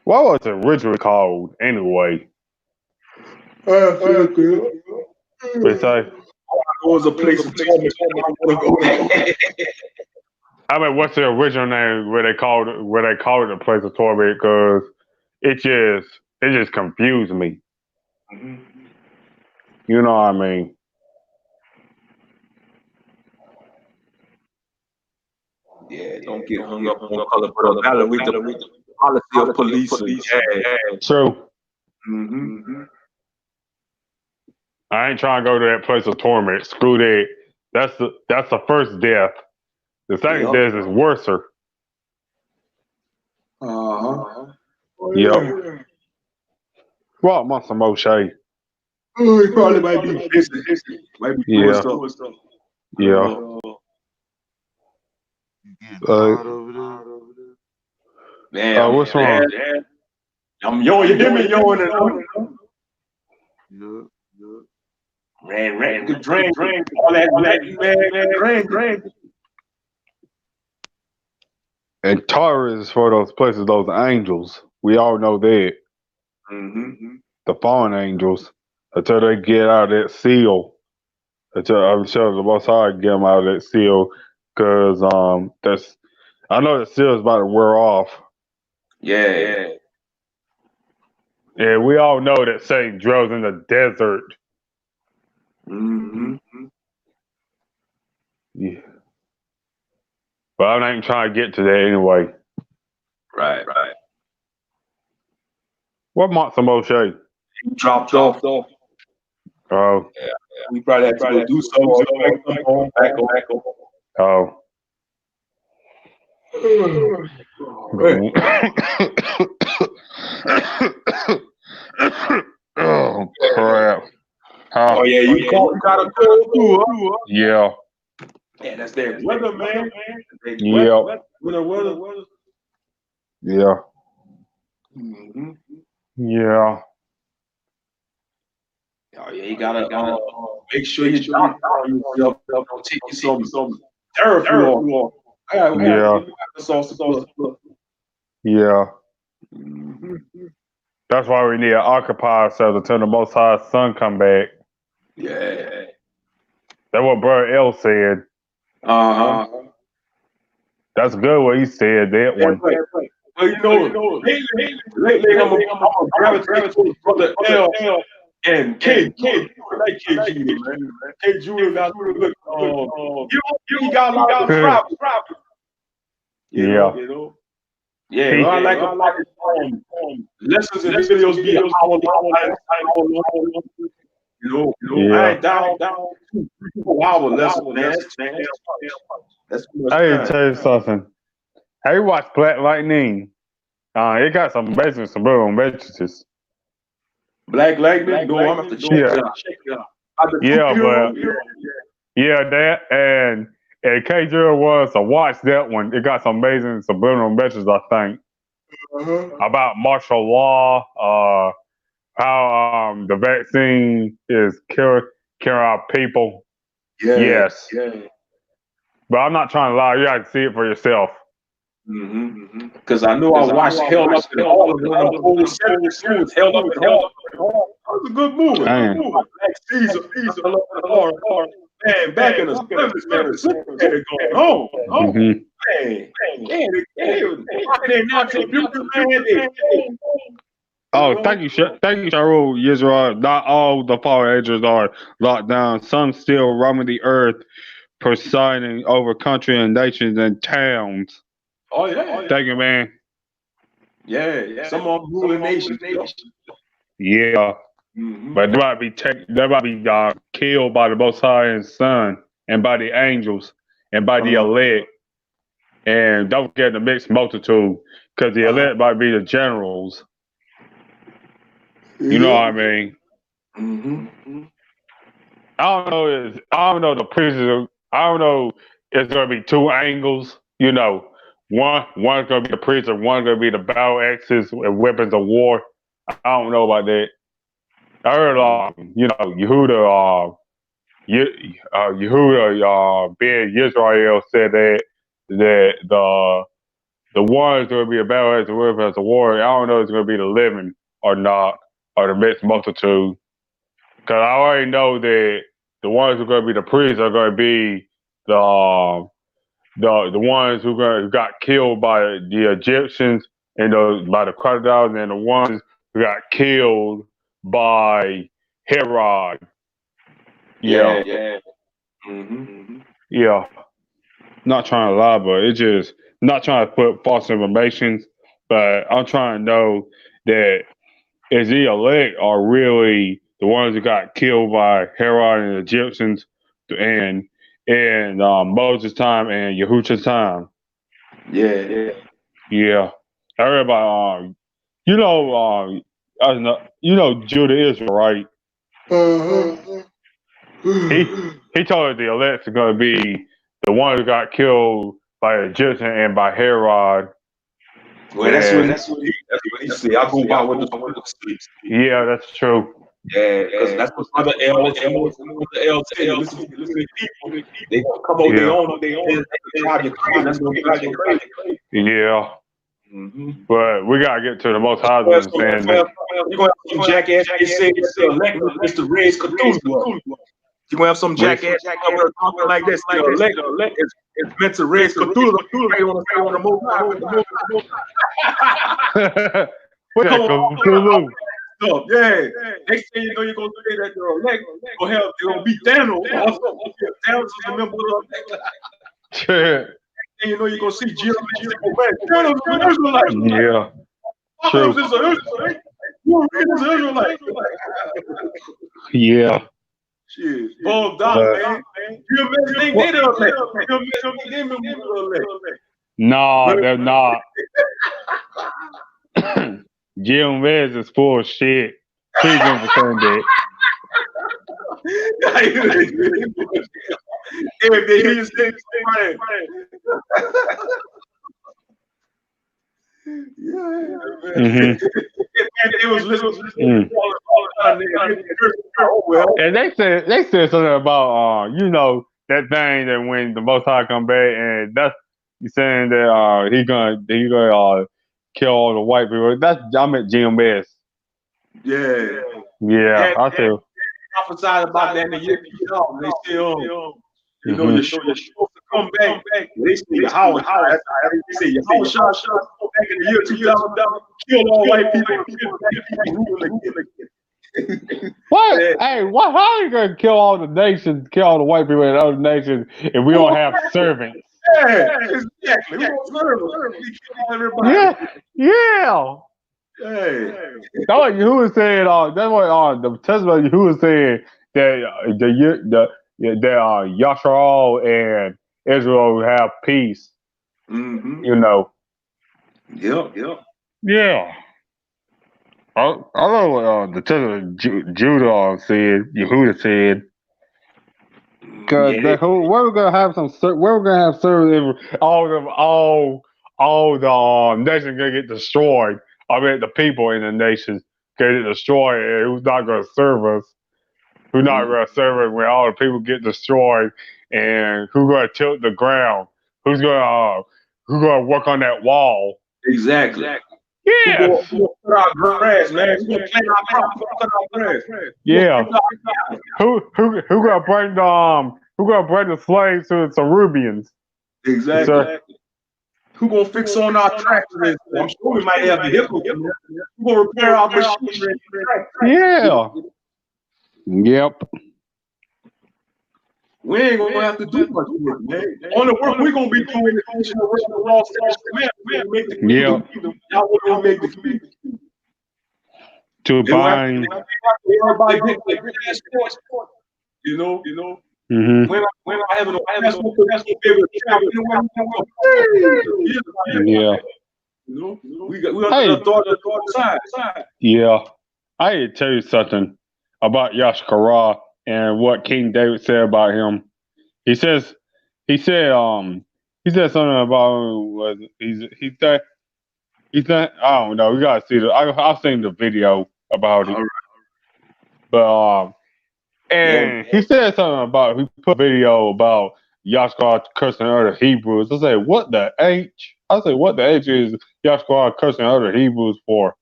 What was it originally called anyway? They say. It was a place of torment. I mean, what's the original name where they called it the place of torment? Because it just confused me. You know what I mean? Yeah, don't get hung up on color, but evaluate the policy of police. Yeah. True. I ain't trying to go to that place of torment. Screw that. That's the first death. The second death is worser. Yep. Well, Monster Moshe. He probably might be busy. Might be doing stuff. Yeah. Man, what's wrong? I'm yawning. You hear me yawning? Man, good drink. All that man, drink. And Taurus is for those places, those angels. We all know that. The fallen angels. Until they get out of that seal. I'm sure the Most High get them out of that seal. Because I know the seal is about to wear off. Yeah. Yeah, we all know that Satan dwells in the desert. Yeah. But I'm not even trying to get to that anyway. Right. What Monster Moshe? He dropped off. Oh. Yeah. We probably have to go do something. Back on. Oh. Oh, crap. Huh? Oh, yeah, you got a cold too, huh? Yeah. Yeah, that's that weather, man. Yeah. Weather. Yeah. Yeah. Oh, yeah, you gotta make sure you drop yourself. Take you some therapy. Yeah. Yeah. That's why we need to occupy ourselves until the Most High Son come back. Yeah. That's what Brother L said. That's good what he said, that one. Well, lately I'm a gravitate towards Brother L and K. Like K. Judah, man. K. Judah got good. You got a lot of problems. You know? Yeah, I like lessons and videos be hour long. I ain't down 2 hour lessons, man. That's too much Hey, time. tell you something. Hey, watch Black Lightning. It got some basics, some real messages. Black Lightning? No, I'm gonna have to check it out. the Yeah, but superhero. yeah, that and K0 was to watch that one. It got some amazing subliminal messages, I think, Uh-huh. about martial law, how the vaccine is killing our people. Yeah, Yes, yeah. but I'm not trying to lie. You have to see it for yourself. Because I know I watched Held Up in Harlem, one of them old 70s movies, Held Up in Harlem. That was a good movie. Damn. Black Caesar, Held Up in Harlem. Man, back in the 70s, man, the Pacific had it going on. Hmm. Man, they was rocking their natural beauty, man. Oh, thank you, Sharu Yisrael. Not all the Power Rangers are locked down. Some still roaming the earth, presiding over country and nations and towns. Oh, yeah. Thank you, man. Yeah, some of them ruling nations. Yeah, Mm-hmm. but they might be killed by the Most High and Son, and by the angels, and by the elect. And don't forget the mixed multitude, because the elect might be the generals. You know what I mean? Mm-hmm. I don't know the prisoners. I don't know. It's gonna be two angles. You know, one's gonna be the prisoner, one's gonna be the battle axes and weapons of war. I don't know about that. I heard, Yehuda, Ben Yisrael said that the ones gonna be a battle axes and weapons of war. I don't know if it's gonna be the living or not, or the mixed multitude. Because I already know that the ones who are going to be the priests are going to be the ones who got killed by the Egyptians and by the crocodiles, and the ones who got killed by Herod. Yeah, Yeah. Mm-hmm. yeah. Not trying to lie, but it's just not trying to put false information. But I'm trying to know that is the elect are really the ones who got killed by Herod and the Egyptians and Moses' time and Yahushua's time. Yeah. Yeah, I heard about Judah Israel, right? Uh-huh. He told us the elects are going to be the ones who got killed by the Egyptian and by Herod. Well, that's what he said. I go by what the scripture says. Yeah, that's true. Yeah, because that's what other L's and other L's tell you. Listen to these people. They gonna come out their own. They drive you crazy. That's gonna drive you crazy. Yeah. Mm-hmm. But we gotta get to the most high You're understanding. gonna have some jackass. They say it's the elect Mr. Ray's Cthulhu. You're gonna have some jackass talking like this. The elect is meant to raise Cthulhu. Right on the side of the Most High. What's that? Come on, Cthulhu. stuff. Yeah. Next thing you know, you're gonna say that the elect you're gonna be Thanos. Thanos is a member of the elect. And you know you're gonna see geometrical man. Thanos is an Israelite. Yeah. Thanos is an Israelite. You're an Israelite. Yeah. Shit. Bold dog, man. You think they the elect. You think they the elect. No, they're not. Jim Rez is full of shit. Please understand that. If they hear you say right. Yeah. It was listening. Oh well. And they said something about that thing that when the Most High come back, and that's you saying that he gonna kill all the white people. I'm at GMS. Yeah. Yeah, I said. Prophesied about that in the year 2000. They still, you're supposed to come back. They say Yahweh. They say Yahweh shall come back in the year 2000, kill all white people, What? Yeah. Hey, what? How are you gonna kill all the nations, kill all the white people in other nations if we don't have servants? Yeah, exactly. We don't serve them. We kill everybody. Yeah. Hey. That's what Yahuwah said. That's what the testimony Yahuwah said that Yashar and Israel will have peace. Mm-hmm. You know. Yep. Yeah. I know what the teller Judah said, Yehuda said. Cause Yeah, we're gonna have we're gonna have service. All the nations gonna get destroyed. I mean, the people in the nations get destroyed. And who's not gonna serve us? Who's not gonna serve us when all the people get destroyed? And who's gonna tilt the ground? Who's gonna work on that wall? exactly. Yes. Who gonna cut our grass, man? Who gonna plant our crops? Who gonna cut our grass? Who gonna Yeah. fix our Who gonna bring the slaves to the Sarubians? exactly. So Who gonna fix on our tractors? I'm sure we might have vehicles. Who gonna repair our machinery? yeah. Yep. We ain't gonna have to do much work, man. Only work we're gonna be doing is teaching the rest of the law, statutes, commandments. We make the kingdom. Y'all want to make the kingdom. To They don't have to bind. everybody get their passport. You know. Mm-hmm. When I have no passport, that's gonna be able to travel anywhere we want. Yeah. You know, we under the authority of the side. Yeah. I need to tell you something about Yashkara and what King David said about him. He says he said something about he's not I don't know, you gotta see I've seen the video about it. All right. But Yeah. and he said something about he put a video about Yashkar cursing other Hebrews. I said, what the H? I said, what the H is Yashkar cursing other Hebrews for?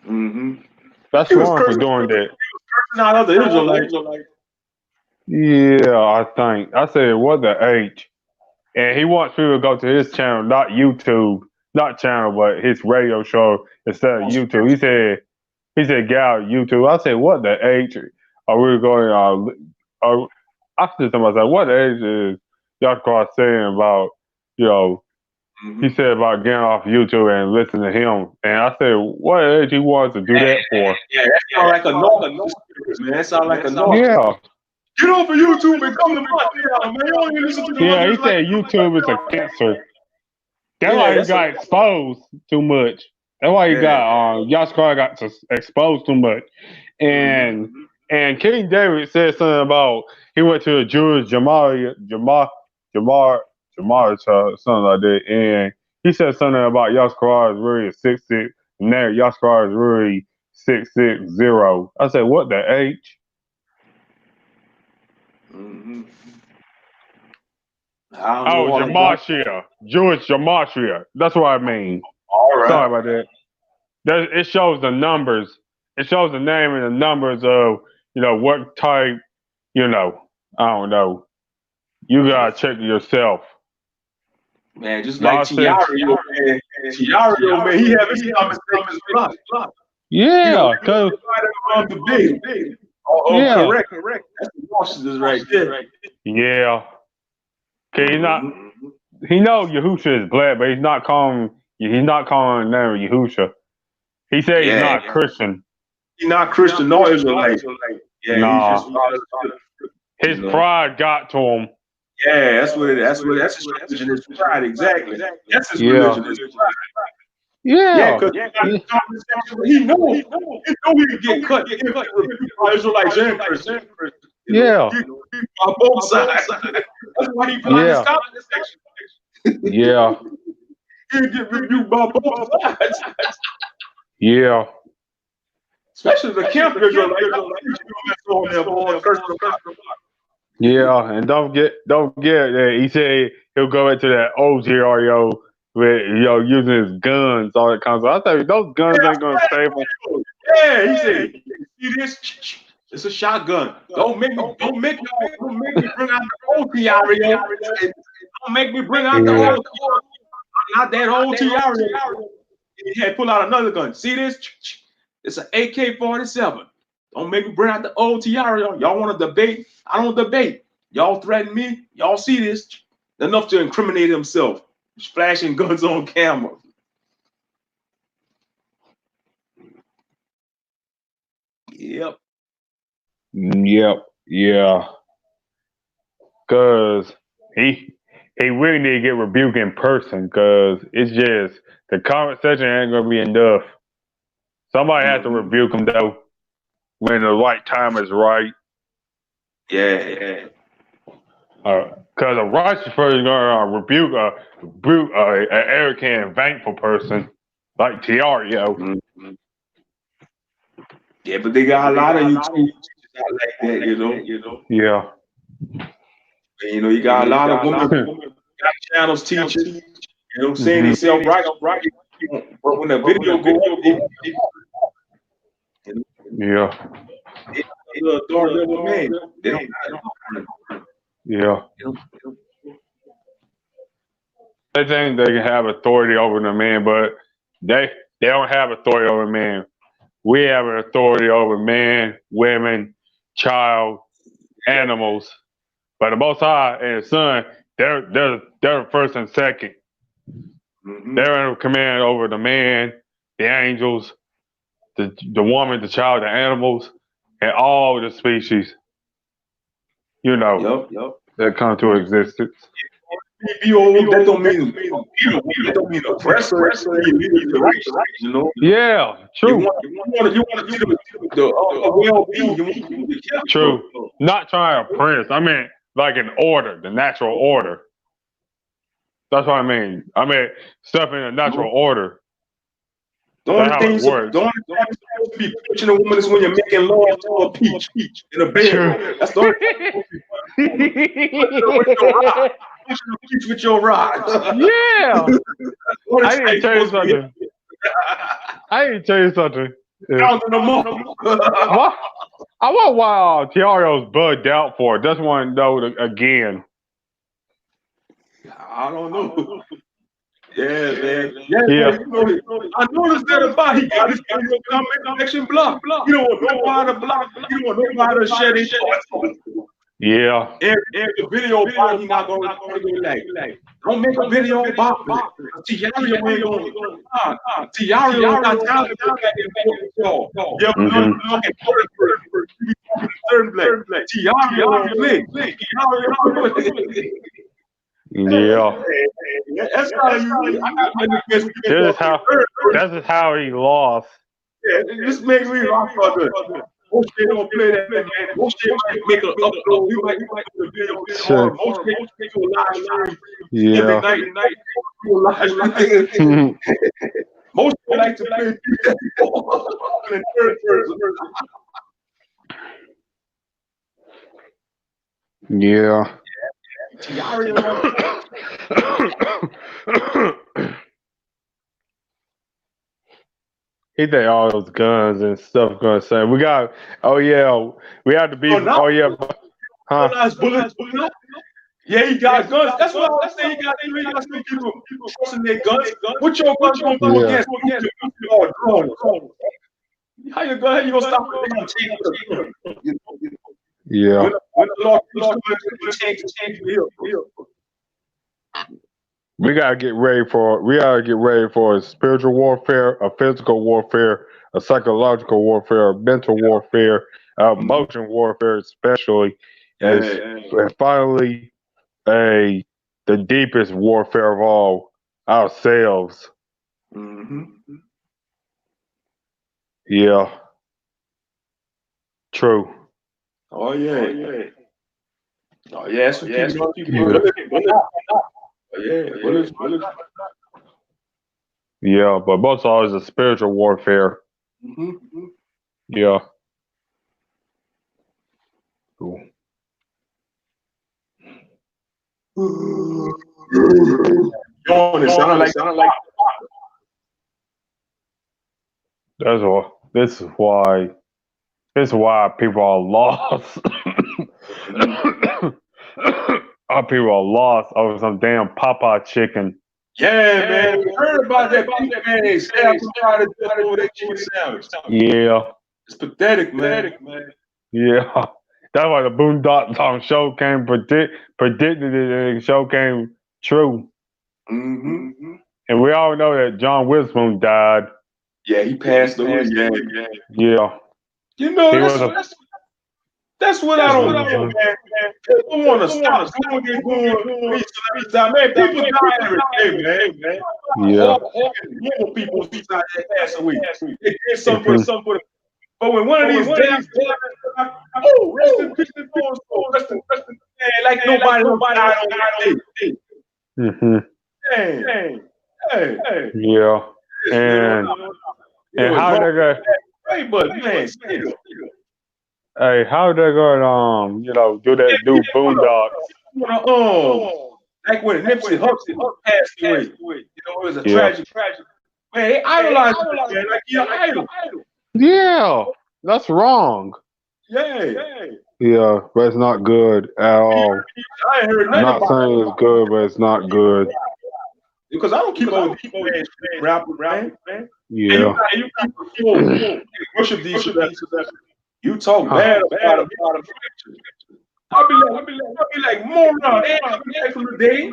Mm-hmm. That's He was wrong for cursing doing that. out other Israelites. Yeah, I think. I said, what the H? And he wants people to go to his channel, not YouTube, not channel, but his radio show instead of YouTube. He said, get out of YouTube. I said, what the H? Are we going, I said to myself, what the H is Yashkar saying about, you know, Mm-hmm. he said about getting off YouTube and listening to him. And I said, what age he wants to do that for? Yeah, that sounds like a North, man. That sounds like a North. Yeah. Get off of YouTube and come to my channel, man. You don't even listen to the Yeah, he others said YouTube is a cancer. That's Yeah, why he that's got exposed too much. That's why he Yeah. got Yashkar got exposed too much. And King David said something about he went to a Jewish Jamar something like that, and he said something about Yashkar is really 6'6", and now Yashkar is really 6'6". I said, what the H? Mm-hmm. I don't know Oh, Jamashia. Jewish Jamashia. That's what I mean. All right. Sorry about that. It shows the numbers. It shows the name and the numbers of, what type, I don't know. You gotta check yourself. Man, just like Tiario, man. Tiario, man, he having some mistakes blocked. Yeah, because correct. That's the Washington right there. Yeah. Okay, he knows Yahusha is black, but he's not calling the name of Yahusha. He said he's not Christian. He's not Christian nor Israelite. Yeah, nah. He's just his pride got to him. Yeah, that's his religion is pride, exactly. That's his religion is pride. Yeah, because he know he can get cut. He can cut Israelites and Christians. Yeah. On both sides. That's why he put out his comment section. Yeah. He get rebuked by both sides. Yeah. Especially the camp Israelites. Yeah, and don't get that. He said he'll go into that OGRO with using his guns, all that kind of stuff. I thought those guns ain't gonna save him. Yeah, he said, see this? It's a shotgun. Don't make me bring out the old Tiario. Don't make me bring out the old not that old Tiario. He had pull out another gun. See this? It's an AK-47. Don't make me bring out the old Tiario. Y'all want to debate? I don't debate. Y'all threaten me. Y'all see this? Enough to incriminate himself. Flashing guns on camera. Yep. Yeah. Cause he really need to get rebuked in person. Cause it's just the comment section ain't gonna be enough. Somebody has to rebuke them though when the right time is right. Yeah. Because a righteous person gonna rebuke an arrogant and thankful person like Tiario. Mm-hmm. Yeah, but they got a lot of YouTube teachers out like that, you know. Yeah. And, you got a lot of women got channels teaching. You know what I'm saying? They sell right, but when the video go up, Yeah. they authority over man. They don't. Yeah. They think they can have authority over the man, but they don't have authority over man. We have an authority over man, women, child, animals. But the Most High and His Son, they're first and second. Mm-hmm. They're in command over the man, the angels, the woman, the child, the animals, and all the species. You know, that come to existence. That don't mean that don't mean oppressor. You know. Yeah, true. You want to see the well-being. You want to be careful. True. Not trying to oppress. I mean, like an order, the natural order. That's what I mean. I mean, stuff in a natural order. The only thing you're supposed to be pushing a woman is when you're making love to a peach in a bedroom. That's the only thing pushing a peach with your rod. Yeah. I need to tell you something. I want why Tiario's bugged out for it. Just want to know again. I don't know. Yeah, man. Yeah. I noticed that about he got his comment section blocked. You don't want nobody to block. You don't want nobody to share their thoughts. Yeah. And the video about he not going to like. Don't make a video about me. Tiario ain't going to. Tiario got time to go back and forth with y'all. Yeah, but fucking person. You be talking to certain black. Tiario play. Yeah. That's how you. This is how he lost. Yeah, this makes me laugh about that. Most they don't play that, man. Most they might make an upload. We might make a video. Or most they make a live stream every night. Most they like to play in third person. Yeah. He think all those guns and stuff gonna say we got. Oh yeah, we have to be. Oh yeah, bullets. Yeah, he got guns. That's what I was saying. He got some people trusting their guns. What your guns gonna do against drones? How you gonna stop the damn tank? Yeah. When the law change. We gotta get ready for a spiritual warfare, a physical warfare, a psychological warfare, a mental warfare, emotion warfare, especially, and finally, the deepest warfare of all, ourselves. Mm-hmm. Yeah. True. Oh yeah. That's what Yeah, but most of all is a spiritual warfare. Mm-hmm. Yeah. Cool. It sounded like That's all. This is why people are lost. Our people are lost over some damn Popeye chicken. Yeah, man. We heard about that big man. Somebody over that chicken sandwich. Yeah. It's pathetic, man. Yeah. That's why the Boondock Song show came predicted it and the show came true. Mm-hmm. And we all know that John Witherspoon died. Yeah, he passed away. Yeah. Yeah. You know, That's what I don't know, man. People want to stop doing what they're doing. These celebrities out, man. People die every day, man. Yeah. More people out there pass away. They did something for the. But when one of these damn, oh, rest in peace, rest in peace, man, like nobody died on that day. Mm-hmm. Hey. Yeah. And how they go? Hey, but man, Hey, how they gonna do that new Boondocks? Like when Nipsey Hussle passed away, it was a Yeah. tragic. Man, they idolized him, man, like he's an idol. Yeah, that's wrong. Yeah. Yeah, but it's not good at all. I ain't heard I'm nothing not about saying it's good, but it's not good. because I don't keep on with rappers, man. Yeah. And you keep worship these celebrities. You talk bad about them. I'll be like moron. They ain't coming back from the day.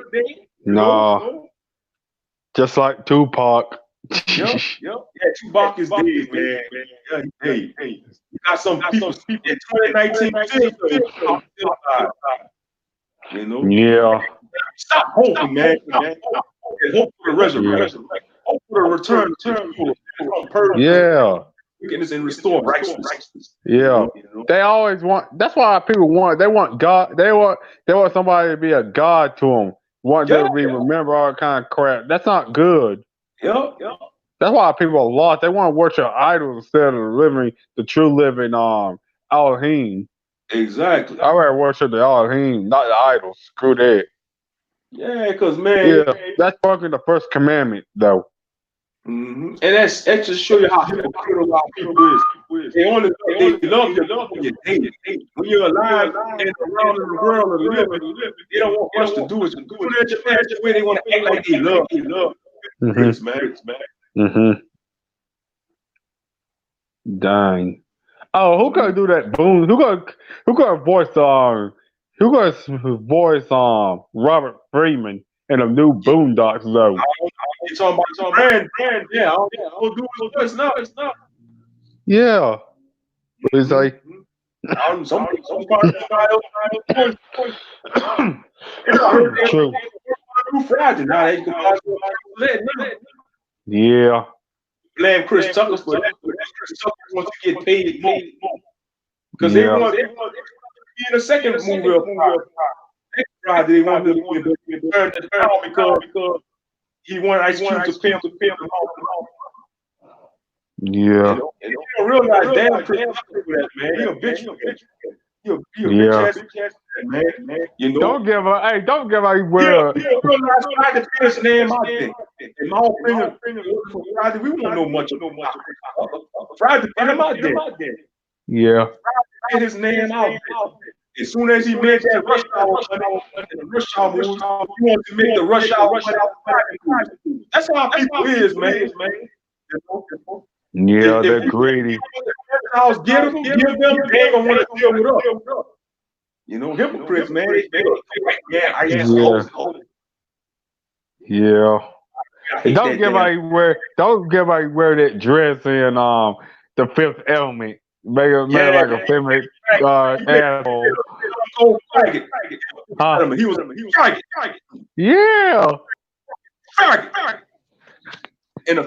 Nah. Just like Tupac. Yep. Yeah, Tupac is dead, man. Yeah, hey, you got some people in 2019 still alive. Yeah. Stop hoping, man. Hope for the resurrection. Hope for the return to Yeah. wickedness and restore righteousness. Yeah. They always want. That's why people want. They want God. They want somebody to be a god to them. Want them to be remember all kind of crap. That's not good. Yep. That's why people are lost. They want to worship idols instead of the true living Elohim. Exactly. I rather worship the Elohim, not the idols. Screw that. Yeah, because man, that's fucking the first commandment, though. Mm-hmm. And that just show you how hypocritical our people is. They love you daily. When you're alive and around in the world and living, they don't want much to do with you. When they're passed away, they want to act like they love. Hypocrites, man. Mm-hmm. Dang. Oh, who gonna do that? Boom. Who gonna voice Robert Freeman in the new Boondocks though? You talking about brand? Yeah, I'll do his voice now. Yeah. What is like? True. Friday now they can Yeah. Blame Chris Tucker for that. Chris Tucker wants to get paid more because they want to be in a second movie of next Friday. They want to turn the crown because he wanted Ice Cube to pay him Yeah. And you don't realize damn Chris Tucker for that, man. He a bitch. He a bitch ass man. Don't give a word. You realize Friday put his name out there. In my opinion, Friday, we won't know much about Friday put him out there. Yeah. Friday get his name out there. As soon as he made that rush hour movie, he wanted to make the rush hour money. That's how people is, man. Yeah, they're greedy. I'll give them, they ain't gonna want to deal with us. Hypocrites, man. Yeah. Don't give anybody wear that dress in the Fifth Element. Make like a feminine asshole. He was faggot. Yeah. Faggot. Now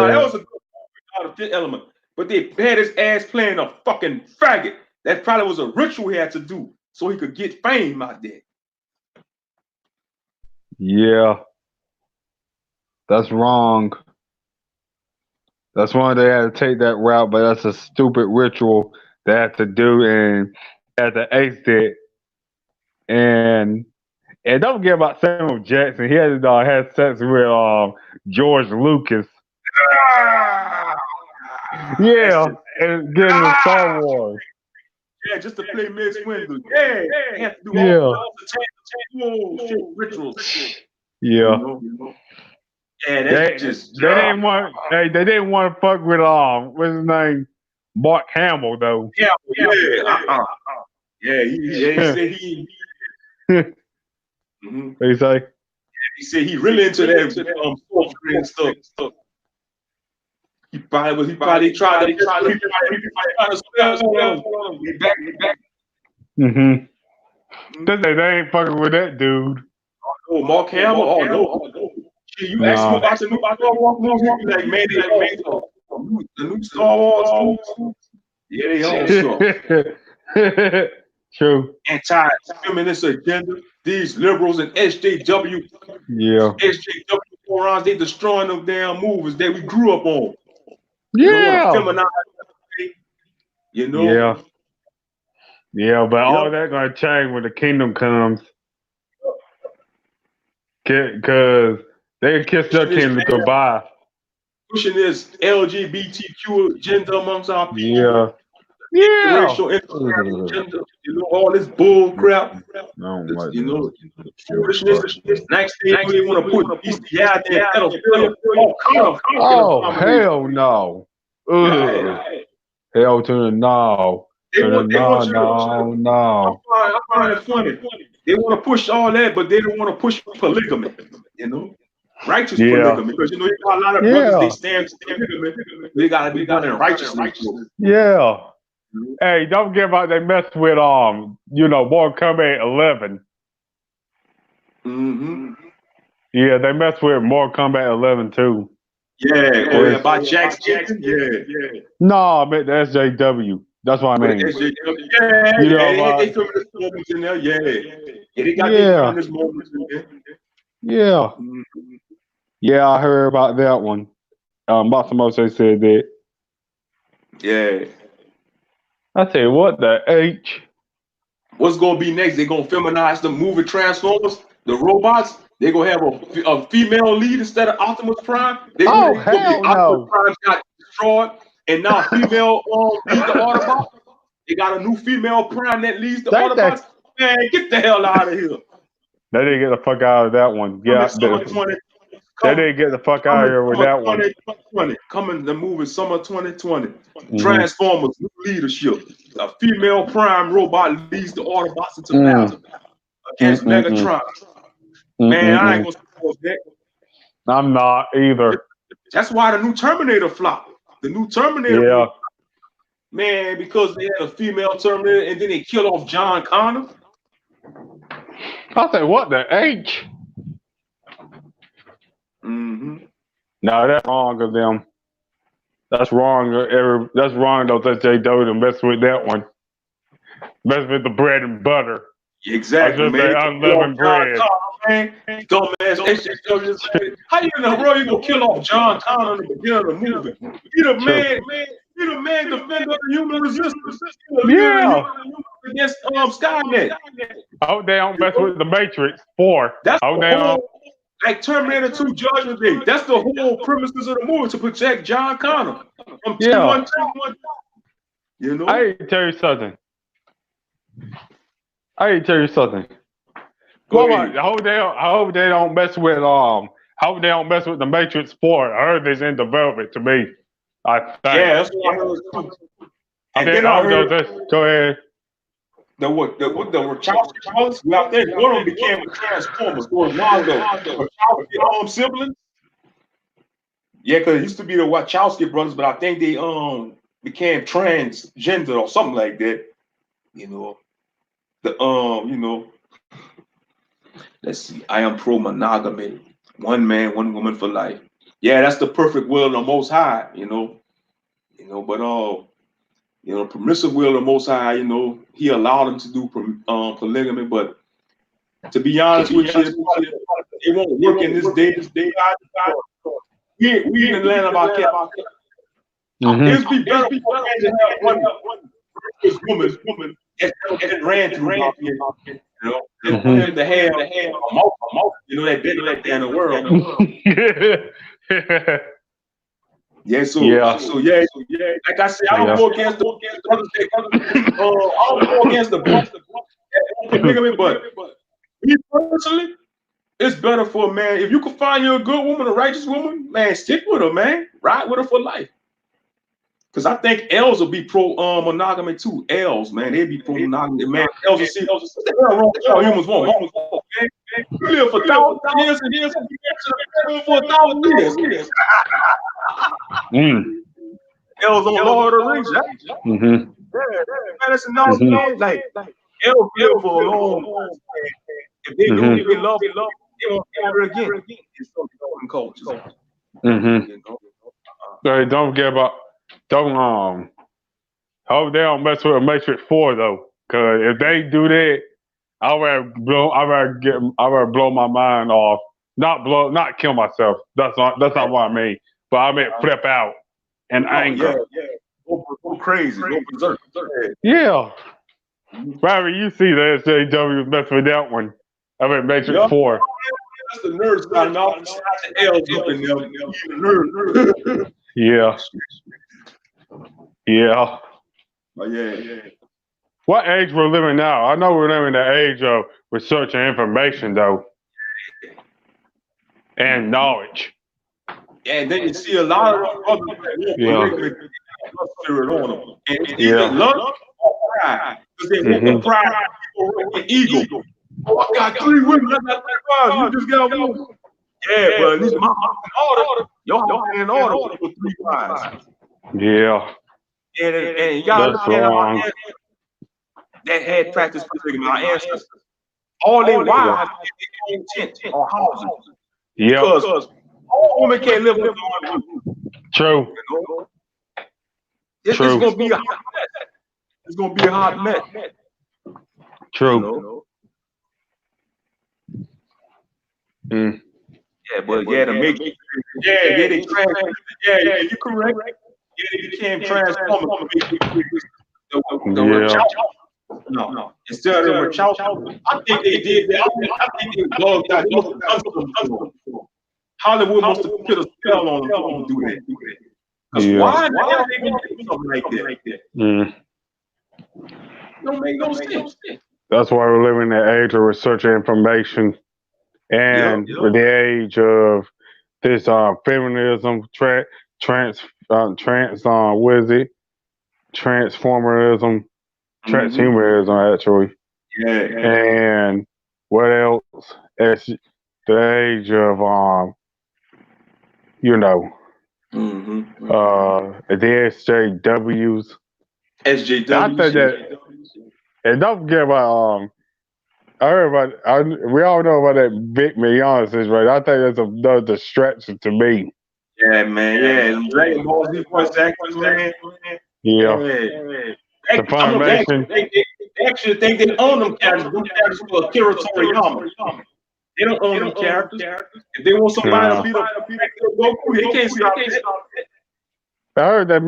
that was a good Fifth Element, but they had his ass playing a fucking faggot. That probably was a ritual he had to do so he could get fame out there. Yeah. That's wrong. That's why they had to take that route, but that's a stupid ritual they had to do and had to ace it. And don't forget about Samuel Jackson. He had sex with George Lucas. Yeah, and getting in Star Wars. Yeah, just to play Miss Windu. Yeah, they have to do all the rituals. Yeah. Yeah, they didn't want. They didn't want to fuck with what's his name, Mark Hamill though. Yeah. Yeah, he said he. What you say? He said he really into that full screen stuff. He probably tried to spell back. They ain't fucking with that dude. Oh, Mark Hamill? Oh, no. Shit, you ask him Nah. about the new Star Wars movies, he be like, man, they all suck. The new Star Wars movies, yeah, they all suck. True. Anti-feminist agenda. These liberals and SJW Yeah. morons, they destroying them damn movies that we grew up on. They don't want to Yeah. feminize, you know. Yeah. Yeah, but all Yep. that gonna change when the kingdom comes. Cause they kiss their kingdom goodbye. Pushing this LGBTQ agenda amongst our people. Yeah. Yeah. Racial agenda, you know, all this bull crap. You know, foolishness. Next thing they want to put bestiality and pedophilia. Oh, Oh, hell no. Ugh. Hell to the no. They To the want you to. no. I find it funny. They want to push all that, but they don't want to push polygamy. You know, righteous polygamy, because you know you got a lot of brothers they stand polygamy. They gotta be done in righteousness. Yeah. Hey, don't forget about they mess with Mortal Kombat 11. Yeah, they mess with Mortal Kombat 11 too. Yeah, about Jack's Jackson. Yeah. No, I meant the SJW. That's what I mean. Yeah, You know, they feminist moments in there. Yeah, they got Yeah. their feminist moments in there. Yeah. Yeah, I heard about that one. Massimo said that. Yeah. I tell you what, the H. What's gonna be next? They're gonna feminize the movie Transformers, the robots. They're gonna have a female lead instead of Optimus Prime. Hell no. Optimus Prime got destroyed, and now female lead the Autobots. They got a new female Prime that leads the Autobots. Man, get the hell out of here. They didn't get the fuck out of that one. Yeah, they didn't get the fuck out of here with that one. Coming the movie summer 2020. Transformers, new leadership. A female Prime robot leads the Autobots into battle against Megatron. Man, I ain't gonna support that. I'm not either. That's why the new Terminator flopped. The new Terminator, man, because they had a female Terminator and then they killed off John Connor. I say, what the H? No, that's wrong of them. That's wrong. That's wrong though that they do to mess with that one. Mess with the bread and butter. Exactly, man. Unleavened bread. Dumbass. How you in the world you gonna kill off John Connor in the beginning of the movie? He the man defender of the human resistance. Yeah. Against Skynet. I hope they don't mess with the Matrix 4. That's like Terminator 2 Judgment Day. That's the whole premises of the movie, to protect John Connor from T1. You know? I need to tell you something. I hope they don't mess with hope they don't mess with the Matrix 4. I heard this in development to me. I think. Yeah, that's what I heard too. And then I heard go ahead. The Wachowski brothers, I think one of them became a Transformer for a while ago. Wachowski siblings. Yeah, because it used to be the Wachowski brothers, but I think they became transgender or something like that. You know. Let's see. I am pro monogamy. One man, one woman for life. Yeah, that's the perfect will of the Most High, but permissive will of the Most High, he allowed them to do polygamy, but to be honest with you, it won't work in this day. We in the land of our captivity. It'd be better for a man to have one woman that ran through our people, and for him to have a mouth, that been like that in the world. So like I said, I don't go against the brothers. I don't go against the brothers polygamy, but me personally, it's better for a man if you can find you a good woman, a righteous woman, man, stick with her, man. Ride with her for life. Because I think L's will be pro monogamy too. L's, man, they'd be pro monogamy, man. L's will see what the hell wrong with all humans want. Man. You live for 1,000 years and years, and you live for 1,000 years. L's on Lord of the Rings, man, that's enough, man. Like It'll be there for a long time. If they do, if they love, they won't ever again. It's some cultures. You know? So don't forget about hope they don't mess with a Matrix 4 though, because if they do that, I would blow my mind off. Not kill myself. That's not what I mean. But I mean flip out and anger. Yeah. Go crazy. Go berserk. Yeah. Probably you see the SJW mess with that one. I mean Matrix 4. That's the nerds got enough. The L's up in there. Nerd. Yeah. Yeah. But yeah. What age we're living now? I know we're living the age of research and information, though, and knowledge. Yeah, and then you see a lot of others that spirit on them. And they love pride because they want the pride of the ego. Oh, I got 3 women, I got 3 wives. You just got 1. Yeah, but at least my house in order. Your house in order with 3 wives. Yeah. And you gotta understand that had practice with my ancestors. All they wives had their own tent or houses. Yeah. Because all women can't live with one. True. You know? It's gonna be a hot mess. It's gonna be a hot mess. True. You know? Yeah, but to make it, they transform. Yeah, you're correct. Yeah, they became transformers to make the child. No. Instead of them child, I think they did that. I think they bugged out. They must have done something. Hollywood must have put a spell on them to do that. Because why the hell they gonna do something like that? Don't make no sense. That's why we're living in the age of research and information, and the age of this feminism, transformerism, transhumanism, actually. Yeah. And what else? It's the age of the SJWs. SJWs. I think that, and don't forget about we all know about that big Mignon situation. I think that's another distraction to me. Yeah, man. Yeah, Dragon Ball Z voice actors, man. Yeah. The Funimation. They actually think they own them characters. Them characters for Akira Toriyama. They don't own them characters. If they want somebody to beat up Goku, they can't stop it. I heard that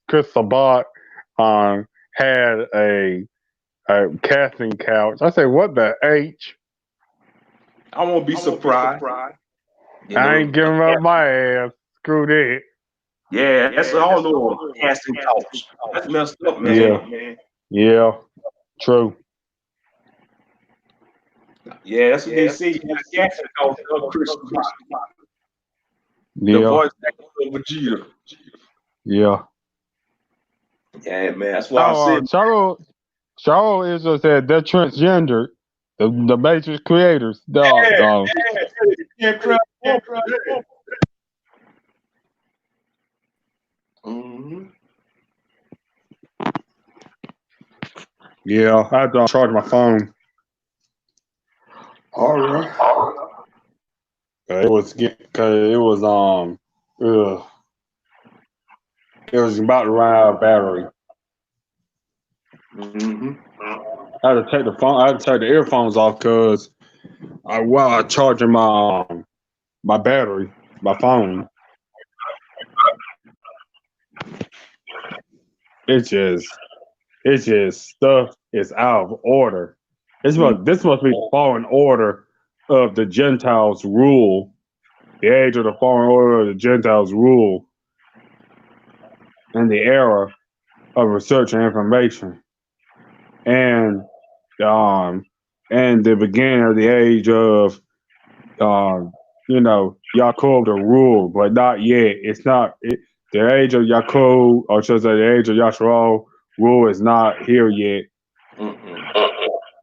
Chris Sabat had a casting couch. I say, what the H? I won't be surprised. I ain't giving up my ass. Screw that. Yeah, that's all the casting couch. That's messed up, man. Yeah. True. Yeah, that's what they say. Casting couch of Chris Sabat. The voice actor of Vegeta. Yeah. Yeah, man. That's why I said. Charles Israel said they're transgender. The Matrix creators. Yeah, I had to charge my phone. All right. It was about to run out of battery. I had to take the phone. I had to take the earphones off because while I charging my battery, my phone. It's just stuff is out of order. This must be the fallen order of the Gentiles rule. The age of the fallen order of the Gentiles rule. And the era of research and information. And the beginning of the age of Yaakov the rule, but not yet. It's not the age of Yaakov, or should I say the age of Yashua rule is not here yet.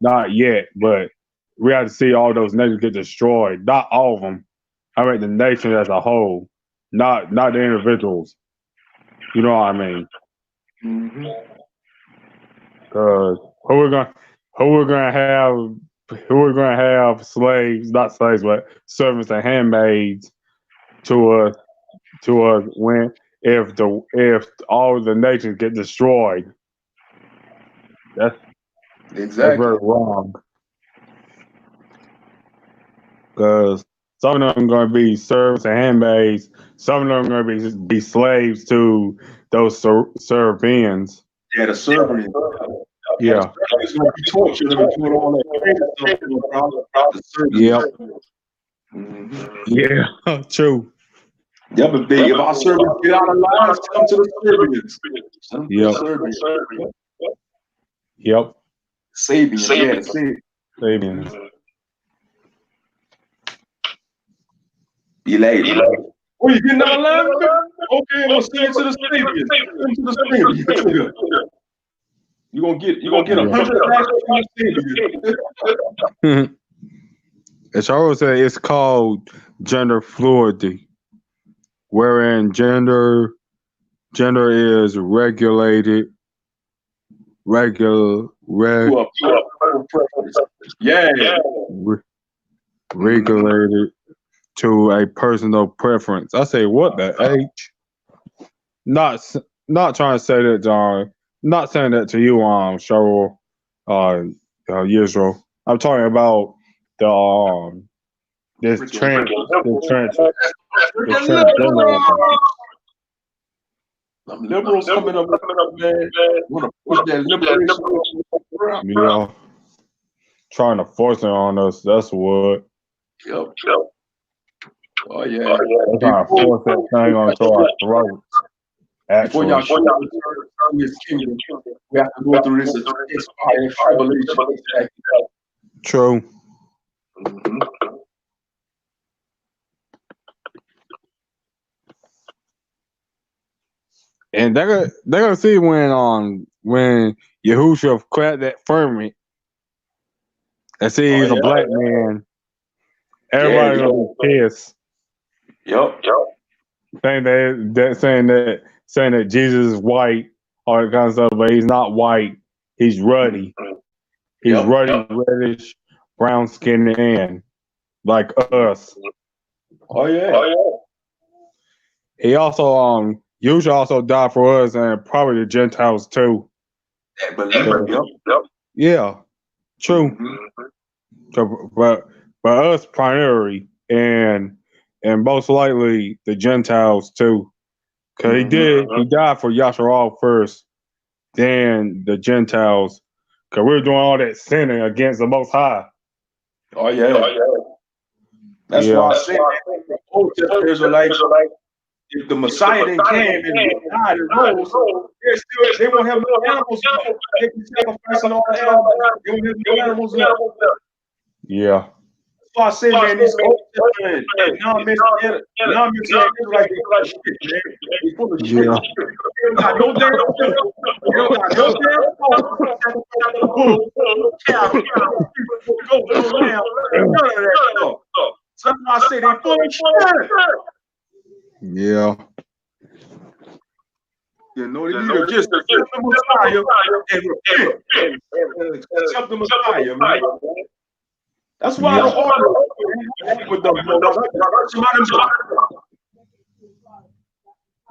Not yet, but we have to see all those nations get destroyed. Not all of them. I mean the nation as a whole, not the individuals. You know what I mean? Cause who we're gonna have slaves, not slaves, but servants and handmaids to us when if all the nations get destroyed. That's Exactly. very wrong. Because some of them are going to be servants and handmaids. Some of them are going to be slaves to those Serbians. Yeah, the Serbians. Yeah, the Yeah. Serbians gonna be tortured and doing all that crazy stuff to them, bro. The Serbians. Yep. Yeah. True. Yeah, but if our Serbians get out of line, come to the Serbians. Come to the Yep. Serbians. Yep. Sabians, yeah, the Sabians. Serbians. Be later. Oh, you getting out of line? Okay, I'm gonna send it to the Sabians. Send it to the Sabians. You're gonna get 100 lashes from the Sabians. As I always say, it's called gender fluidity, wherein gender is regulated, Yeah. Regulated to a personal preference. I say, what the H? Not trying to say that, John. Not saying that to you, Cheryl, Yisrael. I'm talking about the this transgender. Some liberals coming up, man. Want to push that liberation? Yeah, trying to force it on us. That's what. Yep. Oh yeah. They're trying to force that thing onto our throats. Before y'all show up in this kingdom, we have to go through this expired tribulation. True. Mm-hmm. And they're gonna see when Yahushua cracked that firmament and see he's a black man. Everybody gonna be pissed. Yep. Saying that Jesus is white, all that kind of stuff, but he's not white. He's ruddy. He's ruddy, reddish, brown skinned man, like us. Oh yeah. He also usually also died for us and probably the Gentiles too. Yeah, true. So, but us primarily and most likely the Gentiles too, because he died for Yasharal first, then the Gentiles, because we're doing all that sinning against the Most High. Oh yeah. That's why I said the Old Testament Israelites, if the Messiah didn't came and died and rose, they won't have no animals left. They can sacrifice all the animals. They won't have no animals left. Yeah. That's why I say, man, these Old Testament and non-Messianic Israelites, they full of shit, man. They full of shit. Yeah. They don't got no damn food. They don't got no damn food. None of that stuff. So that's why I say they full of shit. Yeah. You know, they need to just accept the Messiah and repent. Accept the Messiah, man. That's why I don't argue with them.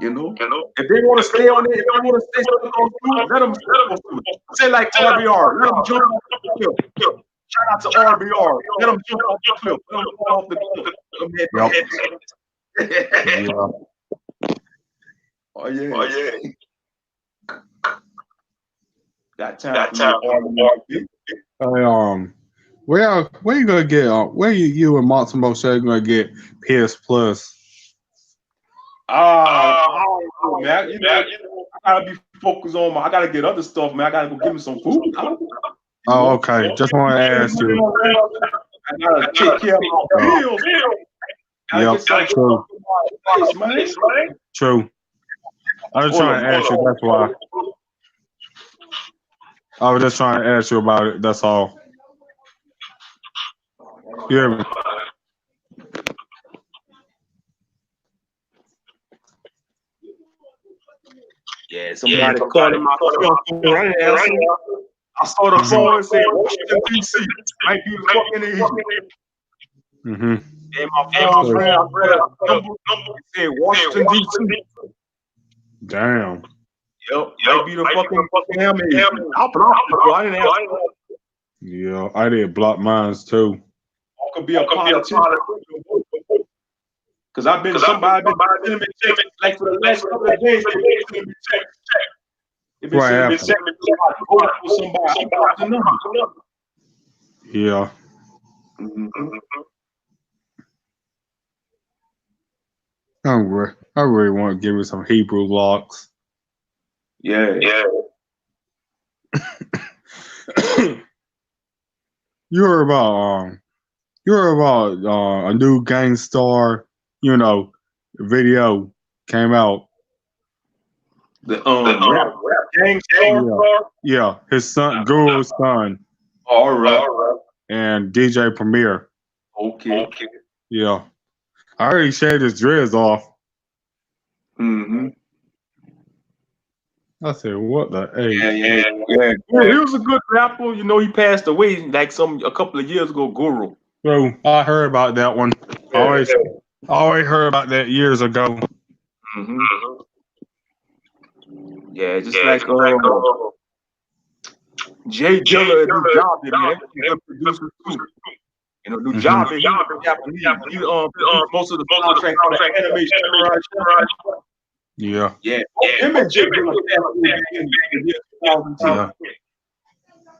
You know, if they want to stay on it, if they want to stay on food, let them say like RBR, let them jump off the cliff. Shout out to RBR, let them jump off the cliff. Let them fall off the cliff. Yeah. Oh yeah. Got time for where you gonna get where you and Monty Moshe gonna get PS Plus? Man, you know, I gotta be focused on I gotta get other stuff, man. I gotta go get me some food. Oh, okay. Just want to ask you. I gotta take care of my bills. Yep, true. True. I was trying to ask you, that's why. I was just trying to ask you about it, that's all. You hear me? Yeah, somebody calling my phone right now. I saw the phone and said Washington D.C. might be the fucking easy. Mm-hmm. And my phone rang. I saw that number. It said Washington D.C. Damn. Yep, might be the fucking damn easy. I blocked it, bro. I didn't ask. Yeah, I did block mines too. I could be a politician. Because I've been somebody been sending me texts like for the last couple of days. They've been sending me texts. They've been sending me texts. Vote for somebody. I blocked the number. Yeah. Mm-hmm. I really want to give it some Hebrew locks. Yeah. You heard about a new Gang Star, video came out. The rap Gang Star? Yeah, his son, Guru's son. All right. And DJ Premier. Okay. Yeah. I already shaved his dreads off. Mm-hmm. I said, what the hey? Yeah. He was a good rapper. He passed away like a couple of years ago, Guru. So I heard about that one. I always heard about that years ago. Mm-hmm. Yeah, just like Jay Dilla and New Job, man. They're good producers too. New Job, he's Japanese. He produced most of the soundtrack for the anime Samurai. Yeah. Yeah. Him and Jay Dilla passed away in the year 2010.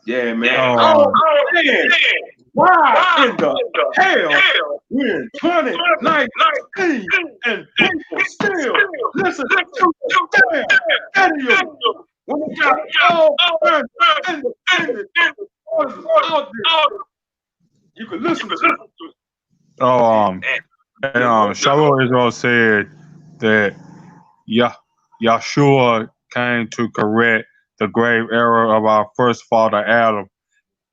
Yeah, man. Oh, man. Why in the hell we're in 2019 and people still listen to the damn radio when we got all kinds of independent voices out there you can listen to? Shalom Israel said that Yahshua came to correct the grave error of our first father Adam.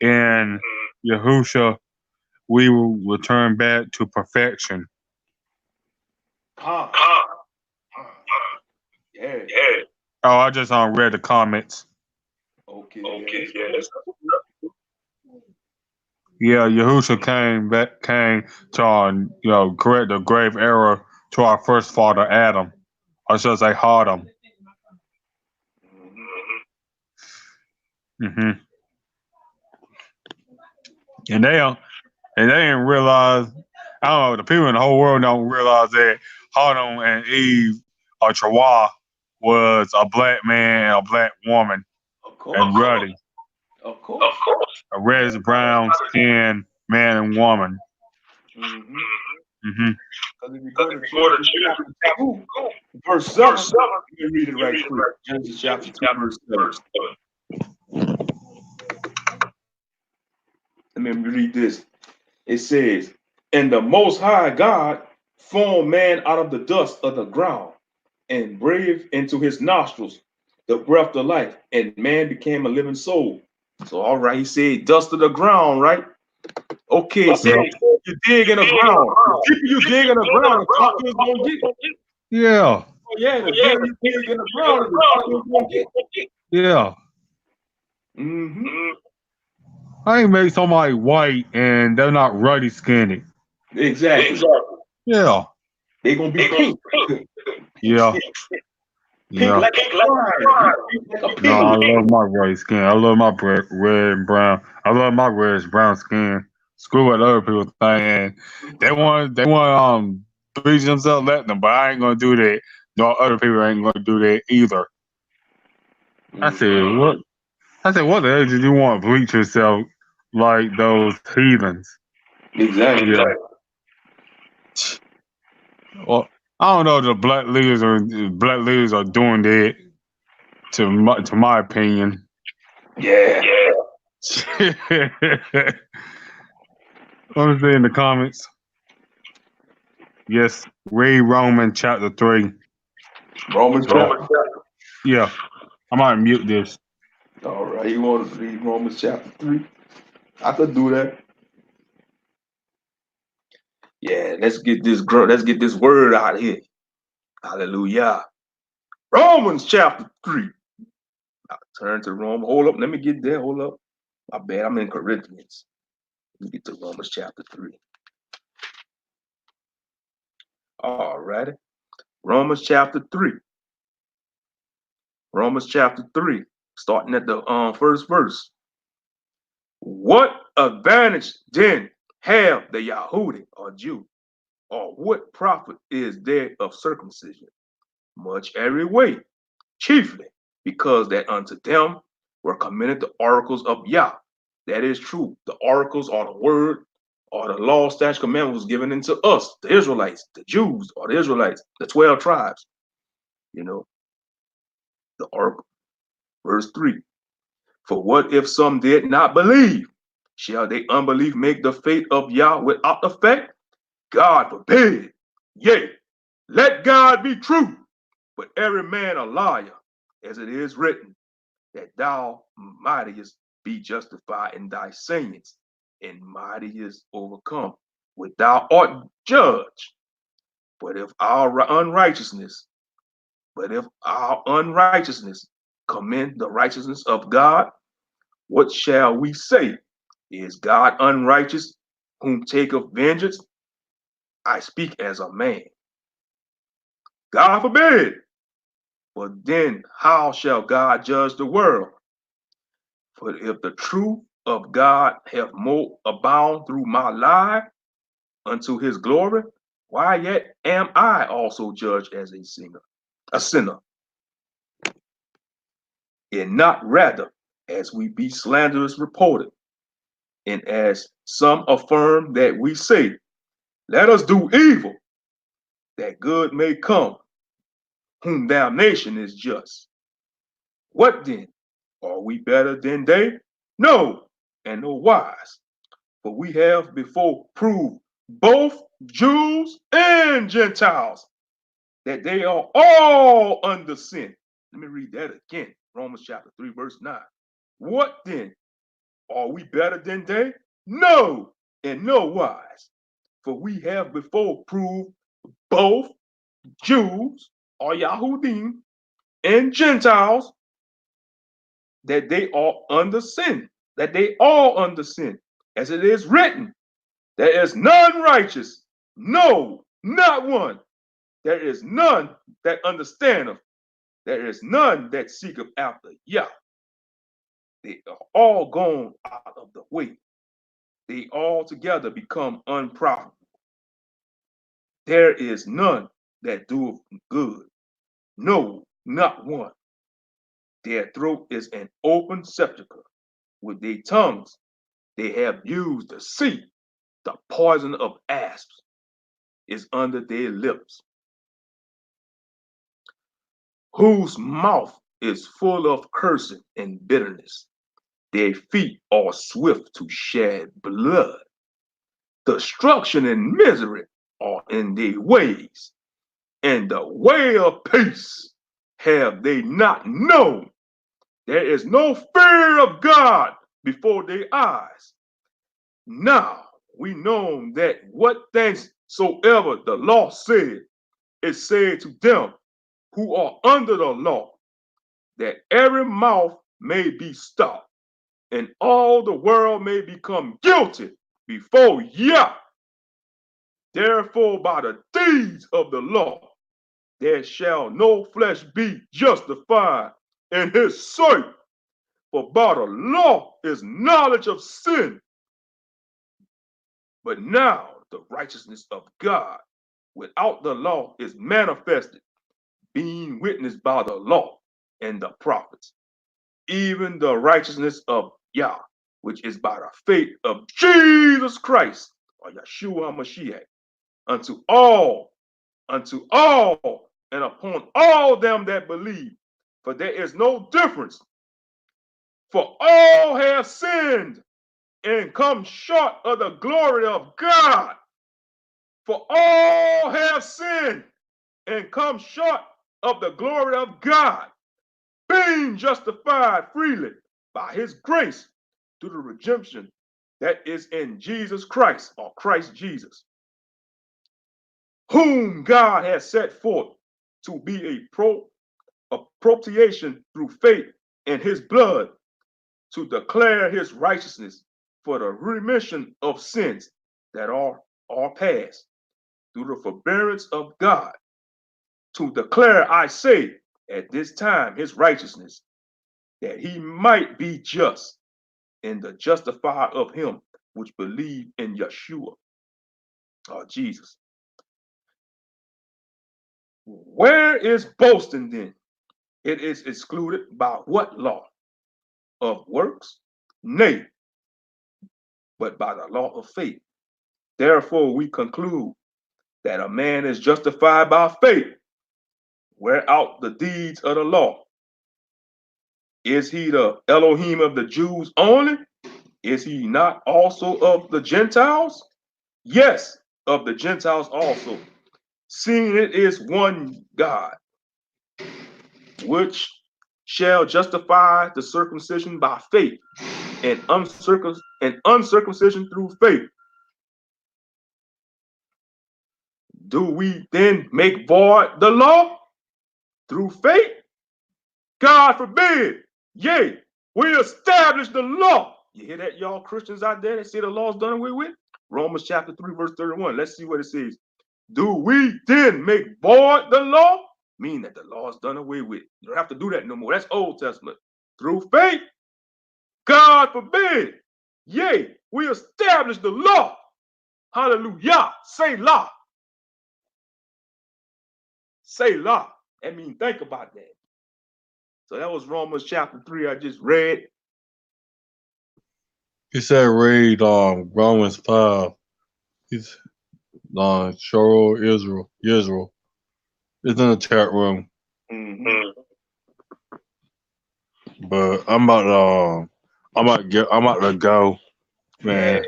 In Yahusha, we will return back to perfection. Yeah. Oh, I just read the comments. Okay. Yeah, Yahusha came to correct the grave error to our first father Adam. Or should I say Adam? Mm-hmm. And they didn't realize. I don't know. The people in the whole world don't realize that Adam and Eve or Trawa was a black man and a black woman, and ruddy. Of course. A red, brown skinned man and woman. Mm-hmm. Mm-hmm. Because if you go to chapter 2, verse 7, you can read it right quick. Genesis chapter 2, verse 7. Let me read this. It says, "And the Most High God formed man out of the dust of the ground and breathed into his nostrils the breath of life, and man became a living soul." So, all right, he said dust of the ground, right? Okay, so you dig in the ground. The deeper you dig in the ground, the tougher it's going to get. Yeah. Oh, yeah, the deeper you dig in the ground, the tougher it's going to get. Yeah. Mm-hmm. I ain't make somebody white and they're not ruddy skinned. Exactly. Yeah. They're going to be pink. Yeah. Pink like a fly. No, I love my white skin. I love my red and brown. I love my red and brown skin. Screw what other people think. They want bleach themselves, let them, but I ain't gonna do that. No other people ain't gonna do that either. I said, what the hell did you want to bleach yourself like those heathens? Exactly. Yeah. Well, I don't know if the black leaders are doing that. To my opinion. Yeah. What was it in the comments? Yes, read Romans chapter 3. Romans chapter. Yeah, I might mute this. All right, you want to read Romans chapter 3? I could do that. Yeah, let's get this word out of here. Hallelujah. Romans chapter 3. I'll Turn to Rome. Hold up. Let me get there. Hold up. My bad. I'm in Corinthians. Let me get to Romans chapter 3. All righty. Romans chapter 3. Romans chapter 3. Starting at the first verse. What advantage then have the Yahudi or Jew? Or what profit is there of circumcision? Much every way, chiefly because that unto them were committed the oracles of Yah. That is true. The oracles are the word or the law, statute, commandment was given into us, the Israelites, the Jews, or the Israelites, the 12 tribes. You know, the oracle. Verse 3. For what if some did not believe? Shall they unbelief make the faith of Yah without effect? God forbid. Yea, let God be true, but every man a liar, as it is written, that thou mightest be justified in thy sayings, and mightiest overcome, when thou art judged. But if our unrighteousness, commend the righteousness of God, what shall we say? Is God unrighteous, whom taketh vengeance? I speak as a man. God forbid. But then how shall God judge the world? For if the truth of God hath more abound through my life unto his glory, why yet am I also judged as a sinner, and not rather as we be slanderous reported, and as some affirm that we say, let us do evil, that good may come, whom damnation is just. What then? Are we better than they? No, and no wise. For we have before proved both Jews and Gentiles that they are all under sin. Let me read that again. Romans chapter 3, verse 9. What then? Are we better than they? No, in no wise. For we have before proved both Jews or Yahudim and Gentiles that they are under sin, that they all under sin, as it is written, there is none righteous, no, not one. There is none that understandeth. There is none that seeketh after Yah. They are all gone out of the way. They all together become unprofitable. There is none that doeth good, no, not one. Their throat is an open sepulchre. With their tongues they have used the sea. The poison of asps is under their lips, whose mouth is full of cursing and bitterness. Their feet are swift to shed blood. Destruction and misery are in their ways, and the way of peace have they not known. There is no fear of God before their eyes. Now we know that what things soever the law said, it said to them who are under the law, that every mouth may be stopped, and all the world may become guilty before Yah. Therefore, by the deeds of the law, there shall no flesh be justified in his sight. For by the law is knowledge of sin. But now the righteousness of God without the law is manifested, being witnessed by the law and the prophets, even the righteousness of Yah, which is by the faith of Jesus Christ, or Yeshua HaMashiach, unto all, and upon all them that believe. For there is no difference. For all have sinned and come short of the glory of God. For all have sinned and come short of the glory of God, being justified freely by his grace through the redemption that is in Jesus Christ, or Christ Jesus, whom God has set forth to be a propitiation through faith in his blood to declare his righteousness for the remission of sins that are past through the forbearance of God, to declare, I say, at this time his righteousness, that he might be just and the justifier of him which believe in Yeshua, or Jesus. Where is boasting then? It is excluded by what law? Of works? Nay, but by the law of faith. Therefore, we conclude that a man is justified by faith, wear out the deeds of the law. Is he the Elohim of the Jews only? Is he not also of the Gentiles? Yes, of the Gentiles also, seeing it is one God, which shall justify the circumcision by faith and uncircumcision through faith. Do we then make void the law through faith? God forbid. Yea, we establish the law. You hear that, y'all Christians out there that say the law's done away with? Romans chapter 3, verse 31. Let's see what it says. Do we then make void the law? Meaning that the law is done away with. You don't have to do that no more. That's Old Testament. Through faith? God forbid. Yea, we establish the law. Hallelujah. Say la. Say la. That means think about that. So that was Romans chapter 3 I just read. He said read Romans 5. He's Shoro Israel. It's in the chat room. But I'm about to go, man.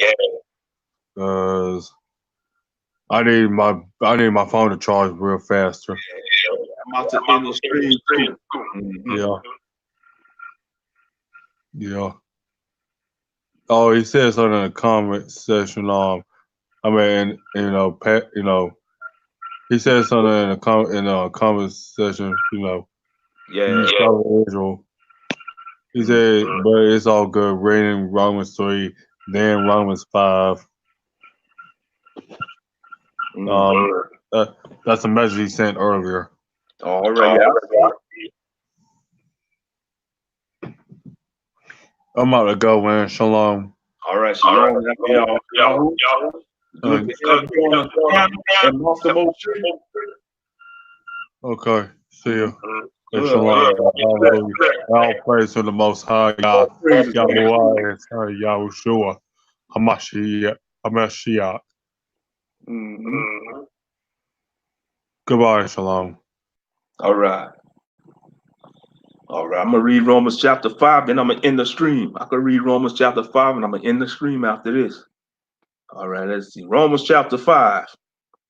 Cause I need my phone to charge real faster. I'm about to end the stream too. Yeah. Oh, he said something in the comment section. He said something in the comment section. Israel. He said, but it's all good. Reading Romans 3, then Romans 5. That's a message he sent earlier. All right, yeah. I'm about to go, man. Shalom. All right, shalom. Y'all. Good to have you on and Master Moshe. Okay, see you. Shalom. All praise to the Most High God. Yahuwah and Yahushua. Hamashiach. Goodbye, shalom. All right. I'm going to read Romans chapter 5, then I'm going to end the stream. I could read Romans chapter 5, and I'm going to end the stream after this. All right, let's see. Romans chapter 5.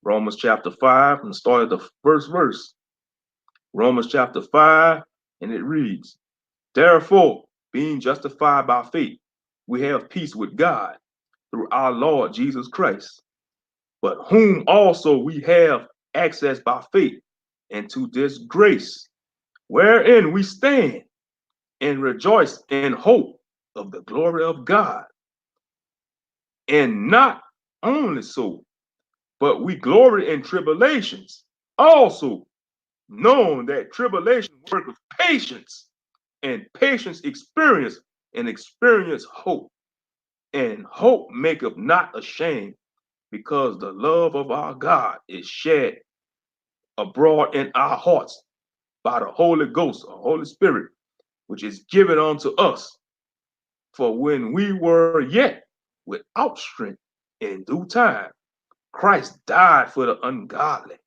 Romans chapter 5, and start at the first verse. Romans chapter 5, and it reads, Therefore, being justified by faith, we have peace with God through our Lord Jesus Christ, but whom also we have access by faith into this grace, wherein we stand and rejoice in hope of the glory of God. And not only so, but we glory in tribulations, also knowing that tribulation worketh patience, and patience experience, and experience hope. And hope maketh not ashamed, because the love of our God is shed abroad in our hearts by the Holy Ghost, or Holy Spirit, which is given unto us. For when we were yet without strength, in due time, Christ died for the ungodly.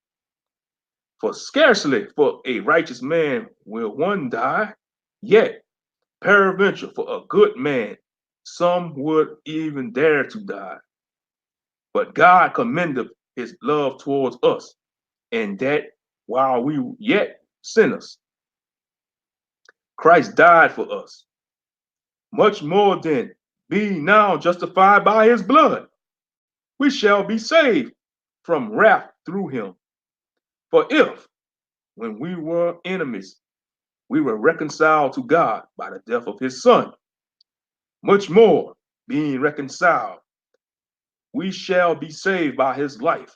For scarcely for a righteous man will one die, yet peradventure for a good man some would even dare to die. But God commendeth his love towards us, and that while we yet sinners, Christ died for us. Much more then, being now justified by his blood, we shall be saved from wrath through him. For if, when we were enemies, we were reconciled to God by the death of his son. Much more, being reconciled, we shall be saved by his life.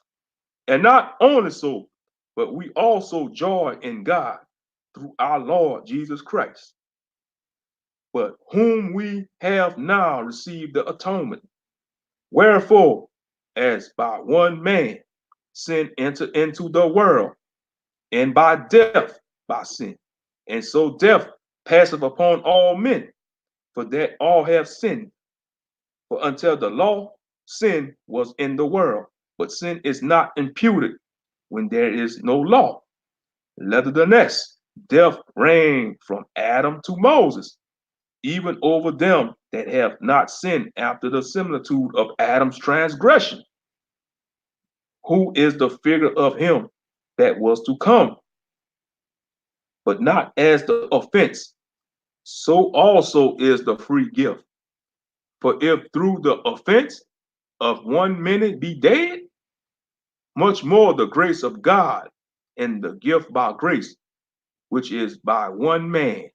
And not only so, but we also joy in God through our Lord Jesus Christ, but whom we have now received the atonement. Wherefore, as by one man sin entered into the world, and by death by sin, and so death passeth upon all men, for that all have sinned. For until the law, sin was in the world, but sin is not imputed when there is no law. Nevertheless, death reigned from Adam to Moses, even over them that have not sinned after the similitude of Adam's transgression, who is the figure of him that was to come, but not as the offense, so also is the free gift. For if through the offense of one many be dead, much more the grace of God and the gift by grace, which is by one man,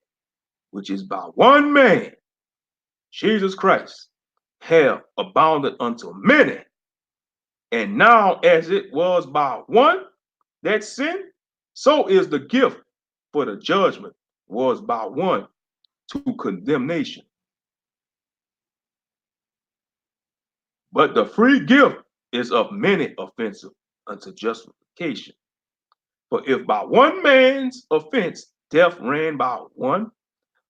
Jesus Christ, have abounded unto many. And now, as it was by one that sinned, so is the gift for the judgment was by one to condemnation. But the free gift is of many offensive unto justification. For if by one man's offense death ran by one,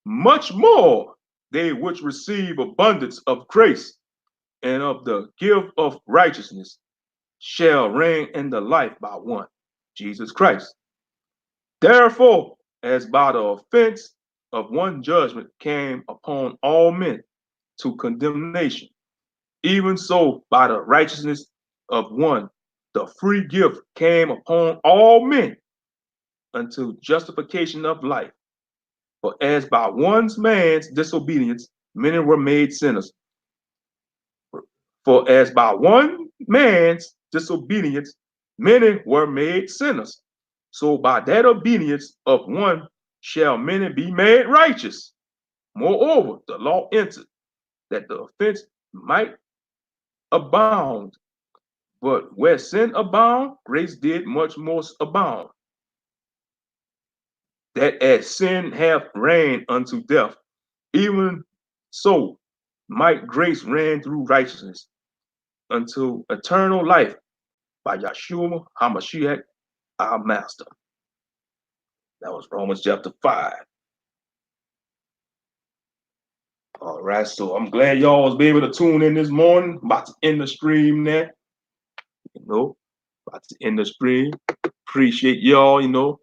much more they which receive abundance of grace and of the gift of righteousness shall reign in the life by one, Jesus Christ. Therefore, as by the offense of one judgment came upon all men to condemnation, even so by the righteousness of one, the free gift came upon all men unto justification of life. For as by one man's disobedience many were made sinners, for as by one man's disobedience many were made sinners, so by that obedience of one shall many be made righteous. Moreover, the law entered that the offense might abound, but where sin abound, grace did much more abound. That as sin hath reigned unto death, even so might grace reign through righteousness unto eternal life by Yeshua HaMashiach, our Master. That was Romans chapter 5. All right, so I'm glad y'all was able to tune in this morning. About to end the stream there. About to end the stream. Appreciate y'all,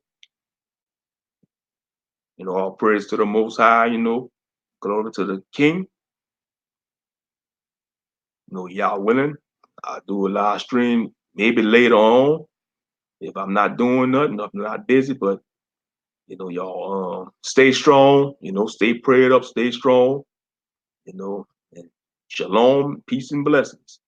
all praise to the Most High, glory to the King. Y'all willing, I'll do a live stream maybe later on if I'm not doing nothing, if I'm not busy, but y'all stay strong, stay prayed up, stay strong, and shalom, peace and blessings.